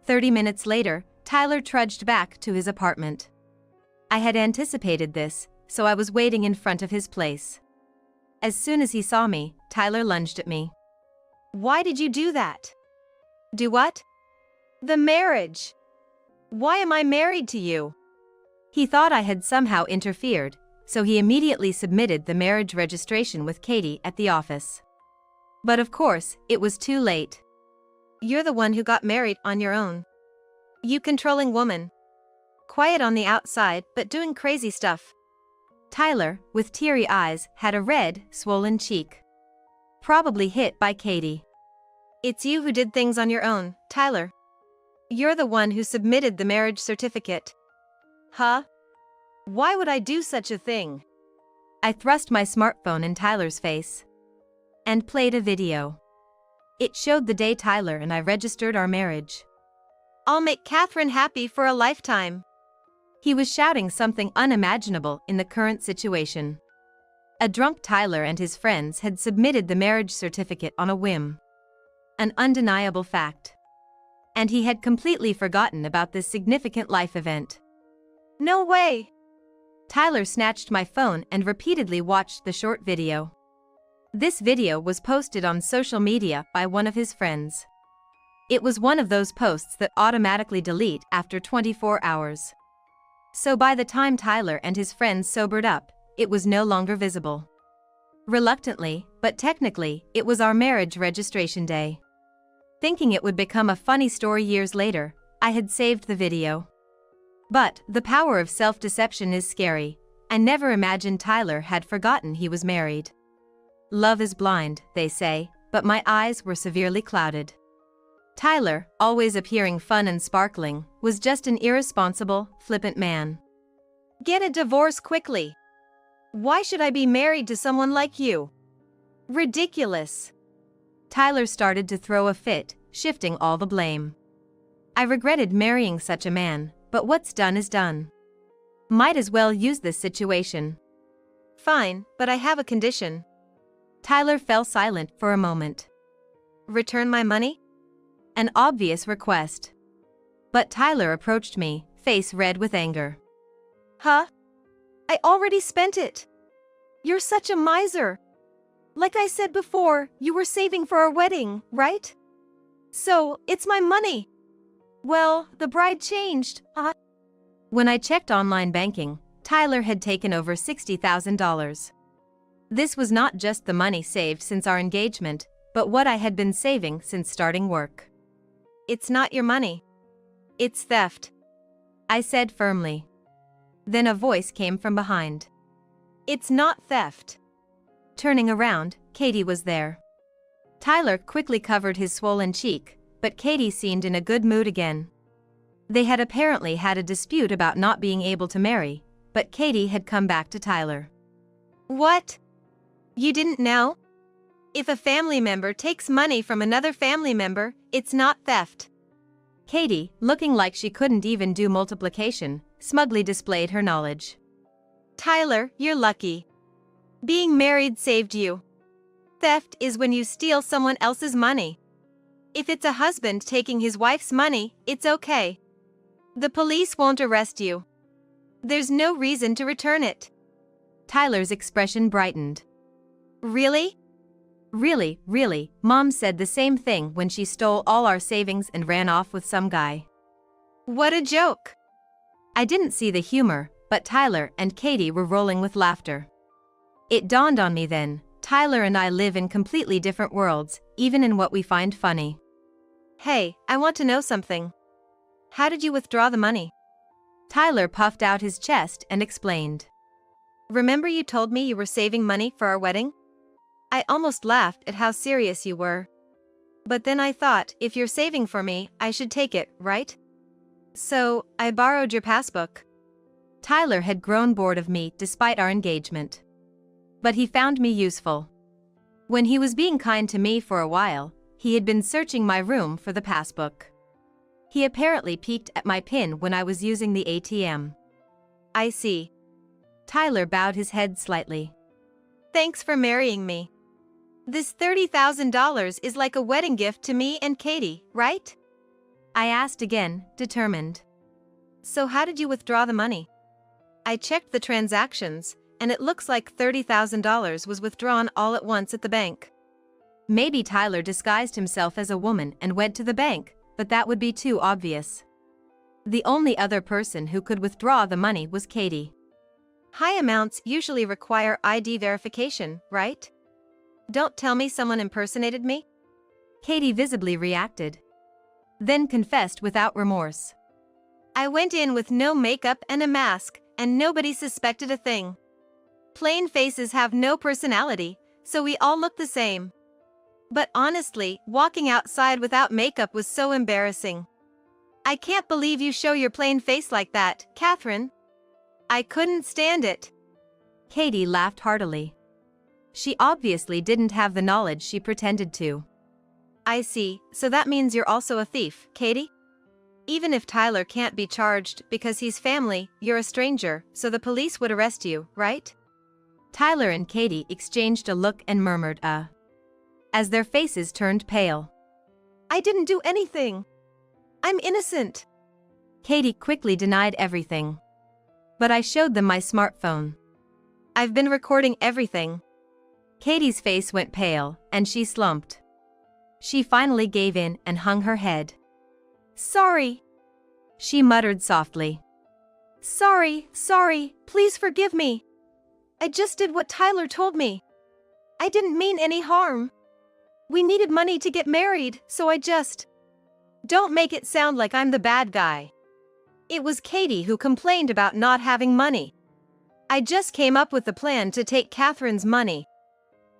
30 minutes later, Tyler trudged back to his apartment. I had anticipated this, so I was waiting in front of his place. As soon as he saw me, Tyler lunged at me. "Why did you do that?" "Do what?" "The marriage. Why am I married to you?" He thought I had somehow interfered, so he immediately submitted the marriage registration with Katie at the office. But of course, it was too late. "You're the one who got married on your own. You controlling woman. Quiet on the outside, but doing crazy stuff." Tyler, with teary eyes, had a red, swollen cheek. Probably hit by Katie. "It's you who did things on your own, Tyler. You're the one who submitted the marriage certificate." "Huh? Why would I do such a thing?" I thrust my smartphone in Tyler's face and played a video. It showed the day Tyler and I registered our marriage. "I'll make Catherine happy for a lifetime." He was shouting something unimaginable in the current situation. A drunk Tyler and his friends had submitted the marriage certificate on a whim. An undeniable fact. And he had completely forgotten about this significant life event. "No way!" Tyler snatched my phone and repeatedly watched the short video. This video was posted on social media by one of his friends. It was one of those posts that automatically delete after 24 hours. So by the time Tyler and his friends sobered up, it was no longer visible. Reluctantly, but technically, it was our marriage registration day. Thinking it would become a funny story years later, I had saved the video. But the power of self-deception is scary. I never imagined Tyler had forgotten he was married. Love is blind, they say, but my eyes were severely clouded. Tyler, always appearing fun and sparkling, was just an irresponsible, flippant man. Get a divorce quickly. Why should I be married to someone like you? Ridiculous. Tyler started to throw a fit, shifting all the blame. I regretted marrying such a man, but what's done is done. Might as well use this situation. Fine, but I have a condition. Tyler fell silent for a moment. Return my money? An obvious request. But Tyler approached me, face red with anger. Huh? I already spent it. You're such a miser. Like I said before, you were saving for our wedding, right? So, it's my money. Well, the bride changed, huh? When I checked online banking, Tyler had taken over $60,000. This was not just the money saved since our engagement, but what I had been saving since starting work. It's not your money. It's theft, I said firmly. Then a voice came from behind. It's not theft. Turning around, Katie was there. Tyler quickly covered his swollen cheek, but Katie seemed in a good mood again. They had apparently had a dispute about not being able to marry, but Katie had come back to Tyler. What? You didn't know? If a family member takes money from another family member, it's not theft. Katie, looking like she couldn't even do multiplication, smugly displayed her knowledge. Tyler, you're lucky. Being married saved you. Theft is when you steal someone else's money. If it's a husband taking his wife's money, it's okay. The police won't arrest you. There's no reason to return it. Tyler's expression brightened. Really? Really, Mom said the same thing when she stole all our savings and ran off with some guy. What a joke. I didn't see the humor, but Tyler and Katie were rolling with laughter. It dawned on me then, Tyler and I live in completely different worlds, even in what we find funny. Hey, I want to know something. How did you withdraw the money? Tyler puffed out his chest and explained. Remember you told me you were saving money for our wedding? I almost laughed at how serious you were. But then I thought, if you're saving for me, I should take it, right? So, I borrowed your passbook. Tyler had grown bored of me despite our engagement. But he found me useful. When he was being kind to me for a while, he had been searching my room for the passbook. He apparently peeked at my PIN when I was using the ATM. I see. Tyler bowed his head slightly. Thanks for marrying me. This $30,000 is like a wedding gift to me and Katie, right? I asked again, determined. So how did you withdraw the money? I checked the transactions, and it looks like $30,000 was withdrawn all at once at the bank. Maybe Tyler disguised himself as a woman and went to the bank, but that would be too obvious. The only other person who could withdraw the money was Katie. High amounts usually require ID verification, right? Don't tell me someone impersonated me? Katie visibly reacted. Then confessed without remorse. I went in with no makeup and a mask, and nobody suspected a thing. Plain faces have no personality, so we all look the same. But honestly, walking outside without makeup was so embarrassing. I can't believe you show your plain face like that, Catherine. I couldn't stand it. Katie laughed heartily. She obviously didn't have the knowledge she pretended to. I see, so that means you're also a thief, Katie? Even if Tyler can't be charged because he's family, you're a stranger, so the police would arrest you, right? Tyler and Katie exchanged a look and murmured, as their faces turned pale. I didn't do anything. I'm innocent. Katie quickly denied everything. But I showed them my smartphone. I've been recording everything. Katie's face went pale, and she slumped. She finally gave in and hung her head. Sorry. She muttered softly. Sorry, please forgive me. I just did what Tyler told me. I didn't mean any harm. We needed money to get married, so I just... Don't make it sound like I'm the bad guy. It was Katie who complained about not having money. I just came up with the plan to take Catherine's money.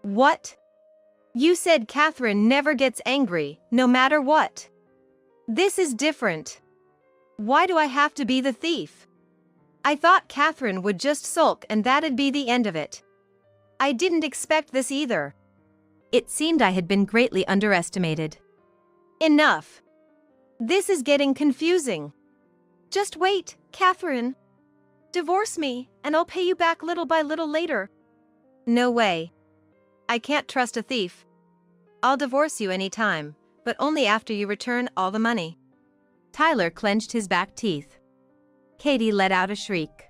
What? You said Catherine never gets angry, no matter what. This is different. Why do I have to be the thief? I thought Catherine would just sulk and that'd be the end of it. I didn't expect this either. It seemed I had been greatly underestimated. Enough. This is getting confusing. Just wait, Catherine. Divorce me, and I'll pay you back little by little later. No way. I can't trust a thief. I'll divorce you anytime, but only after you return all the money. Tyler clenched his back teeth. Katie let out a shriek.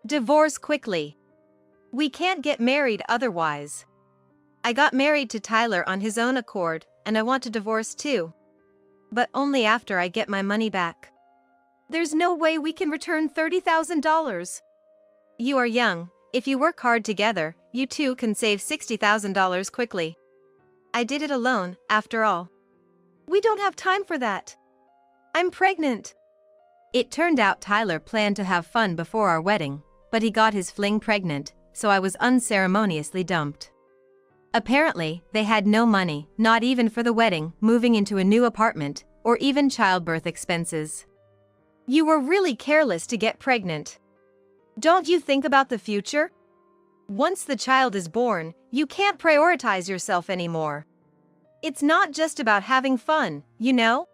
Divorce quickly. We can't get married otherwise. I got married to Tyler on his own accord, and I want a divorce too. But only after I get my money back. There's no way we can return $30,000. You are young. If you work hard together, you two can save $60,000 quickly. I did it alone, after all. We don't have time for that. I'm pregnant. It turned out Tyler planned to have fun before our wedding, but he got his fling pregnant, so I was unceremoniously dumped. Apparently, they had no money, not even for the wedding, moving into a new apartment, or even childbirth expenses. You were really careless to get pregnant. Don't you think about the future? Once the child is born, you can't prioritize yourself anymore. It's not just about having fun, you know?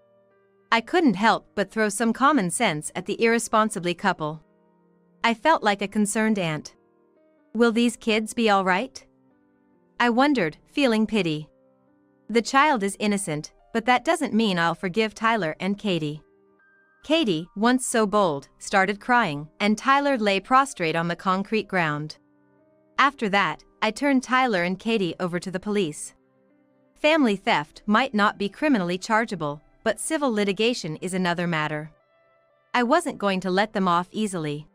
I couldn't help but throw some common sense at the irresponsibly couple. I felt like a concerned aunt. Will these kids be all right? I wondered, feeling pity. The child is innocent, but that doesn't mean I'll forgive Tyler and Katie. Katie, once so bold, started crying, and Tyler lay prostrate on the concrete ground. After that, I turned Tyler and Katie over to the police. Family theft might not be criminally chargeable, but civil litigation is another matter. I wasn't going to let them off easily.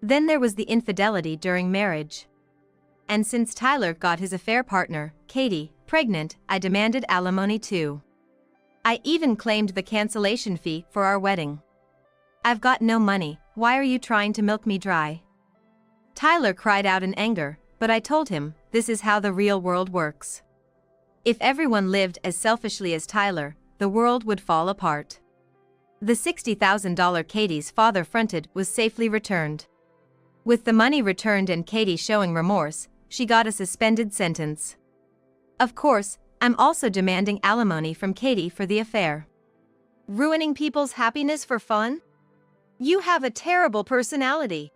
Then there was the infidelity during marriage. And since Tyler got his affair partner, Katie, pregnant, I demanded alimony too. I even claimed the cancellation fee for our wedding. I've got no money, why are you trying to milk me dry? Tyler cried out in anger, but I told him, this is how the real world works. If everyone lived as selfishly as Tyler, the world would fall apart. The $60,000 Katie's father fronted was safely returned. With the money returned and Katie showing remorse, she got a suspended sentence. Of course, I'm also demanding alimony from Katie for the affair. Ruining people's happiness for fun? You have a terrible personality.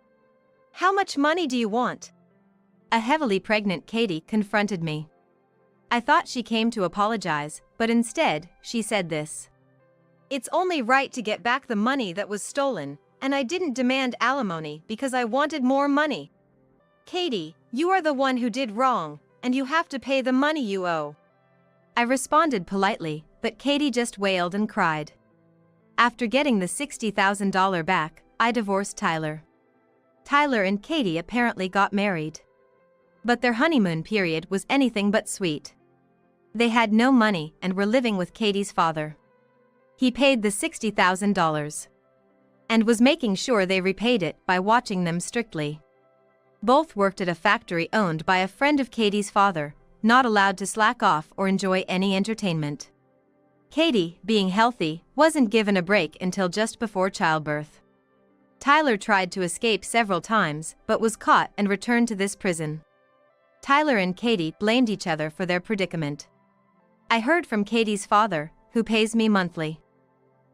How much money do you want? A heavily pregnant Katie confronted me. I thought she came to apologize, but instead, she said this. It's only right to get back the money that was stolen, and I didn't demand alimony because I wanted more money. Katie, you are the one who did wrong, and you have to pay the money you owe. I responded politely, but Katie just wailed and cried. After getting the $60,000 back, I divorced Tyler. Tyler and Katie apparently got married. But their honeymoon period was anything but sweet. They had no money and were living with Katie's father. He paid the $60,000 and was making sure they repaid it by watching them strictly. Both worked at a factory owned by a friend of Katie's father, not allowed to slack off or enjoy any entertainment. Katie, being healthy, wasn't given a break until just before childbirth. Tyler tried to escape several times, but was caught and returned to this prison. Tyler and Katie blamed each other for their predicament. I heard from Katie's father, who pays me monthly.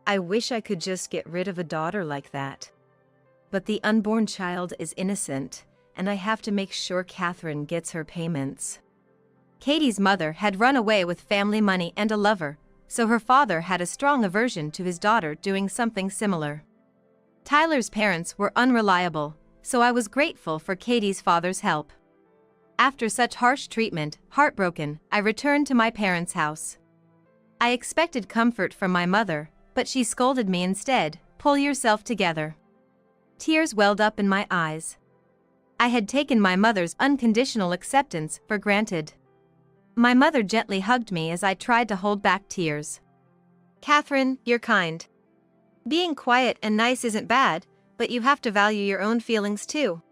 I wish I could just get rid of a daughter like that. But the unborn child is innocent, and I have to make sure Catherine gets her payments. Katie's mother had run away with family money and a lover, so her father had a strong aversion to his daughter doing something similar. Tyler's parents were unreliable, so I was grateful for Katie's father's help. After such harsh treatment, heartbroken, I returned to my parents' house. I expected comfort from my mother, but she scolded me instead, "Pull yourself together." Tears welled up in my eyes. I had taken my mother's unconditional acceptance for granted. My mother gently hugged me as I tried to hold back tears. Catherine, you're kind. Being quiet and nice isn't bad, but you have to value your own feelings too.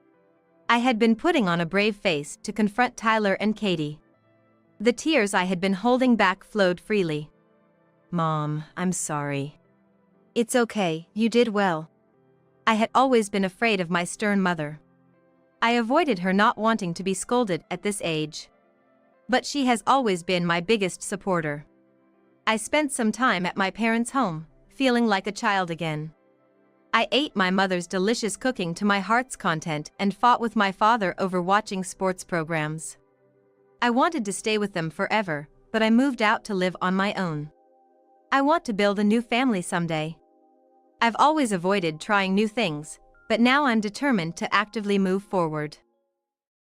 I had been putting on a brave face to confront Tyler and Katie. The tears I had been holding back flowed freely. Mom, I'm sorry. It's okay, you did well. I had always been afraid of my stern mother. I avoided her, not wanting to be scolded at this age. But she has always been my biggest supporter. I spent some time at my parents' home, feeling like a child again. I ate my mother's delicious cooking to my heart's content and fought with my father over watching sports programs. I wanted to stay with them forever, but I moved out to live on my own. I want to build a new family someday. I've always avoided trying new things, but now I'm determined to actively move forward.